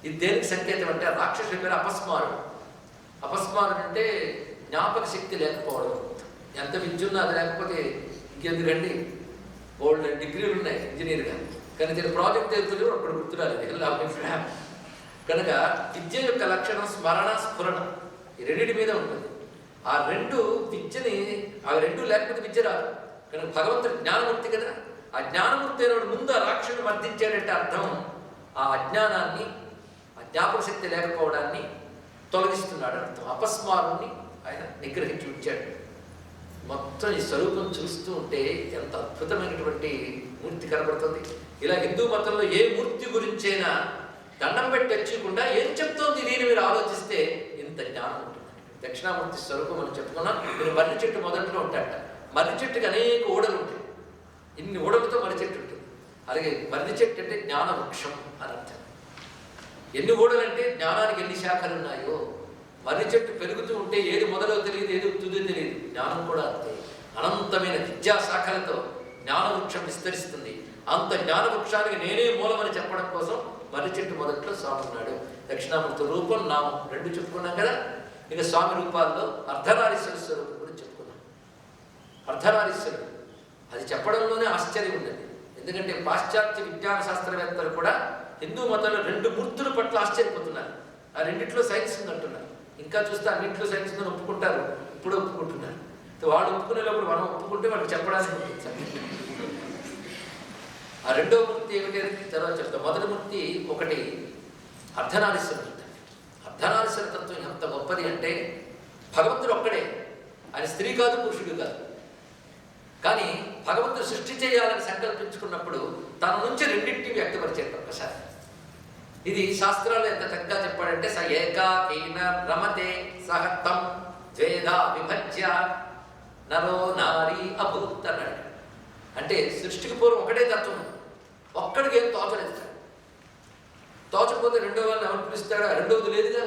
S1: ఇది దేనికి సంకేతం అంటే ఆ రాక్షసుడి పేరు అపస్మారుడు. అపస్మారుడు అంటే జ్ఞాపక శక్తి లేకపోవడం. ఎంత విద్య ఉన్నా అది లేకపోతే ఇంకెందుకండి, ఓల్డ్ డిగ్రీలు ఉన్నాయి ఇంజనీర్గా, కానీ నేను ప్రాజెక్ట్ తెలుగులో అక్కడ గుర్తురాలేదు. కనుక విద్య యొక్క లక్షణం స్మరణ, స్ఫురణ, ఈ రెండింటి మీద ఉంటుంది. ఆ రెండు విద్యని, ఆ రెండు లేకపోతే విద్య రాదు. కనుక భగవంతుడు జ్ఞానమూర్తి కదా, ఆ జ్ఞానమూర్తి అయిన ముందు ఆ రాక్షసుడు మర్దించాడంటే అర్థం ఆ అజ్ఞానాన్ని, ఆ జ్ఞాపక శక్తి లేకపోవడాన్ని తొలగిస్తున్నాడు అర్థం. అపస్మారుణ్ణి ఆయన నిగ్రహించి ఉంచాడు. మొత్తం ఈ స్వరూపం చూస్తూ ఉంటే ఎంత అద్భుతమైనటువంటి మూర్తి కనబడుతుంది. ఇలా హిందూ మతంలో ఏ మూర్తి గురించైనా దండం పెట్టి తెచ్చకుండా ఏం చెప్తోంది దీన్ని మీరు ఆలోచిస్తే ఇంత జ్ఞానం ఉంటుంది. దక్షిణామూర్తి స్వరూపం అని చెప్పుకున్నాం. మీరు మర్రి చెట్టు మొదట్లో ఉంటాడట. మర్రి చెట్టుకి అనేక ఊడలు ఉంటాయి. ఇన్ని ఊడలతో మర్రి చెట్టు ఉంటుంది. అలాగే మర్రి చెట్టు అంటే జ్ఞాన వృక్షం అని అర్థం. ఎన్ని ఊడలు అంటే జ్ఞానానికి ఎన్ని శాఖలు ఉన్నాయో. మర్రి చెట్టు పెరుగుతూ ఉంటే ఏది మొదలో తెలియదు, ఏది తుదో తెలియదు. జ్ఞానం కూడా అంతే. అనంతమైన విద్యా శాఖలతో జ్ఞానవృక్షం విస్తరిస్తుంది. అంత జ్ఞానవృక్షానికి నేనే మూలమని చెప్పడం కోసం మర్రి చెట్టు మొదట్లో స్వామి ఉన్నాడు. దక్షిణామూర్తి రూపం, నామం రెండు చెప్పుకున్నాం కదా. ఇక స్వామి రూపాల్లో అర్ధనారీశ్వర స్వరూపం కూడా చెప్పుకున్నాం. అర్ధనారీశ్వరుడు అది చెప్పడంలోనే ఆశ్చర్యం ఉందండి. ఎందుకంటే పాశ్చాత్య విజ్ఞాన శాస్త్రవేత్తలు కూడా హిందూ మతంలో రెండు మూర్తుల పట్ల ఆశ్చర్యపోతున్నారు. ఆ రెండిట్లో సైన్స్ ఉందంటున్నారు. ఇంకా చూస్తే అన్నింటిలో సైన్స్ ఉందని ఒప్పుకుంటారు, ఇప్పుడు ఒప్పుకుంటున్నారు. వాళ్ళు ఒప్పుకునేటప్పుడు మనం ఒప్పుకుంటే వాళ్ళకి చెప్పడానికి ఉంటుంది. ఆ రెండో మూర్తి ఏమిటి తర్వాత చెప్తాం. మొదటి మూర్తి ఒకటి అర్ధనారీశ్వరుడు. అర్ధనారీశ్వర తత్వం ఎంత గొప్పది అంటే భగవంతుడు ఒక్కడే, ఆయన స్త్రీ కాదు, పురుషుడు కాదు. కానీ భగవంతుడు సృష్టి చేయాలని సంకల్పించుకున్నప్పుడు తన నుంచి రెండింటిని వ్యక్తపరిచాడు ఒక్కసారి. ఇది శాస్త్రాలు ఎంత చక్కగా చెప్పాడంటే స ఏకాకీన రమతే సహత్తం ద్వేధా విభజ్య నరో నారీ అభూత్ అన్నాడు. అంటే సృష్టికి పూర్వం ఒకటే తత్వం, ఒక్కడికి ఏం తోచలేదు. తోచకపోతే రెండో వాళ్ళని ఎవరు పిలుస్తాడు, రెండవది లేదుగా,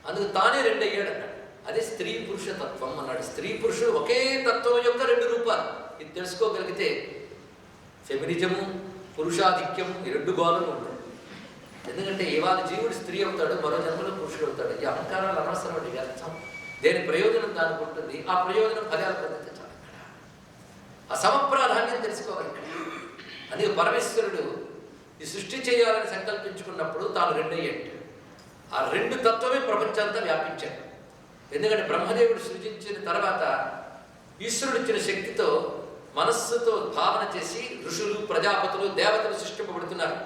S1: అందుకు తానే రెండు అయ్యాడు అన్నాడు. అదే స్త్రీ పురుష తత్వం అన్నాడు. స్త్రీ పురుషుడు ఒకే తత్వం యొక్క రెండు రూపాలు. ఇది తెలుసుకోగలిగితే ఫెమినిజము, పురుషాధిక్యం ఈ రెండు గోళం ఉంటుంది. ఎందుకంటే ఇవాళ జీవుడు స్త్రీ అవుతాడు, మరో జన్మలో పురుషుడు అవుతాడు. ఈ అహంకారాలు అనవసరం అండి, వ్యర్థం. దేని ప్రయోజనం దానికి ఉంటుంది. ఆ ప్రయోజనం ఫలాల పద్ధతి చాలు. ఆ సమప్రాధాన్యం తెలుసుకోవాలి ఇక్కడ. అందుకే పరమేశ్వరుడు ఈ సృష్టి చేయాలని సంకల్పించుకున్నప్పుడు తాను రెండు అయ్యాడు. ఆ రెండు తత్వమే ప్రపంచంతా వ్యాపించాడు. ఎందుకంటే బ్రహ్మదేవుడు సృజించిన తర్వాత ఈశ్వరుడు ఇచ్చిన శక్తితో మనస్సుతో భావన చేసి ఋషులు, ప్రజాపతులు, దేవతలు సృష్టింపబడుతున్నారు.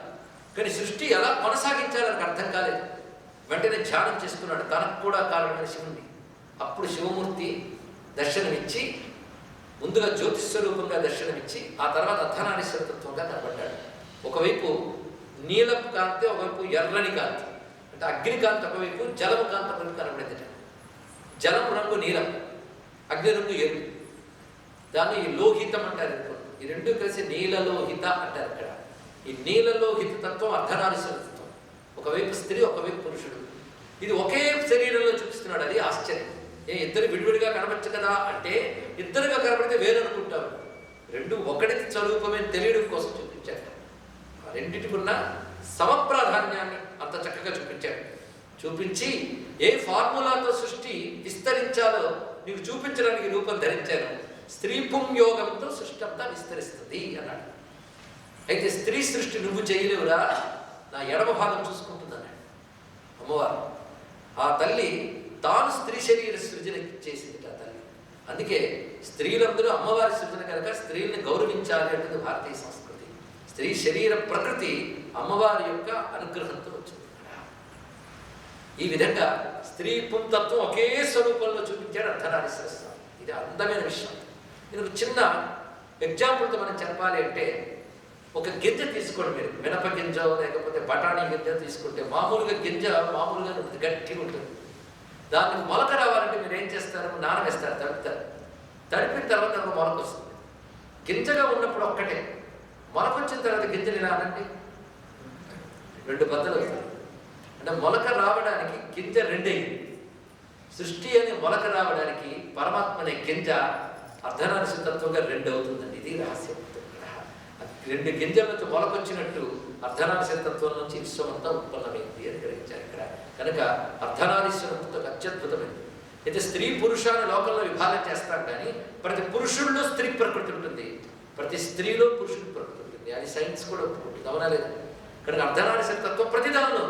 S1: కానీ సృష్టి ఎలా కొనసాగించాలని అర్థం కాలేదు. వెంటనే ధ్యానం చేసుకున్నాడు తనకు కూడా కారణమైన శివుణ్ణి. అప్పుడు శివమూర్తి దర్శనమిచ్చి, ముందుగా జ్యోతిస్వరూపంగా దర్శనమిచ్చి, ఆ తర్వాత అర్ధనారీశ్వరతత్వంగా కనబడ్డాడు. ఒకవైపు నీలపు కాంతి, ఒకవైపు ఎర్రని కాంతి, అంటే అగ్నికాంతి ఒకవైపు, జలము కాంతి ఒకవైపు కనబడింది. జలం రంగు నీలం, అగ్ని రంగు ఎరుపు. దాన్ని లోహితం అంటారు. ఈ రెండు కలిసి నీలలోహిత అంటారు. ఇక్కడ ఈ నీలలోహిత తత్వం అర్ధనారీశ్వర తత్వం. ఒకవైపు స్త్రీ, ఒకవైపు పురుషుడు. ఇది ఒకే శరీరంలో చూపిస్తున్నాడు. అది ఆశ్చర్యం. ఇద్దరు విడివిడిగా కనబడచ్చు కదా అంటే, ఇద్దరుగా కనబడితే వేరనుకుంటారు. రెండు ఒకటి స్వరూపమే తెలియడం కోసం చూపించాడు. ఆ రెండింటికున్న సమప్రాధాన్యాన్ని అంత చక్కగా చూపించాడు. చూపించి ఏ ఫార్ములాతో సృష్టి విస్తరించాలో నీకు చూపించడానికి రూపం ధరించాను. స్త్రీ పుంయోగంతో సృష్టి అంతా విస్తరిస్తుంది అన్నాడు. అయితే స్త్రీ సృష్టి నువ్వు చేయలేవురా, నా ఎడమ భాగం చూసుకుంటుందన్నాడు అమ్మవారు. ఆ తల్లి తాను స్త్రీ శరీర సృజన చేసింది ఆ తల్లి. అందుకే స్త్రీలందరూ అమ్మవారి సృజన కనుక స్త్రీల్ని గౌరవించాలి అనేది భారతీయ సంస్కృతి. స్త్రీ శరీర ప్రకృతి అమ్మవారి యొక్క అనుగ్రహంతో వచ్చింది. ఈ విధంగా స్త్రీ పుంతత్వం ఒకే స్వరూపంలో చూపించాడు అర్ధనారీశ్వర స్వామి. ఇది అందమైన విషయం. ఇది చిన్న ఎగ్జాంపుల్తో మనం చెప్పాలి అంటే, ఒక గింజ తీసుకోండి మీరు, మినప గింజ లేకపోతే బఠానీ గింజ తీసుకుంటే మామూలుగా గింజ మామూలుగా ఉంటుంది, గట్టిగా ఉంటుంది. దానికి మొలక రావాలంటే మీరు ఏం చేస్తారు? నానవేస్తారు, తడుపుతారు. తడిపిన తర్వాత దానికి మొలక వస్తుంది. గింజగా ఉన్నప్పుడు ఒక్కటే, మొలక వచ్చిన తర్వాత గింజలు ఇలా అనండి, 2 బద్దలు అవుతాయి. అంటే మొలక రావడానికి గింజ 2 అయింది. సృష్టి అనే మొలక రావడానికి పరమాత్మ అనే గింజ అర్ధనారీశ్వర తత్వంగా 2 అవుతుందండి. ఇది రహస్యం. 2 గింజల నుంచి మొలకొచ్చినట్టు అర్ధనారీశ్వర తత్వం నుంచి విశ్వమంతా ఉత్పన్నమైంది అని గ్రహించారు ఇక్కడ. కనుక అర్ధనారీశ్వరం అత్యద్భుతమైంది. అయితే స్త్రీ పురుషాన్ని లోకంలో విభాగం చేస్తాం, కానీ ప్రతి పురుషుల్లో స్త్రీ ప్రకృతి ఉంటుంది, ప్రతి స్త్రీలో పురుషుడి ప్రకృతి ఉంటుంది. అది సైన్స్ కూడా ఒప్పుకుంటుంది, అవునా లేదు? కనుక అర్ధనారీశ్వర తత్వం ప్రతి దానిలో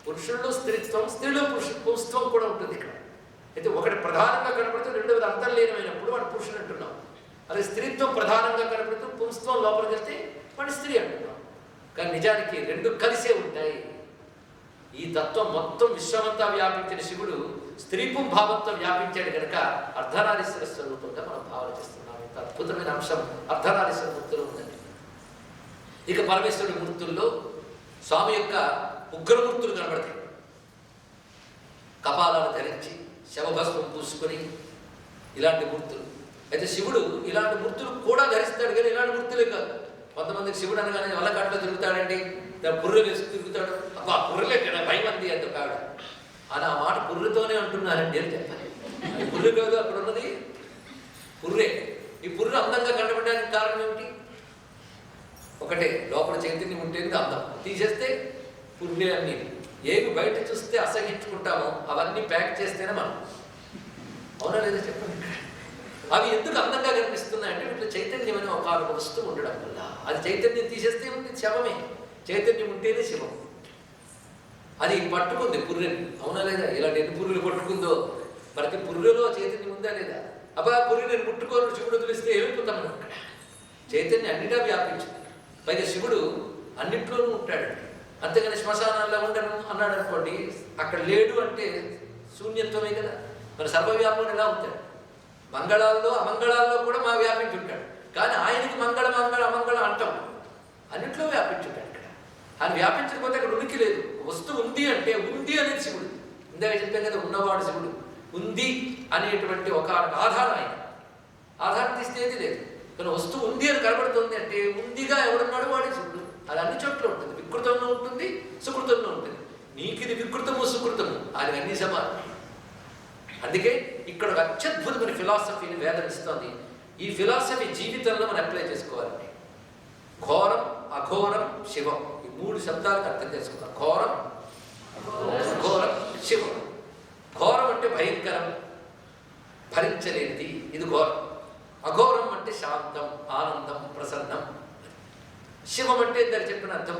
S1: పురుషుల్లో స్త్రీత్వం, స్త్రీలో పుంస్త్వం కూడా ఉంటుంది ఇక్కడ. అయితే ఒకటి ప్రధానంగా కనపడుతూ రెండవది అంతర్లీనమైనప్పుడు వాడు పురుషుడు అంటున్నాం. అదే స్త్రీత్వం ప్రధానంగా కనపడుతూ పుంస్త్వం లోపలికి వెళ్తే వాడి స్త్రీ అంటున్నాం. కానీ నిజానికి 2 కలిసే ఉంటాయి. ఈ తత్వం మొత్తం విశ్వమంతా వ్యాపించిన శివుడు స్త్రీ పుంభావంతో వ్యాపించాడు కనుక అర్ధనారీశ్వర స్వరూపంగా మనం భావన చేస్తున్నాం. ఇంత అద్భుతమైన అంశం అర్ధనారీశ్వర మూర్తిలో ఉందండి. ఇక పరమేశ్వరుడి మూర్తుల్లో స్వామి యొక్క ఉగ్రమూర్తులు కనబడతాయి. కపాలాలు ధరించి శవభస్మం పూసుకొని ఇలాంటి మూర్తులు. అయితే శివుడు ఇలాంటి మూర్తులు కూడా ధరిస్తాడు, కానీ ఇలాంటి మూర్తులే కాదు. కొంతమందికి శివుడు అనగానే వల్లకాట్లో తిరుగుతాడండి, పుర్రెలు వేసుకు తిరుగుతాడు. అబ్బా పుర్రెలే కదా భయం అంది అంత కావిడ అని ఆ మాట పుర్రెతోనే అంటున్నారండి అని చెప్పాలి. పుర్రె కాదు, అక్కడ ఉన్నది పుర్రె. ఈ పుర్రె అందంగా కనబడడానికి కారణం ఏమిటి? ఒకటే, లోపల చైతన్యం ఉంటేందుకు అందం. తీసేస్తే పుర్రె అన్నీ. ఏవి బయట చూస్తే అసహించుకుంటామో అవన్నీ ప్యాక్ చేస్తేనే మనం, అవునా లేదా చెప్పండి. అవి ఎందుకు అందంగా కనిపిస్తున్నాయంటే వీటిలో చైతన్యం అనే ఒక వస్తువు ఉండడం వల్ల. అది చైతన్యం తీసేస్తే ఉంది శవమే, చైతన్యం ఉంటేనే శివం. అది పట్టుకుంది పుర్రెని, అవునా లేదా? ఇలాంటి ఎన్ని పుర్రెలు పట్టుకుందో, ప్రతి పుర్రెలో చైతన్యం ఉందా లేదా? అబ్బా పుర్రె నేను ముట్టుకోను శివుడు వదిలిస్తే ఏమైపోతాం మనం. అక్కడ చైతన్యం అన్నిటా వ్యాపించింది. పైగా శివుడు అన్నింటిలోనూ ఉంటాడండి. అంతేగాని శ్మశానాల్లో ఉండను అన్నాడు అనుకోండి, అక్కడ లేడు అంటే శూన్యత్వమే కదా. మరి సర్వవ్యాపం ఎలా ఉంటాడు? మంగళాల్లో అమంగళాల్లో కూడా మా వ్యాపించి ఉంటాడు. కానీ ఆయనకి మంగళ అమంగళ అంటాం, అన్నింటిలో వ్యాపించి ఉంటాడు. ఇక్కడ ఆయన వ్యాపించకపోతే అక్కడ ఉనికి లేదు. వస్తువు ఉంది అంటే ఉంది అనేది శివుడు. ఇందాక చెప్పాం కదా, ఉన్నవాడు శివుడు. ఉంది అనేటువంటి ఒక ఆధారం ఆయన. ఆధారం తీస్తే ఏది లేదు. కానీ వస్తువు ఉంది అని కనబడుతుంది అంటే ఉందిగా ఎవడున్నాడు వాడే శివుడు. అది అన్ని చోట్ల ఉంటుంది. వికృతంలో ఉంటుంది, సుకృతంలో ఉంటుంది. నీకు ఇది వికృతము సుకృతము, అది అన్ని సమానం. అందుకే ఇక్కడ ఒక అత్యద్భుతమైన ఫిలాసఫీని వేదం ఇస్తుంది. ఈ ఫిలాసఫీ జీవితంలో మనం అప్లై చేసుకోవాలండి. ఘోరం, అఘోరం, శివం, ఈ 3 శబ్దాలకు అర్థం చేసుకుందాం. ఘోరం, అఘోరం, శివం. ఘోరం అంటే భయంకరం, భరించలేనిది, ఇది ఘోరం. అఘోరం అంటే శాంతం, ఆనందం, ప్రసన్నం. శివం అంటే ఇందాక చెప్పిన అర్థం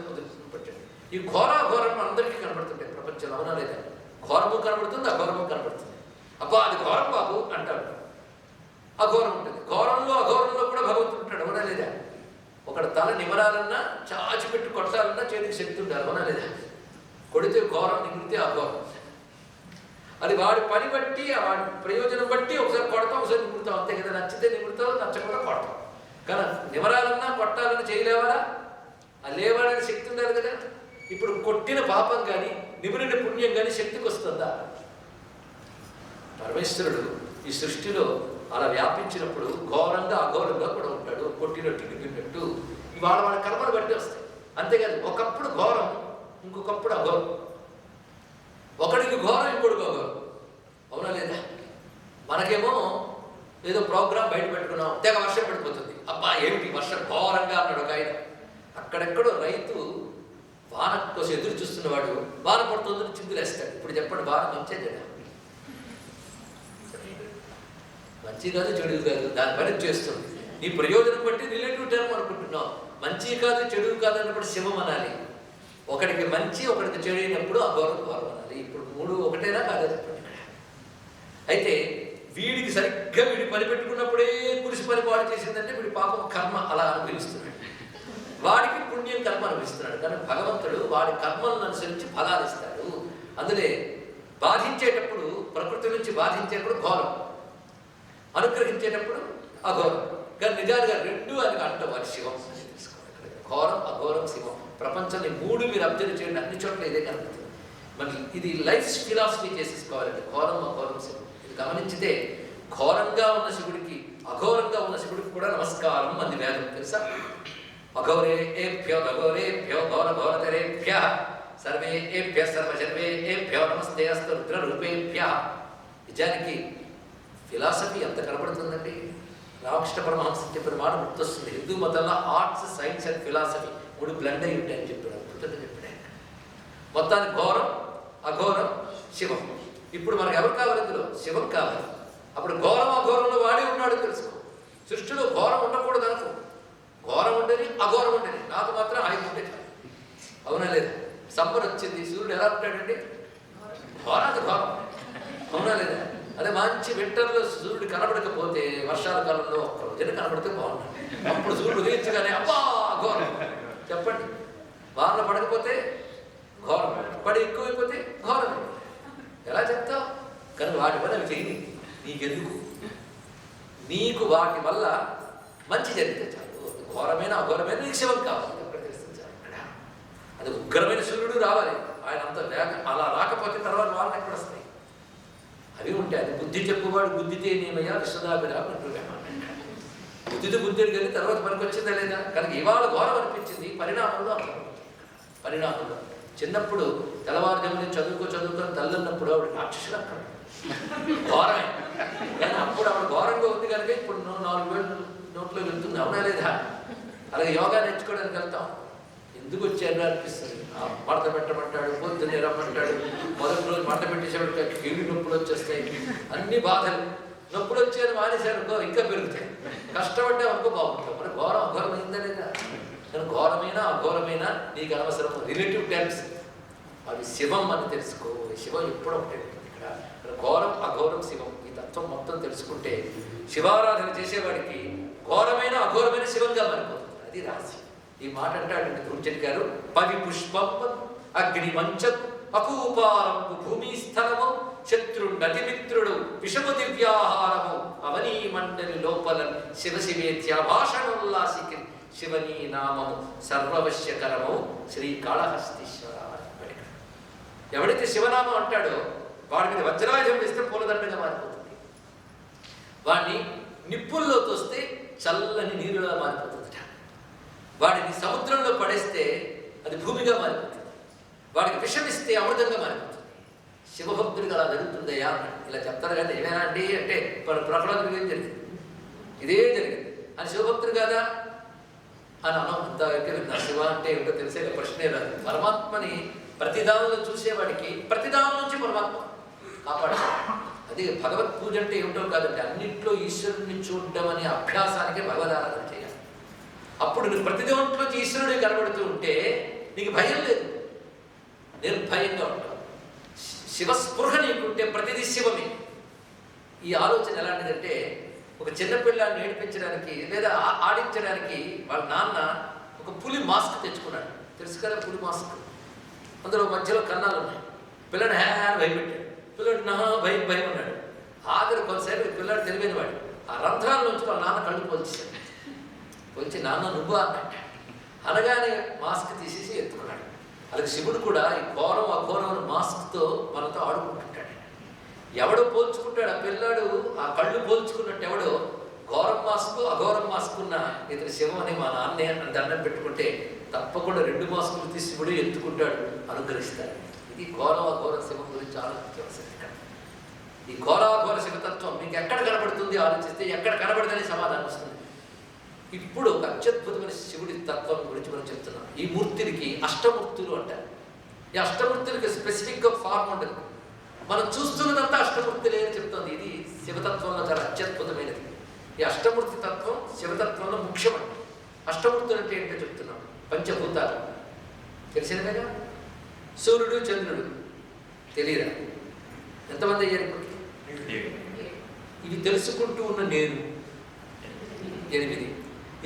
S1: పట్టండి. ఈ ఘోరాఘోరం అందరికీ కనబడుతుంటాయి ప్రపంచంలో, అవునా లేదా? ఘోరము కనబడుతుంది, అఘోరము కనబడుతుంది. అబ్బా అది ఘోరం బాబు అంటాడు. అఘోరం ఉంటుంది. ఘోరంలో అఘోరంలో కూడా భగవంతుడు ఉంటాడు, అవునా లేదా? ఒకడు తల నిమరాలన్నా చాచిపెట్టి కొట్టాలన్నా చేతికి శక్తి ఉండాలి, అవునా లేదా? కొడితే ఘోరం, నిమిడితే అఘోరం. అది వాడి పని బట్టి, వాడి ప్రయోజనం బట్టి ఒకసారి కొడతాం, ఒకసారి నిముడతాం, అంతే కదా. నచ్చితే నిముడతావు, నచ్చకుండా కొడతాం. కానీ నిమరాలన్నా కొట్టాలని చేయలేవాడా? అది లేవాడని శక్తి ఉండాలి కదా. ఇప్పుడు కొట్టిన పాపం కానీ నిమిడిన పుణ్యం కానీ శక్తికి వస్తుందా? పరమేశ్వరుడు ఈ సృష్టిలో అలా వ్యాపించినప్పుడు ఘోరంగా అఘోరంగా కూడా ఉంటాడు. కొట్టినట్టు నిమిడినట్టు ఇవాళ వాళ్ళ కర్మలు బట్టి వస్తాయి, అంతేకాదు. ఒకప్పుడు ఘోరం, ఇంకొకప్పుడు అఘోరం. ఒకడికి ఘోరం, ఇంకొకడికి అఘోరం, అవునా లేదా? మనకేమో ఏదో ప్రోగ్రాం బయట పెట్టుకున్నాం, తెగ వర్షం పడిపోతుంది. అబ్బా ఏమిటి వర్షం ఘోరంగా అన్నాడు ఒక ఆయన. అక్కడెక్కడో రైతు వాన కోసం ఎదురు చూస్తున్నవాడు వాన పడుతుందని చిందులేస్తాడు. ఇప్పుడు చెప్పండి, వాన మంచిగా చెడ? మంచి కాదు, చెడు కాదు, దాని పని చేస్తుంది. నీ ప్రయోజనం బట్టి రిలేటివ్ టర్మ్ అనుకుంటున్నావు. మంచి కాదు, చెడు కాదు అన్నప్పుడు శివం అనాలి. ఒకడికి మంచి, ఒకడికి చెడు అయినప్పుడు అఘోరం ఘోరం అనాలి. ఇప్పుడు 3 ఒకటేనా కాదా చెప్పండి. అయితే వీడికి సరిగ్గా వీడి పని పెట్టుకున్నప్పుడే కురిసి పని పాడు చేసిందంటే వీడి పాపం కర్మ అలా అనుభవిస్తున్నాడు. వాడికి పుణ్యం కర్మ అనుభవిస్తున్నాడు. కానీ భగవంతుడు వాడి కర్మలను అనుసరించి ఫలాలు ఇస్తాడు. అందులో బాధించేటప్పుడు, ప్రకృతి నుంచి బాధించేటప్పుడు ఘోరం, అనుగ్రహించేటప్పుడు అఘోరం. కానీ నిజాలుగా రెండు అని అంటాం, అది శివం అని తెలుసుకోవాలి. ఘోరం, అఘోరం, శివం. ప్రపంచంలో 3 మీరు అబ్జర్వ్ చేయండి, అన్ని చోట్ల ఇదే కనబడుతుంది. మరి ఇది లైఫ్ ఫిలాసఫీ చేసేసుకోవాలండి. ఘోరం, అఘోరం, శివం. ఇది గమనించితే ఘోరంగా ఉన్న శివుడికి, అఘోరంగా ఉన్న శివుడికి కూడా నమస్కారం అంది వేదం, తెలుసా? అఘోరేభ్యో అఘోరేభ్యో ఘోర ఘోరతరేభ్య సర్వేభ్య సర్వశర్వేభ్యో నమస్తే అస్తు రుద్రరూపేభ్య. నిజానికి ఫిలాసఫీ ఎంత కనబడుతుందండి. రామకృష్ణ పరమహంస చెప్పిన మాట గుర్తొస్తుంది. హిందూ మతంలో arts, science and philosophy 3 blend అయి ఉంటాయని చెప్పాడు. అద్భుతంగా చెప్పాడు. మొత్తానికి ఘోరం, అఘోరం, శివం. ఇప్పుడు మనకు ఎవరు కావాలి? ఇందులో శివం కావాలి. అప్పుడు ఘోరం, అఘోరంలో వాడే ఉన్నాడు తెలుసుకో. సృష్టిలో ఘోరం ఉండకూడదు అనుకో. ఘోరం ఉండని, అఘోరం ఉండని, నాకు మాత్రం హాయి ఉండే. అవునా లేదా? సమ్మర్ వచ్చింది, సూర్యుడు ఎలా ఉంటాడండి? ఘోరాది ఘోరం. అవునా లేదా? అదే మంచి వింటర్లో సూర్యుడు కనబడకపోతే వర్షాల కాలంలో ఒక్క రోజున కనబడితే బాగుంటుంది. అప్పుడు సూర్యుడు ఉదయించగానే అబ్బా ఘోరం. చెప్పండి. వాన పడకపోతే ఘోరం, పడి ఎక్కువైపోతే ఘోరం. ఎలా చెప్తావు? కానీ వాటి వల్ల అవి చేయని నీకెందుకు? నీకు వాటి వల్ల మంచి జరిగితే చాలు. ఘోరమైన, అఘోరమైన నీకు శివం కావాలి. ఎక్కడ తెలుస్తుంది చాలు. అది ఉగ్రమైన సూర్యుడు రావాలి. ఆయన అంత అలా రాకపోతే తర్వాత వాళ్ళని ఎక్కడ వస్తాయి? అవి ఉంటాయి. అది బుద్ధి చెప్పువాడు బుద్ధితే నేమయ్యా విశ్వదాభిరా అంటున్నాను. బుద్ధితో బుద్ధిని కానీ తర్వాత మనకు వచ్చిందా లేదా? కనుక ఇవాళ ఘోరం అనిపించింది పరిణామంలో. పరిణామంలో చిన్నప్పుడు తెల్లవారుజామున చదువుకొని తల్లన్నప్పుడు ఆవిడ రాక్షసులు అక్కడ ఘోరమే. కానీ అప్పుడు ఆవిడ ఘోరంగా ఉంది కనుక ఇప్పుడు 4 వేలు నోట్లో వెళ్తుంది. అవునా లేదా? అలాగే యోగా నేర్చుకోవడానికి వెళ్తాం. ఎందుకు వచ్చారు అనిపిస్తుంది. మడత పెట్టమంటాడు, పొద్దున్నే రమ్మంటాడు. మొదటి రోజు మడత పెట్టేసేవాడు కీళ్ళు నొప్పులు వచ్చేస్తాయి, అన్ని బాధలు. నొప్పులు వచ్చేది మానేశాడు ఇంకా పెరుగుతాయి. కష్టపడ్డా అనుకో బాగుంటాం. మరి ఘోరం, అఘోరం అయిందా లేదా? కానీ ఘోరమైన, అఘోరమైన నీకు అనవసరం. రిలేటివ్ టర్మ్స్ అవి శివం అని తెలుసుకో. శివం ఎప్పుడూ ఉంటాయి ఇక్కడ. ఘోరం, అఘోరం, శివం ఈ తత్వం మొత్తం తెలుసుకుంటే శివారాధన చేసేవాడికి ఘోరమైన, అఘోరమైన శివంగా మారిపోతుంది. అది రహస్యం. ఈ మాట అంటాడండి దుర్జన్ గారు. పవి పుష్పం అగ్ని మంచం అకూపారంపు భూమి స్థలము శత్రుండతిమిత్రుడు విషము దివ్యాహారము అవనీ మండలి లోపల శివశివేత్య భాషణోల్లాసికి శివనీ నామము సర్వవశ్యకరము శ్రీకాళహస్తీశ్వర. ఎవడైతే శివనామం అంటాడో వాడి మీద వజ్రాయుధం వేస్తే పూలదండగా మారిపోతుంది. వాడిని నిప్పుల్లో తోస్తే చల్లని నీరులా మారిపోతుంది. వాడిని సముద్రంలో పడేస్తే అది భూమిగా మారిపోతుంది. వాడికి విషమిస్తే అమృతంగా మారిపోతుంది. శివభక్తుడికి అలా జరుగుతుందయ్యా ఇలా చెప్తారు. కానీ ఏమైనా అండి అంటే ప్రహ్లాదుడికి ఏం జరిగింది? ఇదే జరిగింది. అని శివభక్తుడు కాదా అని అనం. ఇంత శివ అంటే ఏమిటో తెలిసే ప్రశ్నే రాదు. పరమాత్మని ప్రతిదానంలో చూసేవాడికి ప్రతిదానం నుంచి పరమాత్మ కాపాడాలి. అది భగవత్ పూజ అంటే ఏమిటో కాదంటే అన్నింటిలో ఈశ్వరుడిని చూడడం అనే అభ్యాసానికి భగవదారాధన చేయాలి. అప్పుడు నువ్వు ప్రతిదాంట్లోంచి ఈశ్వరుడే కనబడుతూ ఉంటే నీకు భయం లేదు, నిర్భయంగా ఉంటావు. శివస్పృహ నీకుంటే ప్రతిదీ శివమే. ఈ ఆలోచన ఎలాంటిదంటే ఒక చిన్నపిల్లాన్ని ఏడిపించడానికి లేదా ఆడించడానికి వాళ్ళ నాన్న ఒక పులి మాస్క్ తెచ్చుకున్నాడు. తెలుసు కదా పులి మాస్క్. అందులో మధ్యలో కన్నాలు ఉన్నాయి. పిల్లడు హ్యాన్ భయపెట్టాడు. పిల్లడు నా భయం భయం అన్నాడు. ఆఖరి కొంతసేపు పిల్లాడు తెలివైన వాడు ఆ రంధ్రాల నుంచి వాళ్ళ నాన్న కళ్ళు పోల్చాడు. పోల్చి నాన్న నువ్వు అన్నట్టు అనగానే మాస్క్ తీసేసి ఎత్తుకున్నాడు. అలాగే శివుడు కూడా ఈ ఘోరం, అఘోరం మాస్క్తో మనతో ఆడుకుంటుంటాడు. ఎవడో పోల్చుకుంటాడు ఆ పిల్లాడు ఆ కళ్ళు పోల్చుకున్నట్టు ఎవడో ఘోరం మాస్క్, అఘోరం మాస్క్ ఉన్న ఇతని శివం అని మా నాన్నే అని దండం పెట్టుకుంటే తప్పకుండా 2 మాస్కులు తీసి శివుడు ఎత్తుకుంటాడు, అనుగ్రహిస్తాడు. ఇది ఘోరం, అఘోరం శివం గురించి ఆలోచించవలసింది. ఈ ఘోరాఘోర శివతత్వం మీకు ఎక్కడ కనబడుతుంది ఆలోచిస్తే ఎక్కడ కనబడదని సమాధానం వస్తుంది. ఇప్పుడు ఒక అత్యద్భుతమైన శివుడి తత్వం గురించి మనం చెప్తున్నాం. ఈ మూర్తికి అష్టమూర్తులు అంటారు. ఈ అష్టమూర్తులకి స్పెసిఫిక్గా ఫార్మ్ ఉండదు. మనం చూస్తున్నదంతా అష్టమూర్తులే అని చెప్తుంది. ఇది శివతత్వంలో చాలా అత్యద్భుతమైనది. ఈ అష్టమూర్తి తత్వం శివతత్వంలో ముఖ్యమండి. అష్టమూర్తులు అంటే ఏంటో చెప్తున్నాం. పంచభూతాలు తెలిసినవేగా. సూర్యుడు, చంద్రుడు తెలియదా? ఎంతమంది అయ్యారు ఇప్పటికి? ఇవి తెలుసుకుంటూ ఉన్న నేను 8.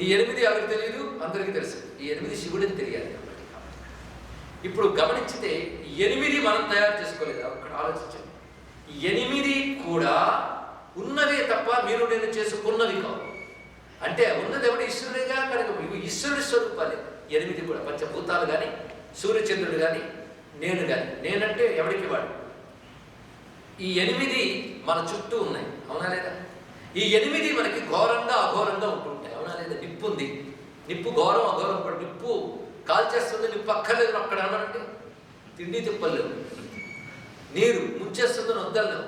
S1: ఈ 8 ఎవరికి తెలియదు? అందరికీ తెలుసు. ఈ 8 శివుడిని తెలియాలి. ఇప్పుడు గమనించితే 8 మనం తయారు చేసుకోలేదు. అక్కడ ఆలోచించండి. 8 కూడా ఉన్నవే తప్ప మీరు నేను చేసుకున్నవి కావు. అంటే ఉన్నది ఎవడు? ఈశ్వరుడిగా కనుక ఇవి ఈశ్వరుడి స్వరూపాలే 8 కూడా. పంచభూతాలు కానీ, సూర్యచంద్రుడు కానీ, నేను కానీ. నేనంటే ఎవడికి వాడు. ఈ 8 మన చుట్టూ ఉన్నాయి, అవునా లేదా? ఈ 8 మనకి ఘోరంగా అఘోరంగా ఉంటుంటాయి, అవునా లేదా? నిప్పు ఉంది, నిప్పు ఘోరం అఘోరం కూడా. నిప్పు కాల్చేస్తుంది, నిప్పు అక్కర్లేదు అక్కడ అన్నారంటే తిండి తిప్పలేవు. నీరు ముంచేస్తుందని వద్దల్లో,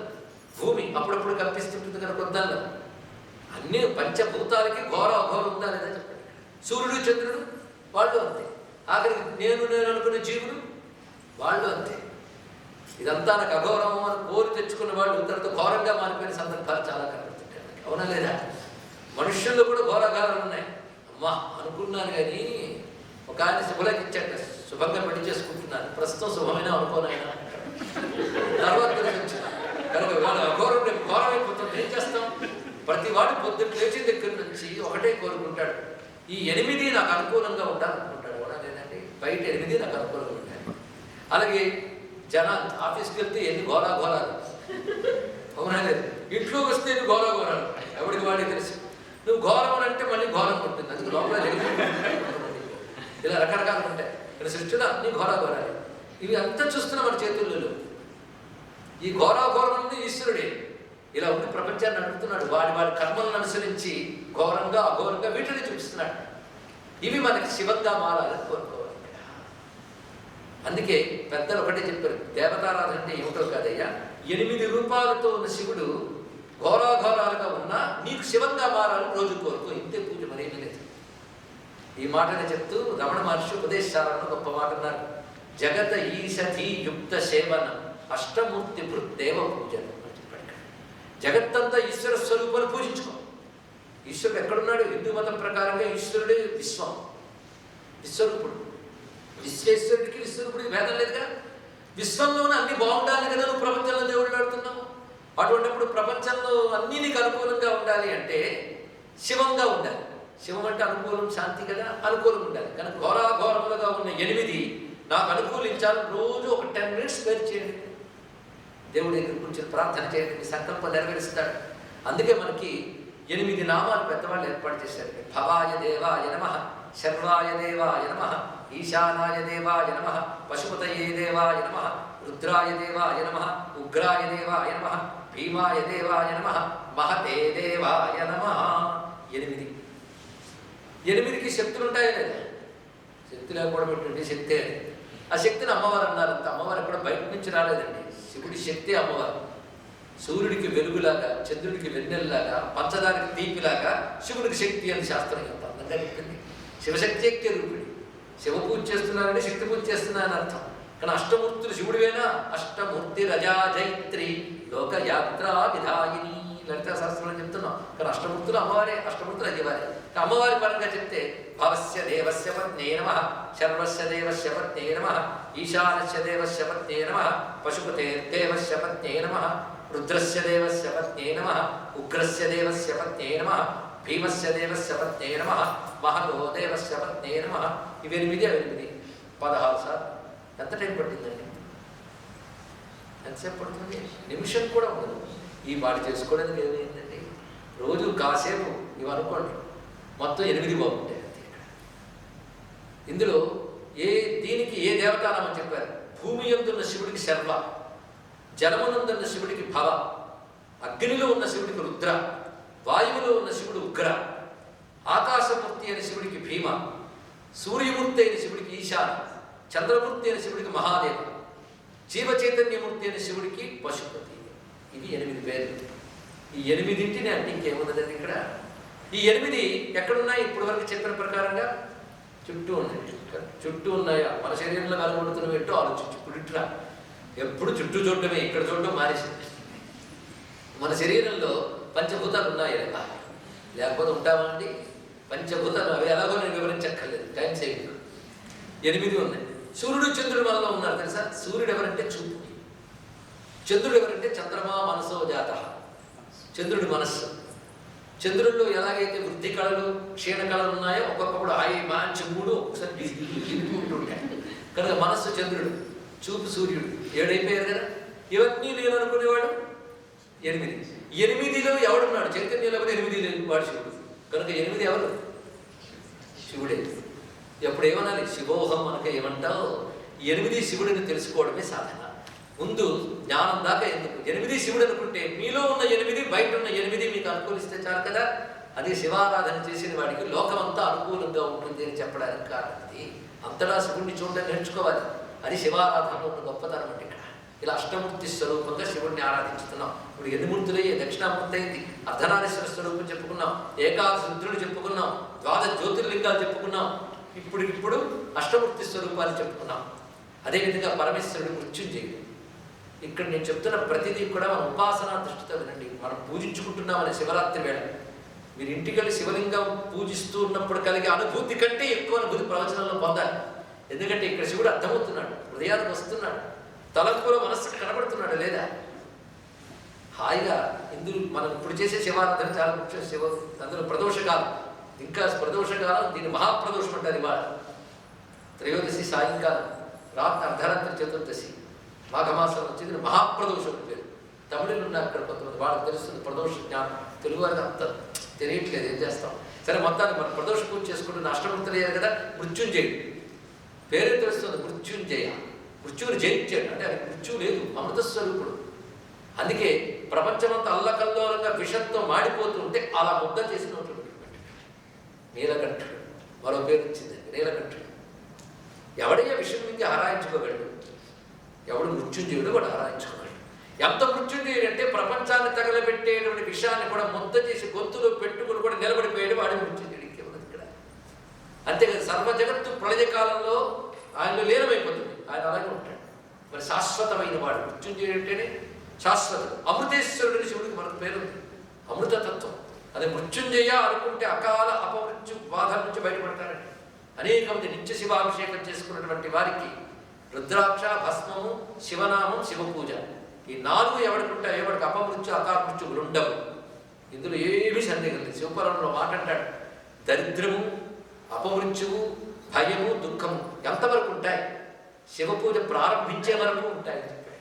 S1: భూమి అప్పుడప్పుడు కల్పిస్తుంటుంది కనుక వద్దల్లో. అన్ని పంచభూతాలకి ఘోర అఘోరం ఉందా లేదా చెప్పండి. సూర్యుడు చంద్రుడు వాళ్ళు అంతే. ఆఖరికి నేను అనుకునే జీవుడు వాళ్ళు అంతే. ఇదంతా నాకు అఘోరము అని కోరి తెచ్చుకున్న వాళ్ళు తర్వాత ఘోరంగా మారిపోయిన సందర్భాలు చాలా కనబడుతుంటాయి, అవునా లేదా? మనుష్యుల్లో కూడా ఘోరఘారాలు ఉన్నాయి. అమ్మా అనుకున్నాను కానీ ఒక ఆయన శుభలకి ఇచ్చాక శుభంగా పెళ్లి చేసుకుంటున్నాను, ప్రస్తుతం శుభమైన అనుకోనైనా తర్వాత కనుక వాళ్ళు అఘోరం రేపు ఘోరం అయిపోతుంది. ఏం చేస్తాం? ప్రతి వాడు పొద్దున్న లేచిన దగ్గర నుంచి ఒకటే కోరుకుంటాడు, ఈ 8 నాకు అనుకూలంగా ఉండాలనుకుంటాడు, అవునా లేదండి? బయట 8 నాకు అనుకూలంగా ఉంటాయి. అలాగే జనాలు ఆఫీస్కి వెళ్తే ఎన్ని ఘోరాలు, అవునా లేదు? ఇంట్లోకి వస్తే ఎన్ని ఘోరాలు, ఎవరికి వాడికి తెలుసు. నువ్వు ఘోరం అని అంటే మళ్ళీ ఘోరం ఉంటుంది, అందుకు లోపల ఇలా రకరకాలు ఉంటాయి. ఇక్కడ సృష్టిలో అన్ని ఘోరాలు. ఇవి అంతా చూస్తున్నా మన చేతుల్లో. ఈ ఘోరాన్ని ఈశ్వరుడే ఇలా ఉండి ప్రపంచాన్ని నడుపుతున్నాడు. వాడి కర్మలను అనుసరించి ఘోరంగా అఘోరంగా వీటిని చూపిస్తున్నాడు. ఇవి మనకి శివంగా మారాలని కోరుకోవాలి. అందుకే పెద్దలు ఒకటే చెప్పారు, దేవతారాధన అంటే ఏమిటో కాదయ్యా, 8 రూపాలతో ఉన్న శివుడు ఘోరాఘోరాలుగా ఉన్నా నీకు శివంగా మారాలని రోజు కోరుకో, ఇంతే పూజ, మరేమీ లేదు. ఈ మాటని చెప్తూ రమణ మహర్షి ఉపదేశాలను గొప్ప మాట అన్నారు. జగత ఈశధి యుక్త సేవనం అష్టమూర్తి భృత్తేవ పూజనం అని చెప్పాడు. జగత్తంతా ఈశ్వర స్వరూపాన్ని పూజించుకో. ఈశ్వరుడు ఎక్కడున్నాడు? హిందూ మతం ప్రకారంగా ఈశ్వరుడే విశ్వం, విశ్వరూపుడు. విశ్వేశ్వరుడికి విశ్వరూపుడికి భేదం లేదుగా. విశ్వంలోనే అన్ని బాగుండాలి కదా, నువ్వు ప్రపంచంలో దేవుళ్ళు ఆడుతున్నావు. అటువంటిప్పుడు ప్రపంచంలో అన్నీ నీకు అనుకూలంగా ఉండాలి అంటే శివంగా ఉండాలి. శివం అంటే అనుకూలం, శాంతి కదా, అనుకూలంగా ఉండాలి. కానీ ఘోరాఘోరములుగా ఉన్న 8 నాకు అనుకూలించాలి. రోజు ఒక 10 minutes స్పెండ్ చేయండి, దేవుడి దగ్గర కూర్చొని ప్రార్థన చేయండి, మీ సంకల్పం నెరవేరుస్తాడు. అందుకే మనకి 8 నామాలు పెద్దవాళ్ళు ఏర్పాటు చేశారు. భవాయ దేవాయ నమః, శర్వాయ దేవాయ నమః, ఈశానాయ దేవాయ నమః, పశుపతయే దేవాయ నమః, రుద్రాయ దేవాయ నమః, ఉగ్రాయ దేవాయ నమః, భీమాయ దేవాయ నమః, మహతే దేవాయ నమః. 8కి శక్తులు ఉంటాయా లేదా? శక్తి లేకపోవడం ఏంటంటే శక్తే. ఆ శక్తిని అమ్మవారు అన్నారంత. అమ్మవారు ఎక్కడ బయట నుంచి రాలేదండి. శివుడి శక్తి అమ్మవారు. సూర్యుడికి వెలుగులాగా, చంద్రుడికి వెన్నెల్లాగా, పంచదారికి తీపిలాగా శివుడికి శక్తి అని శాస్త్రం ఎంత అందంగా చెప్పింది. శివశక్తి శక్తి రూపిణి. శివ పూజ చేస్తున్నారని శక్తి పూజ చేస్తున్నారని అర్థం. కానీ అష్టమూర్తులు శివుడివేనా? అష్టమూర్తి రజాజైత్రి లోకయాత్రా విధాయిని లలితా శాస్త్రంలో చెప్తున్నాం. కానీ అష్టమూర్తులు అమ్మవారే, అష్టమూర్తులు అయ్యేవారే. అమ్మవారి పరంగా చెప్తే భవస్య దేవస్య పత్నే నమః, శర్వస్య దేవస్య పత్నే నమః, ఈశానస్య దేవస్య పత్నే నమః, పశుపతే దేవస్య పత్నే నమః, రుద్రస్య దేవస్య పత్నే నమః, ఉగ్రస్య దేవస్య పత్నే నమః, భీమస్య దేవస్య పత్నే నమః, మహతో దేవస్య పత్నే నమః. ఇవి 8 16 సార్లు. ఎంత టైం పట్టిందండి? ఎంతసేపు పడుతుంది? నిమిషం కూడా ఉండదు. ఈ వాడు చేసుకోవడానికి ఏమైందండి? రోజు కాసేపు ఇవి అనుకోండి, మొత్తం 8 బాగుంటాయి అంతే. ఇక్కడ ఇందులో దీనికి ఏ దేవతానామని చెప్పారు? భూమి యందున్న శివుడికి శర్వ, జలమునందున్న శివుడికి భవ, అగ్నిలో ఉన్న శివుడికి రుద్ర, వాయువులో ఉన్న శివుడు ఉగ్ర, ఆకాశమూర్తి అయిన శివుడికి భీమ, సూర్యమూర్తి అయిన శివుడికి ఈశాన, చంద్రమూర్తి అయిన శివుడికి మహాదేవ, జీవచైతన్యమూర్తి అయిన శివుడికి పశుపతి. ఇవి 8 పేర్లు. ఈ 8 అంటే ఇంకేమున్నదండి ఇక్కడ? ఈ 8 ఎక్కడున్నాయి? ఇప్పటి వరకు చెప్పిన ప్రకారంగా చుట్టూ ఉన్నాయి. చుట్టూ ఉన్నాయా? మన శరీరంలో వెలగొడుతున్న పెట్టు ఆలోచించు. ఇప్పుడు ఇట్లా ఎప్పుడు చుట్టూ చూడటమే, ఇక్కడ చూడటం మానేసింది. మన శరీరంలో పంచభూతాలు ఉన్నాయి లేదా? లేకపోతే ఉంటామా అండి? పంచభూతాలు అవి ఎలాగో నేను వివరించక్కర్లేదు, టైం సేవింగ్. 8 ఉన్నాయి. సూర్యుడు చంద్రుడు మనలో ఉన్నారు తెలుసా? సూర్యుడు ఎవరంటే చూపు, చంద్రుడు ఎవరంటే చంద్రమా మనసో జాత, చంద్రుడి మనస్సు. చంద్రుల్లో ఎలాగైతే వృద్ధి కళలు క్షీణ కళలు ఉన్నాయో ఒక్కొక్కప్పుడు మంచి మూడు ఒక్కొక్కసారి ఉంటుంటాయి. కనుక మనస్సు చంద్రుడు, చూపు సూర్యుడు, 7 అయిపోయారు కదా. ఇవన్నీ నేను అనుకునేవాడు 8. 8లో ఎవడున్నాడు? చైతన్యంలో 8 లేదు, వాడు శివుడు. కనుక 8 ఎవరు? శివుడే. ఎప్పుడు ఏమనాలి? శివోహం అనక ఏమంటావు? 8 శివుడిని తెలుసుకోవడమే సాధన. ముందు జ్ఞానం దాకా ఎందుకు? 8 శివుడు అనుకుంటే మీలో ఉన్న 8 బయట ఉన్న 8 మీకు అనుకూలిస్తే చాలు కదా. అది శివారాధన చేసిన వాడికి లోకమంతా అనుకూలంగా ఉంటుంది అని చెప్పడానికి కారణం. అది అంతటా శివుడిని చూడడం నేర్చుకోవాలి. అది శివారాధనలో ఉన్న గొప్పతనం అంటే. ఇక్కడ ఇలా అష్టమూర్తి స్వరూపంగా శివుడిని ఆరాధించుతున్నాం. ఇప్పుడు 8 మూర్తులయ్యే, దక్షిణామూర్తి అయింది, అర్ధనారీశ్వర స్వరూపం చెప్పుకున్నాం, ఏకాదశ రుద్రుడు చెప్పుకున్నాం, ద్వాదశ జ్యోతిర్లింగాలు చెప్పుకున్నాం, ఇప్పుడు అష్టమూర్తి స్వరూపాలు చెప్పుకున్నాం. అదేవిధంగా పరమేశ్వరుడు మృత్యుంజయుడు. ఇక్కడ నేను చెప్తున్న ప్రతిదీ కూడా మన ఉపాసనా దృష్టితో వినండి. మనం పూజించుకుంటున్నామనే శివరాత్రి వేళ మీరు ఇంటికి వెళ్ళి శివలింగం పూజిస్తూ ఉన్నప్పుడు కలిగే అనుభూతి కంటే ఎక్కువ అనుభూతి ప్రవచనంలో పొందాలి. ఎందుకంటే ఇక్కడ శివుడు అర్థమవుతున్నాడు, హృదయానికి వస్తున్నాడు, తలంపులో మనస్సుకు కనబడుతున్నాడు లేదా. హాయిగా ఇందులో మనం ఇప్పుడు చేసే శివారాధన చాలా ముఖ్యం. అందులో ప్రదోషకాలం, ఇంకా ప్రదోషకాలం, దీన్ని మహాప్రదోషం అంటారు. ఇవాళ త్రయోదశి సాయంకాలం, రాత్రి అర్ధరాత్రి చతుర్దశి, మాఘమాసం వచ్చింది మహాప్రదోషం పేరు. తమిళులు ఉన్నారు అక్కడ కొంతమంది, వాళ్ళకి తెలుస్తుంది ప్రదోష జ్ఞానం. తెలుగు వారికి అంత తెలియట్లేదు, ఏం చేస్తాం. సరే, మొత్తాన్ని మనం ప్రదోష పూజ చేసుకుంటున్న అష్టమూర్తులు అయ్యారు కదా. మృత్యుంజయుడు పేరే తెలుస్తుంది, మృత్యుంజయ. మృత్యువుని జయించాడు అంటే అది మృత్యువు లేదు, అమృతస్వరూపుడు. అందుకే ప్రపంచమంతా అల్లకల్లోలంగా విషంతో మాడిపోతూ ఉంటే అలా ముద్ద చేసినట్టు నీలకంఠుడు. మరో పేరు వచ్చిందండి నీలకంఠుడు. ఎవడయ్యా విషయం నుంచి హరాయించుకోగలడు? ఎవడు మృత్యుంజయుడు వాడు హరాయించుకోగలడు. ఎంత మృత్యుంజయుడు అంటే ప్రపంచాన్ని తగలబెట్టేటువంటి విషయాన్ని కూడా ముద్ద చేసి గొంతులో పెట్టుకుని కూడా నిలబడిపోయాడు వాడి మృత్యుంజయుడికి ఉన్నది ఇక్కడ. అంతేకాదు, సర్వ జగత్తు ప్రళయ కాలంలో ఆయనలో లీనమైపోతుంది, ఆయన అలాగే ఉంటాడు. మరి శాశ్వతమైన వాడు మృత్యుంజయుడు అంటేనే శాశ్వతుడు. అమృతేశ్వరుడిని శివుడికి మనకు పేరుంది, అమృతతత్వం. అదే మృత్యుంజయ అనుకుంటే అకాల అపమృత్యు బాధల నుంచి బయటపడతారండి. అనేక మంది నిత్య శివాభిషేకం చేసుకున్నటువంటి వారికి రుద్రాక్ష, భస్మము, శివనామం, శివపూజ, ఈ 4 ఎవడికుంటాయో ఎవడికి అపమృత్యు అకాల మృత్యువులు ఉండవు. ఇందులో ఏమీ సందేహం లేదు. శివపురాణంలో మాట అంటాడు, దరిద్రము, అపమృత్యువు, భయము, దుఃఖము ఎంతవరకు ఉంటాయి? శివపూజ ప్రారంభించే వరకు ఉంటాయి అని చెప్పాడు.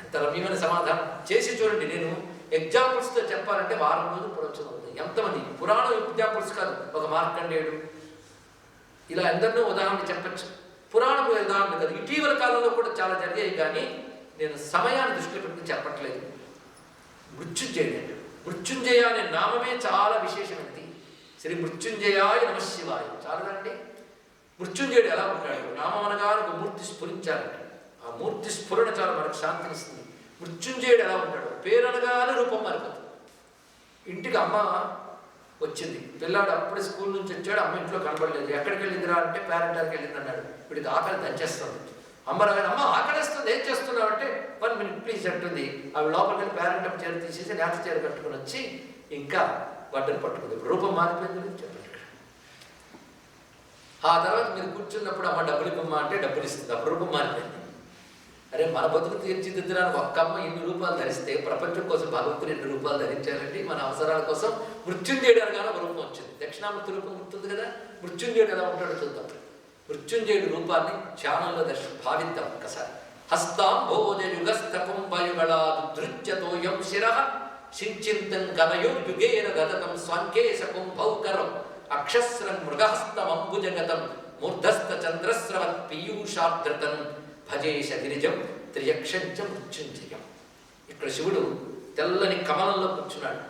S1: ఎంత రమ్యమైన సమాధానం. చేసి చూడండి. నేను ఎగ్జాంపుల్స్తో చెప్పాలంటే వారం రోజులు ప్రవచనం అవుతుంది. ఎంతమంది పురాణం ఎగ్జాంపుల్స్ కాదు, ఒక మార్కండేయుడు, ఇలా ఎందరినో ఉదాహరణ చెప్పచ్చు. పురాణం ఉదాహరణ కాదు, ఇటీవల కాలంలో కూడా చాలా జరిగాయి. కానీ నేను సమయాన్ని దృష్టిలో పెట్టుకుని చెప్పట్లేదు. మృత్యుంజయుడు, మృత్యుంజయ అనే నామమే చాలా విశేషమైనది. శ్రీ మృత్యుంజయాయ నమ శివాయ చాలదండి. మృత్యుంజయుడు ఎలా ఉంటాడు? నామం అనగానే ఒక మూర్తి స్ఫురించాలండి. ఆ మూర్తి స్ఫురణ చాలా మనకు శాంతినిస్తుంది. మృత్యుంజయుడు ఎలా ఉంటాడు? పేరు అనగానే రూపం మారిపోతుంది. ఇంటికి అమ్మ వచ్చింది, పిల్లాడు అప్పుడే స్కూల్ నుంచి వచ్చాడు, అమ్మ ఇంట్లో కనబడలేదు. ఎక్కడికి వెళ్ళిందిరా అంటే పేరెంటానికి వెళ్ళింది అన్నాడు. వీడికి ఆకలి దంచేస్తుంది. అమ్మ రాగానే, అమ్మ ఆకలిస్తుంది, ఏం చేస్తున్నావు అంటే 1 minute ప్లీజ్ అంటుంది. అవి లోపలికి వెళ్ళి పేరెంట్ చీర తీసేసి నేత చీర కట్టుకుని వచ్చి ఇంకా బట్టలు పట్టుకుంది. రూపం మారిపోయింది చెప్పండి. ఆ తర్వాత మీరు కూర్చున్నప్పుడు అమ్మ డబ్బులు ఇవ్వమ్మా అంటే డబ్బులు ఇస్తుంది, అప్పుడు రూపం మారిపోయింది. అరే, మన బతుకు తీర్చిదిద్దడానికి ఒక్క అమ్మ 2 రూపాయలు ధరిస్తే ప్రపంచం కోసం భగవంతుడు 2 రూపాయలు ధరించాలండి. మన అవసరాల కోసం మృత్యుంజయుడు అనగానే ఒక రూపం వచ్చింది. దక్షిణామూర్తి రూపం గుర్తుంది కదా. మృత్యుంజయుడు ఎలా ఉంటాడో చూద్దాం. మృత్యుంజయుడు రూపాన్ని ధ్యానంలో భావిద్దాం ఒక్కసారి. హస్తాంభోజయుగస్థకుంభయుగళాదృత్యతోయం శిరః సించింతం కలయో యుగేన గతకం స్వాంకేశకం భౌకరం అక్షస్రం మృగహస్తమంబుజగతం మూర్ధస్థ చంద్రస్రవత్ పీయూషార్ధృతం భజేశ గిరిజం త్రియక్షంచ మృత్యుంజయం. ఇక్కడ శివుడు తెల్లని కమలంలో కూర్చున్నాడు.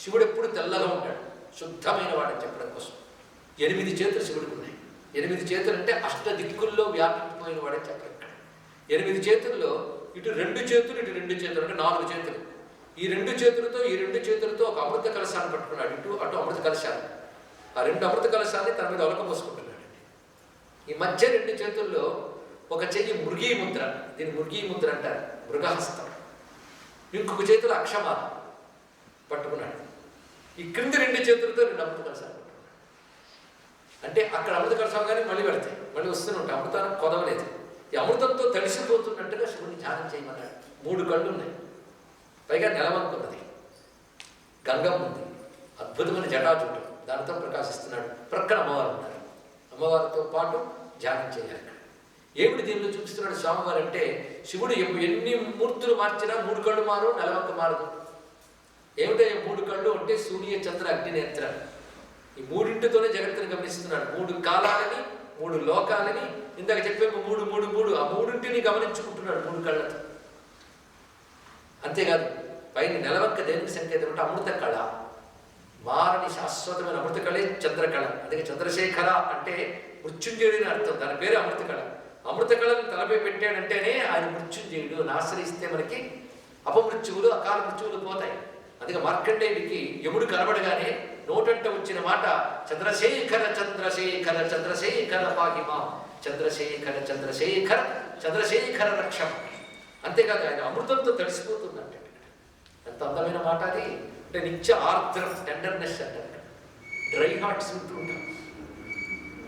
S1: శివుడు ఎప్పుడు తెల్లగా ఉంటాడు, శుద్ధమైన వాడని చెప్పడం కోసం. 8 చేతులు శివుడికి ఉన్నాయి. 8 చేతులు అంటే అష్టదిక్కుల్లో వ్యాపించిపోయిన వాడని చెప్పడం. ఇక్కడ 8 చేతుల్లో ఇటు 2 చేతులు, ఇటు 2 చేతులు అంటే 4 చేతులు. ఈ 2 చేతులతో ఒక అమృత కలశాన్ని పట్టుకున్నాడు. ఇటు అటు అమృత కలశాలు. ఆ 2 అమృత కలశాన్ని తన మీద ఒలకపోసుకుంటున్నాడు. ఈ మధ్య 2 చేతుల్లో ఒక చెయ్యి మృగీ ముద్ర, దీన్ని మృగీ ముద్ర అంటారు, మృగహస్తం. ఇంకొక చేతులు అక్షమాల పట్టుకున్నాడు. ఈ క్రింది 2 చేతులతో 2 అమృత కలశాలు పట్టుకున్నాడు. అంటే అక్కడ అమృత కలశాలు కానీ మళ్ళీ పెడతాయి, మళ్ళీ వస్తూనే ఉంటాయి. అమృతానికి కొదవలేదు. ఈ అమృతంతో తడిసిపోతున్నట్టుగా శివుని ధ్యానం చేయమన్నాడు. 3 కళ్ళు ఉన్నాయి, పైగా నెలవంకున్నది, గంగమ్మ ఉంది, అద్భుతమైన జటాజుటం, దానితో ప్రకాశిస్తున్నాడు. ప్రక్కన అమ్మవారు ఉన్నారు. అమ్మవారితో పాటు ధ్యానం చేయాలి. ఏమిటి దీనిలో చూపిస్తున్నాడు స్వామివారు అంటే, శివుడు ఎన్ని మూర్తులు మార్చినా 3 కళ్ళు మారు, నెలవంక మారదు. ఏమిటో 3 కళ్ళు అంటే సూర్య చంద్ర అగ్ని నేత్రాలు. ఈ మూడింటితోనే జగత్తుని గమనిస్తున్నాడు. 3 కాలాలని, 3 లోకాలని, ఇందాక చెప్పేమో 3 ఆ మూడింటిని గమనించుకుంటున్నాడు 3 కళ్ళతో. అంతేకాదు పైన నెలవంక దేనికి సంకేతం అంటే అమృత కళ, మారని శాశ్వతమైన అమృత కళే చంద్రకళ. అందుకే చంద్రశేఖర అంటే మృత్యుంజయుడిని అర్థం, దాని పేరు అమృత కళ. అమృత కళను తలపై పెట్టాడంటేనే ఆయన మృత్యుంజయుడు. ఆశ్రయిస్తే మనకి అపమృత్యువులు, అకాల మృత్యువులు పోతాయి. అందుకే మార్కండేయుడికి యముడు కనబడగానే నోటంట వచ్చిన మాట చంద్రశేఖర చంద్రశేఖర చంద్రశేఖర పాహిమా, చంద్రశేఖర చంద్రశేఖర చంద్రశేఖర రక్షం. అంతేకాదు ఆయన అమృతంతో తడిసిపోతుందంటే ఎంత అందమైన మాట అది. అంటే నిత్య ఆర్ద్రం, టెండర్నెస్ అంటారు. డ్రై హార్ట్స్ ఉంటూ ఉంటాడు.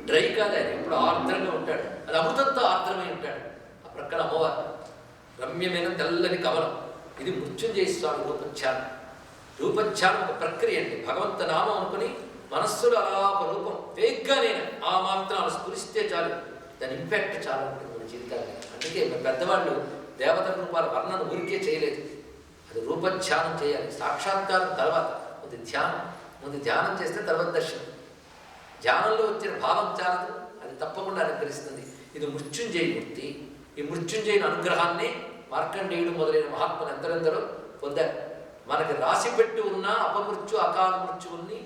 S1: డ్రై కాదు ఆయన, ఎప్పుడు ఆర్ద్రంగా ఉంటాడు. అది అమృతంతో ఆర్ద్రమై ఉంటాడు. ఆ ప్రక్కన అమ్మవారు రమ్యమైన తెల్లని కమలం. ఇది మృత్యుంజయ స్వామి రూపధ్యానం. రూపధ్యానం ఒక ప్రక్రియ అండి. భగవంత నామం అనుకుని మనస్సులో అలా ఒక రూపం వేగ్గా నేను ఆ మాత్రాలు స్ఫురిస్తే చాలు, దాని ఇంపాక్ట్ చాలా ఉంటుంది మన జీవితాన్ని. అందుకే పెద్దవాళ్ళు దేవత రూపాల వర్ణన ఊరికే చేయలేదు, అది రూపధ్యానం చేయాలి. సాక్షాత్కారం తర్వాత ముందు ధ్యానం, ముందు ధ్యానం చేస్తే తర్వాత దర్శనం. ధ్యానంలో వచ్చిన భావం చాలదు, అది తప్పకుండా అనుగ్రహిస్తుంది. ఇది మృత్యుంజయమూర్తి. ఈ మృత్యుంజయుని అనుగ్రహాన్ని మార్కండేయుడు మొదలైన మహాత్ములు ఎందరెందరో పొందారు. మనకి రాసి పెట్టి ఉన్న అపమృత్యు, అకాల మృత్యువుల్ని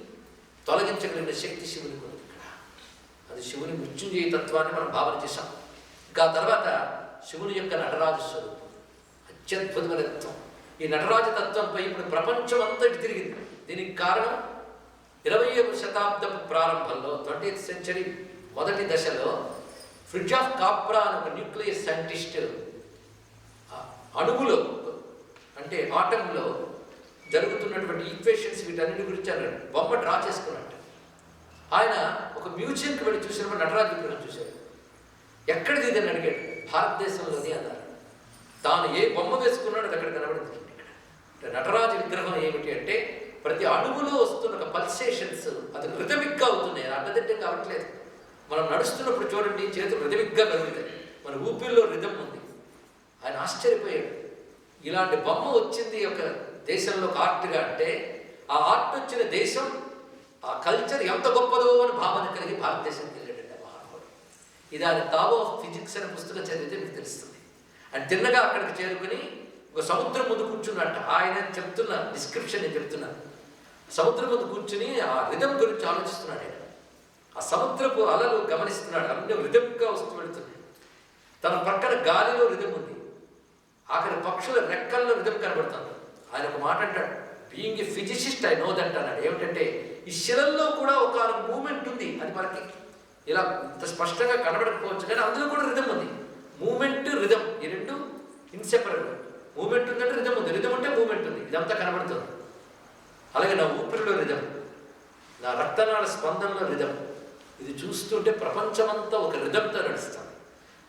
S1: తొలగించగలిగిన శక్తి శివునికి ఉంది ఇక్కడ. అది శివుని మృత్యుంజయ తత్వాన్ని మనం భావన చేశాం. ఇంకా తర్వాత శివుని యొక్క నటరాజు స్వరూపం అత్యద్భుతమైన తత్వం. ఈ నటరాజ తత్వంపై ఇప్పుడు ప్రపంచం అంతటి తిరిగింది. దీనికి కారణం 20వ శతాబ్దపు ప్రారంభంలో 20th సెంచరీ మొదటి దశలో ఫ్రిడ్జాఫ్ కాప్రా అనే ఒక న్యూక్లియస్ సైంటిస్ట్ అణువులో అంటే ఆటంలో జరుగుతున్నటువంటి ఈక్వేషన్స్ వీటన్నిటి గురించి ఆయన బొమ్మ డ్రా చేసుకున్నట్టు. ఆయన ఒక మ్యూజియంకి వెళ్ళి చూసినప్పుడు నటరాజ విగ్రహం చూశారు. ఎక్కడిది ఇదని అడిగాడు. భారతదేశంలోని అన్నారు. తాను ఏ బొమ్మ వేసుకున్నాడో అది అక్కడ కనబడుతుంది. ఇక్కడ నటరాజ విగ్రహం ఏమిటి అంటే ప్రతి అణువులో వస్తున్న ఒక పల్సేషన్స్ అది రిథమిక్గా అవుతున్నాయి, అడ్డదిడ్డంగా అవ్వట్లేదు. మనం నడుస్తున్నప్పుడు చూడండి చేతులు రిథమిక్గా కలుగుతాయి, మన ఊపిరిలో రిథం ఉంది. ఆయన ఆశ్చర్యపోయాడు. ఇలాంటి బొమ్మ వచ్చింది ఒక దేశంలో ఒక ఆర్ట్గా అంటే ఆ ఆర్ట్ వచ్చిన దేశం ఆ కల్చర్ ఎంత గొప్పదో అని భావన కలిగి భారతదేశానికి వెళ్ళాడంటే మహానుభావుడు. ఇది ఆయన తావో ఆఫ్ ఫిజిక్స్ అనే పుస్తకం చదివితే మీకు తెలుస్తుంది. ఆయన తిన్నగా అక్కడికి చేరుకుని ఒక సముద్రం ముందు కూర్చున్నట్ట. ఆయన చెప్తున్న డిస్క్రిప్షన్ నేను చెప్తున్నాను. సముద్రం ముందు కూర్చుని ఆ రిథం గురించి ఆలోచిస్తున్నాడు. ఆయన ఆ సముద్రపు అలలు గమనిస్తున్నాడు. అన్ని రిథంగా వస్తూ వెళుతున్నాయి. తన పక్కన గాలిలో రిథం ఉంది, ఆఖరి పక్షుల రెక్కల్లో రిథం కనబడుతుంది. ఆయన ఒక మాట అంటాడు, being a physicist I know that అన్నాడు. ఏమిటంటే ఈ శిలల్లో కూడా ఒక మూమెంట్ ఉంది. అది మనకి ఇలా ఇంత స్పష్టంగా కనబడకపోవచ్చు కానీ అందులో కూడా రిథం ఉంది. మూమెంట్, రిథం ఈ రెండు ఇన్సెపరబుల్. మూమెంట్ ఉందంటే రిథం ఉంది, రిథం అంటే మూమెంట్ ఉంది. ఇదంతా కనబడుతుంది. అలాగే నా ఊపిరిలో రిథం, నా రక్తనాళ స్పందనలో రిథం. ఇది చూస్తుంటే ప్రపంచమంతా ఒక రిథంతో నడుస్తాను.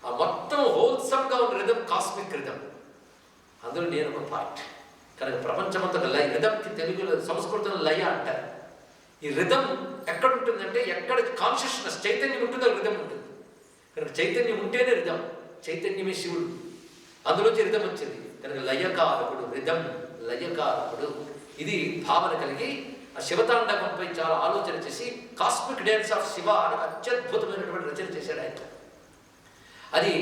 S1: ఆ మొత్తం హోల్సమ్గా ఉన్న రిథం కాస్మిక్ రిథం. అందులో నేను ఒక పార్ట్. కనుక ప్రపంచమంతా ఒక లయ. రిథంకి తెలుగులో సంస్కృతంలో లయ అంటారు. ఈ రిథం ఎక్కడ ఉంటుందంటే ఎక్కడ కాన్షియస్నెస్ చైతన్యం ఉంటుందో రిథం ఉంటుంది. కనుక చైతన్యం ఉంటేనే రిథం. చైతన్యమే శివుడు, అందులోంచి రిథం వచ్చింది. కనుక లయకారకుడు, రిథం లయకారకుడు. ఇది భావన కలిగి ఆ శివతాండవంపై చాలా ఆలోచన చేసి కాస్మిక్ డ్యాన్స్ ఆఫ్ శివ అని అత్యద్భుతమైనటువంటి రచన చేశాడు ఆయన. అది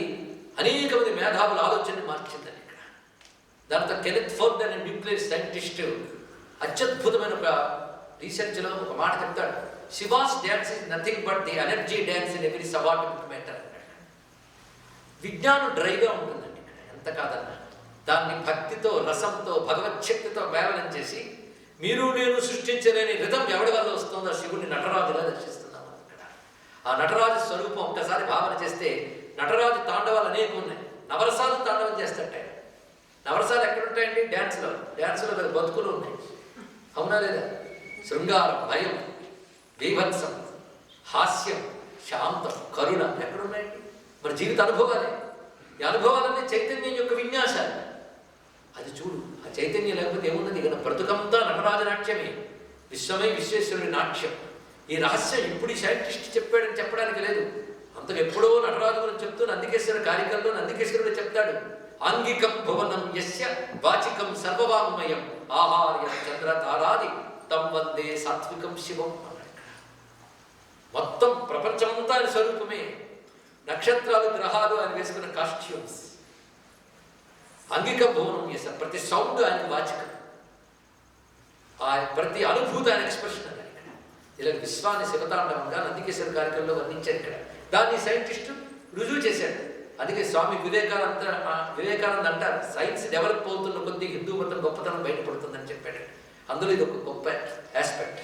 S1: అనేక మంది మేధావుల ఆలోచనని మార్చిందని ఇక్కడ. దాంతో కెనెత్ ఫోర్డ్ అనే న్యూక్లియర్ సైంటిస్ట్ అత్యద్భుతమైన ఒక రీసెర్చ్లో ఒక మాట చెప్తాడు. She was dance is nothing but the energy dance in every subordinate matter అన్నాడు. విజ్ఞానం డ్రైగా ఉంటుందండి ఇక్కడ, ఎంత కాదన్నా. దాన్ని భక్తితో, రసంతో, భగవచ్ఛక్తితో మేళనం చేసి మీరు నేను సృష్టించలేని రిథం ఎవడి వల్ల వస్తుందో శివుడిని నటరాజుగా దర్శిస్తున్నాం ఇక్కడ. ఆ నటరాజు స్వరూపం ఒక్కసారి భావన చేస్తే నటరాజు తాండవాలు అనేక ఉన్నాయి. నవరసాలు తాండవం చేస్తట. నవరసాలు ఎక్కడుంటాయండి? డ్యాన్స్లో. డ్యాన్స్లో పెద్ద బతుకులు ఉన్నాయి, అవునా లేదా? శృంగారం, భయం, బీభత్సం, హాస్యం, శాంతం, కరుణ ఎక్కడున్నాయండి? మన జీవిత అనుభవాలే. ఈ అనుభవాలన్నీ చైతన్యం యొక్క విన్యాసాలు. అది చూడు, ఆ చైతన్యం లేకపోతే ఏమున్నది? ఇక బ్రతుకంతా నటరాజ నాట్యమే, విశ్వమై విశ్వేశ్వరుడి నాట్యం. ఈ రహస్యం ఇప్పుడు ఈ సైంటిస్ట్ చెప్పాడని చెప్పడానికి లేదు. అంతకు ఎప్పుడో నటరాజు గురించి చెప్తూ నందికేశ్వర కారికల్లో నందికేశ్వరుడు చెప్తాడు, ఆంగికం భువనం యస్య వాచికం సర్వవాంగ్మయం ఆహార్య చంద్ర తారాది తం వందే సాత్వికం శివం అన్నాడు. మొత్తం ప్రపంచమంతా ఆయన స్వరూపమే. నక్షత్రాలు గ్రహాలు ఆయన వేసుకున్న కాస్ట్యూమ్స్. అంగిక భువనం యస్య, ప్రతి సౌండ్ ఆయన వాచికం, ప్రతి అనుభూతి ఆయన ఎక్స్ప్రెషన్ అన్నాడు. ఇక్కడ ఇలా విశ్వాన్ని శివతాండవంగా నందికేశ్వర కార్యక్రమంలో వర్ణించారు. ఇక్కడ దాన్ని సైంటిస్టు రుజువు చేశాడు. అందుకే స్వామి వివేకానంద అంటారు, సైన్స్ డెవలప్ అవుతున్న కొద్దీ హిందూ మతం గొప్పతనం బయటపడుతుందని చెప్పాడు. అందులో ఇది ఒక గొప్ప ఆస్పెక్ట్.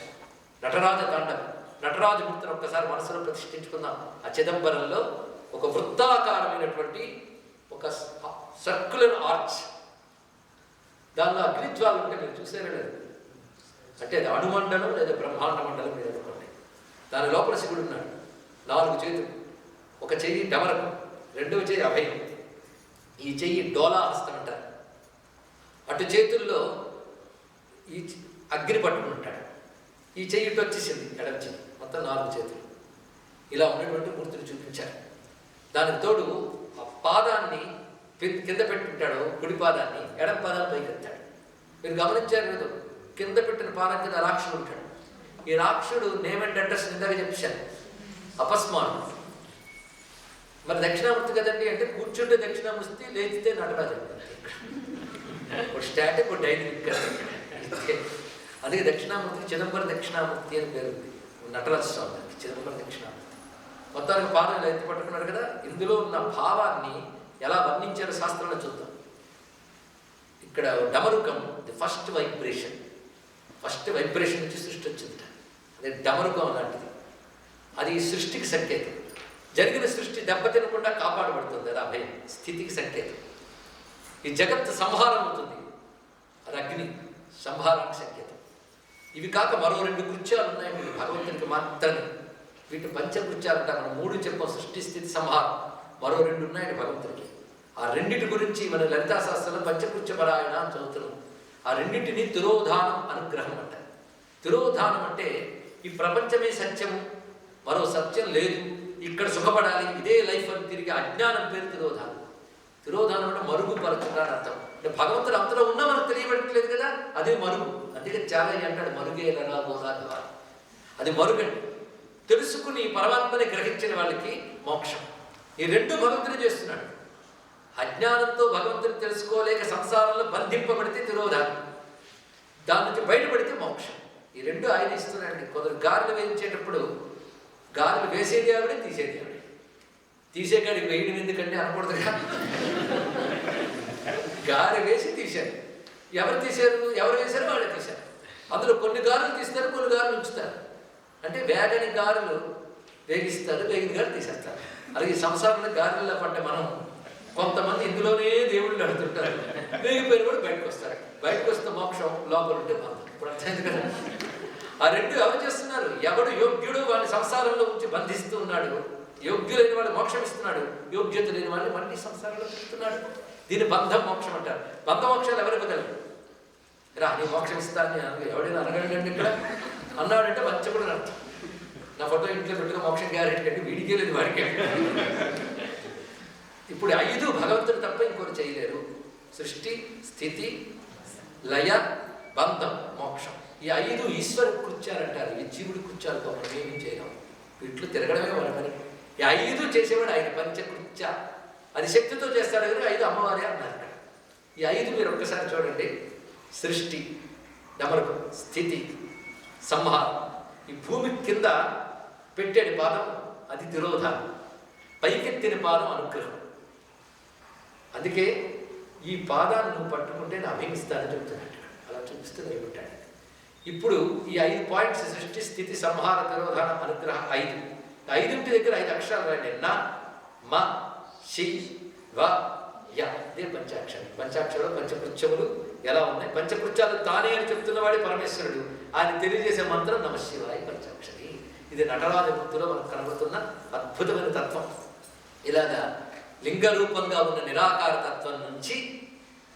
S1: నటరాజ తాండవం, నటరాజమూర్తిని ఒక్కసారి మనసులో ప్రతిష్ఠించుకుందాం. ఆ చిదంబరంలో ఒక వృత్తాకారమైనటువంటి ఒక సర్క్యులర్ ఆర్చ్, దానిలో అగ్నిజ్వాలు ఉంటే మీరు చూసారా లేదు, అంటే అది అణుమండలం లేదా బ్రహ్మాండ మండలం మీరు అనుకోండి. దాని లోపల శివుడు ఉన్నాడు. 4 చేతులు, ఒక చెయ్యి డమరకం, రెండవ చెయ్యి అభయం, ఈ చెయ్యి డోలాహస్తం అంటారు. అటు చేతుల్లో ఈ అగ్ని పట్టుకుని ఉంటాడు. ఈ చెయ్యి ఇటు వచ్చేసింది, ఎడమ చెయ్యి, మొత్తం 4 చేతులు. ఇలా ఉన్నటువంటి మూర్తిని చూపించారు. దానికి తోడు ఆ పాదాన్ని కింద పెట్టుంటాడు, కుడి పాదాన్ని, ఎడమ పాదాన్ని పైకి ఎత్తాడు. మీరు గమనించారు లేదు, కింద పెట్టిన పాదం కింద రాక్షుడు ఉంటాడు. ఈ రాక్షుడు నేమ్ అండ్ అడ్రస్ ఇందాక చెప్పాను, అపస్మారుడు. మరి దక్షిణామూర్తి కదండి అంటే కూర్చుంటే దక్షిణామూర్తి, లేచితే నటరాజు. ఒక స్టాటిక్, ఒక డైనమిక్ కదా. అందుకే దక్షిణామూర్తికి చిదంబర దక్షిణామూర్తి అని పేరు ఉంది. నటరాజ స్వామి చిదంబర దక్షిణామూర్తి. మొత్తానికి పాదం ఇలా ఎత్తి పట్టుకున్నారు కదా. ఇందులో ఉన్న భావాన్ని ఎలా వర్ణించారో శాస్త్రంలో చూద్దాం. ఇక్కడ డమరుకం ది ఫస్ట్ వైబ్రేషన్ నుంచి సృష్టి వచ్చింది. అదే డమరుకం అలాంటిది. అది సృష్టికి సంకేతం. జరిగిన సృష్టి దెబ్బతినకుండా కాపాడబడుతుంది, అది అభయం, స్థితికి సంకేతం. ఈ జగత్తు సంహారం అవుతుంది, అది అగ్ని సంహారానికి సంకేతం. ఇవి కాక మరో 2 కృత్యాలు ఉన్నాయి మీకు భగవంతునికి మాత్రమే. వీటి పంచకృత్యాలు అంటారు. మనం 3 చెప్పాం, సృష్టి స్థితి సంహారం. మరో 2 ఉన్నాయండి భగవంతుడికి. ఆ రెండింటి గురించి మన లలితా శాస్త్రంలో పంచకృత్య పరాయణ అని చదువుతున్నాం. ఆ రెండింటిని తిరోధానం అనుగ్రహం అంటారు. తిరోధానం అంటే ఈ ప్రపంచమే సత్యము, మరో సత్యం లేదు, ఇక్కడ సుఖపడాలి, ఇదే లైఫ్ అని తిరిగి అజ్ఞానం పేరు తిరోధానం. తిరోధానం అంటే మరుగుపరచుట అని అర్థం. అంటే భగవంతుడు అంతలో ఉన్నా మనకు తెలియబడట్లేదు కదా, అదే మరుగు. అందుకే చాలా అంటాడు మరుగేలరా బోధా. అది మరుగండి. తెలుసుకుని పరమాత్మని గ్రహించిన వాళ్ళకి మోక్షం. ఈ 2 భగవంతుడు చేస్తున్నాడు. అజ్ఞానంతో భగవంతుని తెలుసుకోలేక సంసారంలో బంధింపబడితే తిరోధానం, దాని నుంచి బయటపడితే మోక్షం. ఈ 2 ఆయన ఇస్తున్నాడండి. కొందరు గారెలు వేయించేటప్పుడు గారెలు వేసేది ఆవిడే, తీసేది ఆవిడే. తీసేకాడికి వేయడం ఎందుకంటే అనకూడదుగా. గారె వేసి తీశారు. ఎవరు తీశారు, ఎవరు వేశారో వాళ్ళే తీశారు. అందులో కొన్ని గారెలు తీస్తారు, కొన్ని గారెలు ఉంచుతారు. అంటే వేగని గారెలు వేగిస్తారు, వేగిన గారెలు తీసేస్తారు. అలాగే సంసారంలో గారెల్లో పడ్డ మనం కొంతమంది ఇందులోనే దేవుళ్ళు అడుగుతుంటారు. వేగిపోయిన కూడా బయటకు వస్తారు. బయటకు వస్తే మోక్షం, లోపల ఉంటే బంధం. ఇప్పుడు అర్థమైంది కదా. ఆ 2 ఎవరు చేస్తున్నారు? ఎవడు యోగ్యుడు వాడిని సంసారంలో ఉంచి బంధిస్తూ ఉన్నాడు, యోగ్యులైన వాడు మోక్షం ఇస్తున్నాడు, యోగ్యత లేని వాడిని మళ్ళీ సంసారంలో ఇస్తున్నాడు. దీన్ని బంధం మోక్షం అంటారు. బంధ మోక్షాలు ఎవరు ఇవ్వగలరు? రా నీ మోక్షం ఇస్తాను ఎవడైనా అనగలండి. ఇక్కడ అన్నాడంటే వంచకుడు అర్థం. నా ఫోటో ఇంట్లో పెట్టుగా మోక్షం గ్యారెంటీ అంటే వీడికే లేదు, వాడికే. ఇప్పుడు 5 భగవంతుడు తప్ప ఇంకోటి చేయలేరు. సృష్టి, స్థితి, లయ, బంధం, మోక్షం. ఈ 5 ఈశ్వర కృత్యాలు అంటారు. ఈ జీవుడి కృత్యాలతో మనం ఏమీ చేయలేం. వీటిలో తిరగడమే వాళ్ళ పని. ఈ 5 చేసేవాడు ఆయన పంచకృత్య. అది శక్తితో చేస్తాడు కనుక 5 అమ్మవారే అన్నారు. ఈ 5 మీరు ఒక్కసారి చూడండి. సృష్టి, డమరుకం, స్థితి, సంహారం. ఈ భూమి కింద పెట్టేటి పాదం అది తిరోధానం, పైకెత్తిన పాదం అనుగ్రహం. అందుకే ఈ పాదాన్ని నువ్వు పట్టుకుంటే నా అభిమిస్తానని చెప్తున్నాడు. అలా చూపిస్తూ నిలబెట్టాడు. ఇప్పుడు ఈ 5 పాయింట్స్ సృష్టి, స్థితి, సంహార, తిరోధానం, అనుగ్రహం 5. 5 దగ్గర 5 అక్షరాలు రాయండి. న, మ, శి, వ, య. ఇదే పంచాక్షరం. పంచాక్షరాలు పంచకృత్యములు ఎలా ఉన్నాయి? పంచకృత్యాలు తానే అని చెప్తున్నవాడే పరమేశ్వరుడు. ఆయన తెలియజేసే మంత్రం నమశివాయ పంచాక్షరి. ఇది నటరాజమూర్తిలో మనకు కనబడుతున్న అద్భుతమైన తత్వం. ఇలాగా లింగ రూపంగా ఉన్న నిరాకార తత్వం నుంచి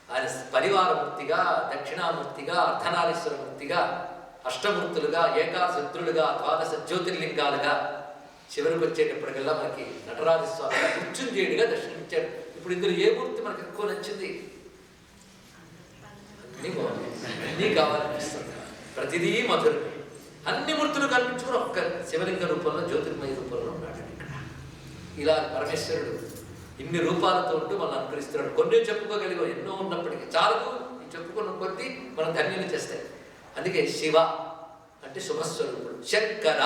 S1: ఆయన పరివారమూర్తిగా, దక్షిణామూర్తిగా, అర్ధనారీశ్వరమూర్తిగా, అష్టమూర్తులుగా, ఏకాశ రుద్రులుగా, 12 జ్యోతిర్లింగాలుగా, చివరికి వచ్చేటప్పటికల్లా మనకి నటరాజ స్వామి మృత్యుంజయుడిగా దర్శనమిచ్చాడు. ఇప్పుడు ఇందులో ఏ మూర్తి మనకు ఎక్కువ నచ్చింది? అన్నీ బాగుంది, అన్నీ కావాలనిపిస్తుంది, ప్రతిదీ మధురమే. అన్ని మూర్తులు కల్పించుకుని ఒక్క శివలింగ రూపంలో జ్యోతిర్మయ రూపంలో ఉన్నాడు ఇక్కడ. ఇలా పరమేశ్వరుడు ఇన్ని రూపాలతో ఉంటూ మనం అనుకరిస్తున్నాడు. కొన్ని చెప్పుకోగలిగా ఎన్నో ఉన్నప్పటికీ చాలకు చెప్పుకున్న కొద్దీ మనం ధన్యులు చేస్తాయి. అందుకే శివ అంటే శుభస్వరూపుడు. శంకర,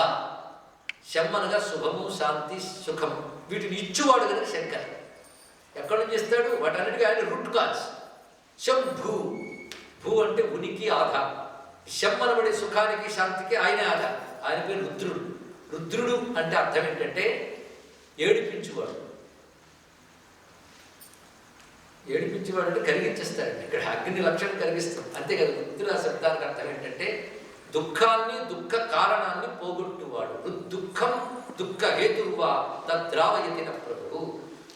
S1: శమ్మనగా శుభము, శాంతి, సుఖము, వీటిని ఇచ్చువాడు కనుక శంకర. ఎక్కడి నుంచి ఇస్తాడు? వాటన్నిటికీ ఆయన రూట్ కాజ్. శంభూ, భూ అంటే ఉనికి, ఆధారం. శమ్మనబడే సుఖానికి, శాంతికి ఆయనే ఆధారం. ఆయన పేరు రుద్రుడు. రుద్రుడు అంటే అర్థం ఏంటంటే ఏడిపించువాడు. ఏడిపించేవాడు అంటే కరిగించేస్తాడు. ఇక్కడ అగ్ని లక్షణం కరిగిస్తాం అంతే కదా. రుద్ర శబ్దానికి అర్థం ఏంటంటే దుఃఖాన్ని, దుఃఖ కారణాన్ని పోగొట్టువాడు. దుఃఖం దుఃఖ హేతుర్వా తద్రావయతిన ప్రభువు.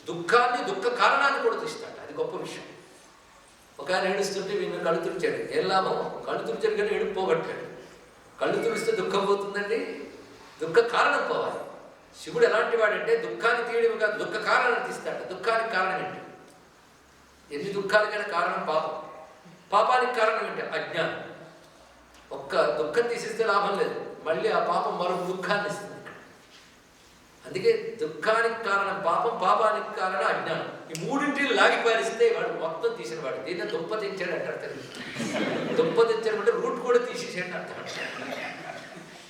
S1: దుఃఖాన్ని, దుఃఖ కారణాన్ని కూడా తీస్తాడు. అది గొప్ప విషయం. ఒక ఆయన ఏడుస్తుంటే వీళ్ళు కళ్ళు తుడిచాడు. ఏం లాభం? కళ్ళు తుడిచాడు కానీ ఏడుపు పోగొట్టాడు. కళ్ళు తుడిస్తే దుఃఖం పోతుందండి, దుఃఖ కారణం పోవాలి. శివుడు ఎలాంటి వాడంటే దుఃఖాన్ని తీయడం కాదు, దుఃఖ కారణాన్ని తీస్తాడు. దుఃఖానికి కారణం ఏంటి? ఎన్ని దుఃఖాలకైనా కారణం పాపం. పాపానికి కారణం ఏంటి? అజ్ఞానం. ఒక్క దుఃఖం తీసిస్తే లాభం లేదు, మళ్ళీ ఆ పాపం మరొక దుఃఖాన్ని ఇస్తుంది. అందుకే దుఃఖానికి కారణం పాపం, పాపానికి కారణం అజ్ఞానం. ఈ మూడింటిని లాగి పారిస్తే వాడు మొత్తం తీసిన వాడు. దీన్ని దుప్ప తెచ్చాడు అంటారు తెలుగు. దుప్ప తెచ్చాడు అంటే రూట్ కూడా తీసేసాడు అంటారు.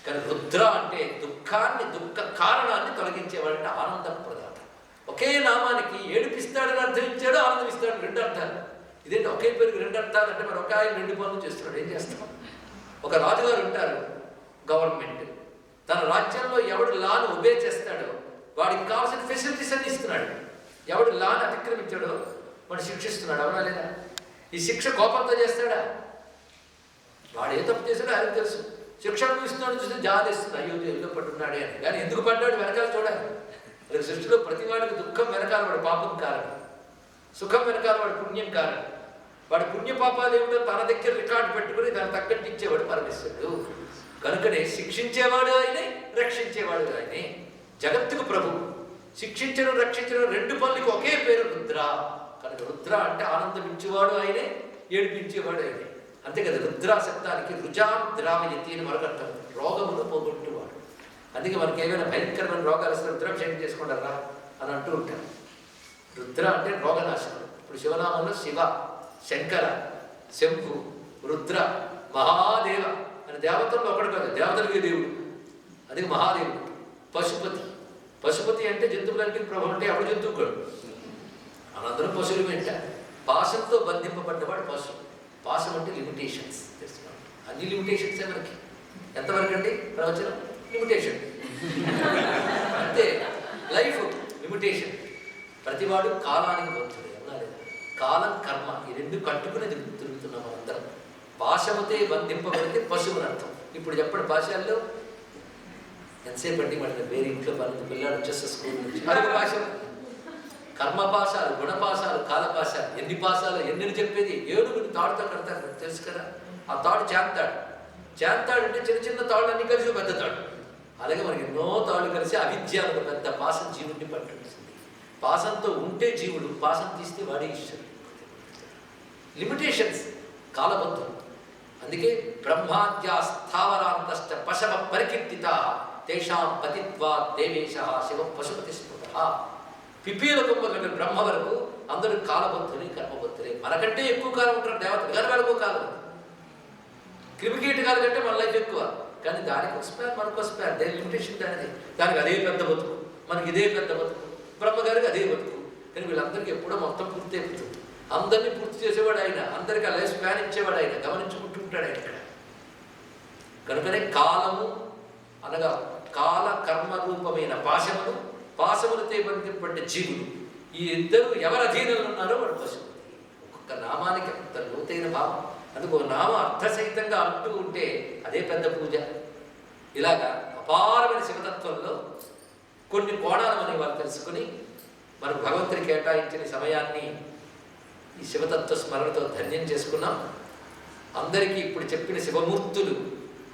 S1: కానీ రుద్ర అంటే దుఃఖాన్ని, దుఃఖ కారణాన్ని తొలగించేవాడంటే ఆనంద ప్రదాత. ఒకే నామానికి ఏడిపిస్తాడని అర్థం ఇచ్చాడు, ఆనందమిస్తాడు రెండు అర్థాలు. ఇదేంటి ఒకే పేరుకి రెండు అర్థాలు అంటే మరి ఒక ఆయన రెండు పనులు చేస్తున్నాడు, ఏం చేస్తాం? ఒక రాజుగారు ఉంటారు, గవర్నమెంట్ తన రాజ్యంలో ఎవడు లాను ఒబే చేస్తాడో వాడికి కావాల్సిన ఫెసిలిటీస్ అన్ని ఇస్తున్నాడు. ఎవడు లాను అతిక్రమించాడో వాడు శిక్షిస్తున్నాడు, అవునా లేదా? ఈ శిక్ష కోపంతో చేస్తాడా? వాడు ఏ తప్పు చేశాడో ఆయనకు తెలుసు. శిక్ష అనుభవిస్తున్నాడు చూస్తే జాలేస్తుంది, అయ్యో జైల్లో పట్టున్నాడే అని. కానీ ఎందుకు పడ్డాడు వెనకాల చూడాలి. సృష్టిలో ప్రతి వాడికి దుఃఖం వెనకాల వాడు పాపం కారణం, సుఖం వెనకాల వాడు పుణ్యం కారణం. వాడు పుణ్యపాపాలు ఏమిటో తన దగ్గర రికార్డు పెట్టుకుని దాన్ని తగ్గట్టు ఇచ్చేవాడు పరమేశ్వరుడు. కనుకనే శిక్షించేవాడు ఆయనే, రక్షించేవాడు ఆయనే. జగత్తుకు ప్రభు. శిక్షించడం, రక్షించడం రెండు పనులకి ఒకే పేరు రుద్ర. కనుక రుద్ర అంటే ఆనందమించేవాడు ఆయనే, ఏడిపించేవాడు ఆయనే. అంతే కదా. రుద్ర శబ్దానికి రుజాం ద్రావయతి అని మరొక అర్థం, రోగమును పోగొట్టువాడు. అందుకే మనకి ఏమైనా భయంకరమైన రోగాలు వస్తే రుద్రాభిషేకం చేసుకుంటారా అని అంటూ ఉంటారు. రుద్ర అంటే రోగనాశనం. ఇప్పుడు శివనామంలో శివ, శంకర, శంభు, రుద్ర, మహాదేవ అని దేవతల్లో ఒకడు కాదు, దేవతలకి దేవుడు. అది మహాదేవుడు. పశుపతి, పశుపతి అంటే జంతువులంటే ప్రభు అంటే ఎవడు జంతువు కాడు, మనందరూ పశువులు వెంట. పాశంతో బంధింపబడ్డవాడు పశువు. పాశం అంటే లిమిటేషన్స్ తెలుసుకున్నాం. అన్ని లిమిటేషన్సే మనకి. ఎంతవరకు అండి ప్రవచనం? లిమిటేషన్ అంతే. Life limitation. ప్రతివాడు కాలానికి బద్ధుడే, అవునా లేదా? కాలం, కర్మ ఈ రెండు కట్టుకుని తిరుగుతున్నాం మనందరం. పాశముతే బంధింపబడితే పశువుని అర్థం. ఇప్పుడు చెప్పండి భాషల్లో ఎంతసేపు అండి మన వేరే ఇంట్లో పని పిల్లలు వచ్చేస్తే స్కూల్ నుంచి అది పాశం. కర్మపాశాలు, గుణపాశాలు, కాలపాశాలు, ఎన్ని పాశాలు ఎన్ని చెప్పేది. ఏడుగుని తాడుతో కడతారు తెలుసు కదా. ఆ తాడు చేస్తాడు. చేస్తాడు అంటే చిన్న చిన్న తాళ్ళు అన్ని కలిసి పెద్ద తాడు. అలాగే మనకి ఎన్నో తాళ్ళు కలిసి అవిద్య ఒక పెద్ద పాశం జీవుడిని పట్టుకుంటుంది. పాశంతో ఉంటే జీవుడు, పాశం తీస్తే వాడే ఈశ్వరుడు. లిమిటేషన్స్, కాలబద్ధం. అందుకే బ్రహ్మాద్యా స్థావరాంతశ్చ పశవ పరికీర్తిత తేషాం పతిత్వా దేవేశ శివ పశుపతి స్మృత. పిపీల కొమ్మల బ్రహ్మ వరకు అందరూ కాలబద్ధులే, కర్మబద్ధులే. మనకంటే ఎక్కువ కాలం ఉంటారు దేవతలు, కానీ వాళ్ళకు కాలం. క్రిమికీటకాల కంటే మన లైఫ్ ఎక్కువ, కానీ దానికి ఒక స్పేర్, మనకు ఒక స్పేర్. దేని లిమిటేషన్ దానిది. దానికి అదే పెద్ద బతుకు, మనకి ఇదే పెద్ద బతుకు, బ్రహ్మగారికి అదే బతుకు. కానీ వీళ్ళందరికీ ఎప్పుడో మొత్తం పూర్తి అయిపోతుంది. అందరినీ పూర్తి చేసేవాడు ఆయన, అందరికీ ఆ లైఫ్ స్పాన్ ఇచ్చేవాడు ఆయన, గమనించుకుంటుంటాడు ఆయన ఇక్కడ. కనుకనే కాలము అనగా కాల కర్మ రూపమైన పాశములు, పాశములతో బంధింపబడ్డ జీవులు, ఈ ఇద్దరు ఎవరి అధీనంలో ఉన్నారో వాడు పశుపతి. ఒక్కొక్క నామానికి అంత లోతైన భావం. అందుకు నామ అర్థసహితంగా అంటూ ఉంటే అదే పెద్ద పూజ. ఇలాగా అపారమైన శివతత్వంలో కొన్ని కోణాలు మనం వాళ్ళు తెలుసుకుని మనకు భగవంతుని కేటాయించిన సమయాన్ని ఈ శివతత్వ స్మరణతో ధన్యం చేసుకున్నాం. అందరికీ ఇప్పుడు చెప్పిన శివమూర్తులు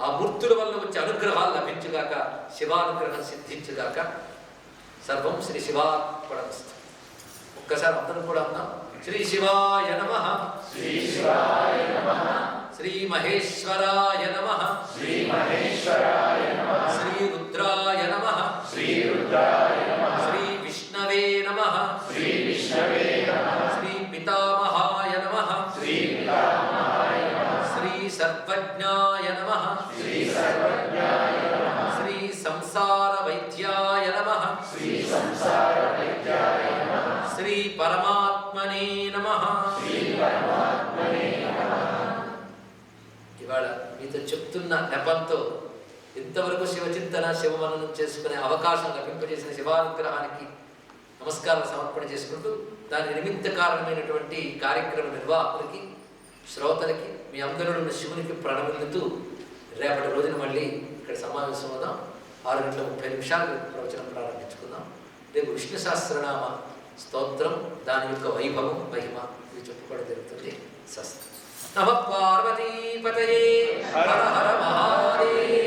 S1: ఆ మూర్తుల వల్ల వచ్చే అనుగ్రహాలు లభించుగాక, శివానుగ్రహం సిద్ధించుగాక. సర్వం శ్రీ శివార్పణమస్తు. ఒక్కసారి అందరం కూడా అన్నాం. శ్రీ శివాయ నమః, శ్రీ శివాయ నమః, శ్రీ మహేశ్వరాయ నమః, శ్రీ మహేశ్వరాయ నమః, శ్రీ రుద్రాయ నమః, శ్రీ రుద్రాయ నమః, శ్రీ విష్ణవే నమః, శ్రీ విష్ణవే నమః, శ్రీ పితామహాయ నమః, శ్రీ పితామహాయ నమః, శ్రీ సర్వజ్ఞాయ నమః, శ్రీ సర్వజ్ఞాయ నమః, శ్రీ సంసార వైద్యాయ నమః, శ్రీ సంసార వైద్యాయ నమః, శ్రీ పరమాత్మనే నమః, శ్రీ పరమాత్మనే నమః. ఇవాళ మీతో చెప్తున్న నెపంతో ఇంతవరకు శివచింతన శివమననం చేసుకునే అవకాశం లభింపజేసిన శివానుగ్రహానికి నమస్కారం సమర్పణ చేసుకుంటూ, దానికి నిమిత్త కారణమైనటువంటి కార్యక్రమ నిర్వాహకులకి, శ్రోతలకి, మీ అందరూ ఉన్న శివునికి ప్రణమిల్లుతూ రేపటి రోజున మళ్ళీ ఇక్కడ సమావేశం అవుదాం. 6:30 ప్రవచనం ప్రారంభించుకుందాం. రేపు విష్ణు సహస్రనామ స్తోత్రం, దాని యొక్క వైభవం, మహిమ ఇది చెప్పుకోవడం జరుగుతుంది. స్వస్తి. నమః పార్వతీపతయే. హర హర మహాదేవ.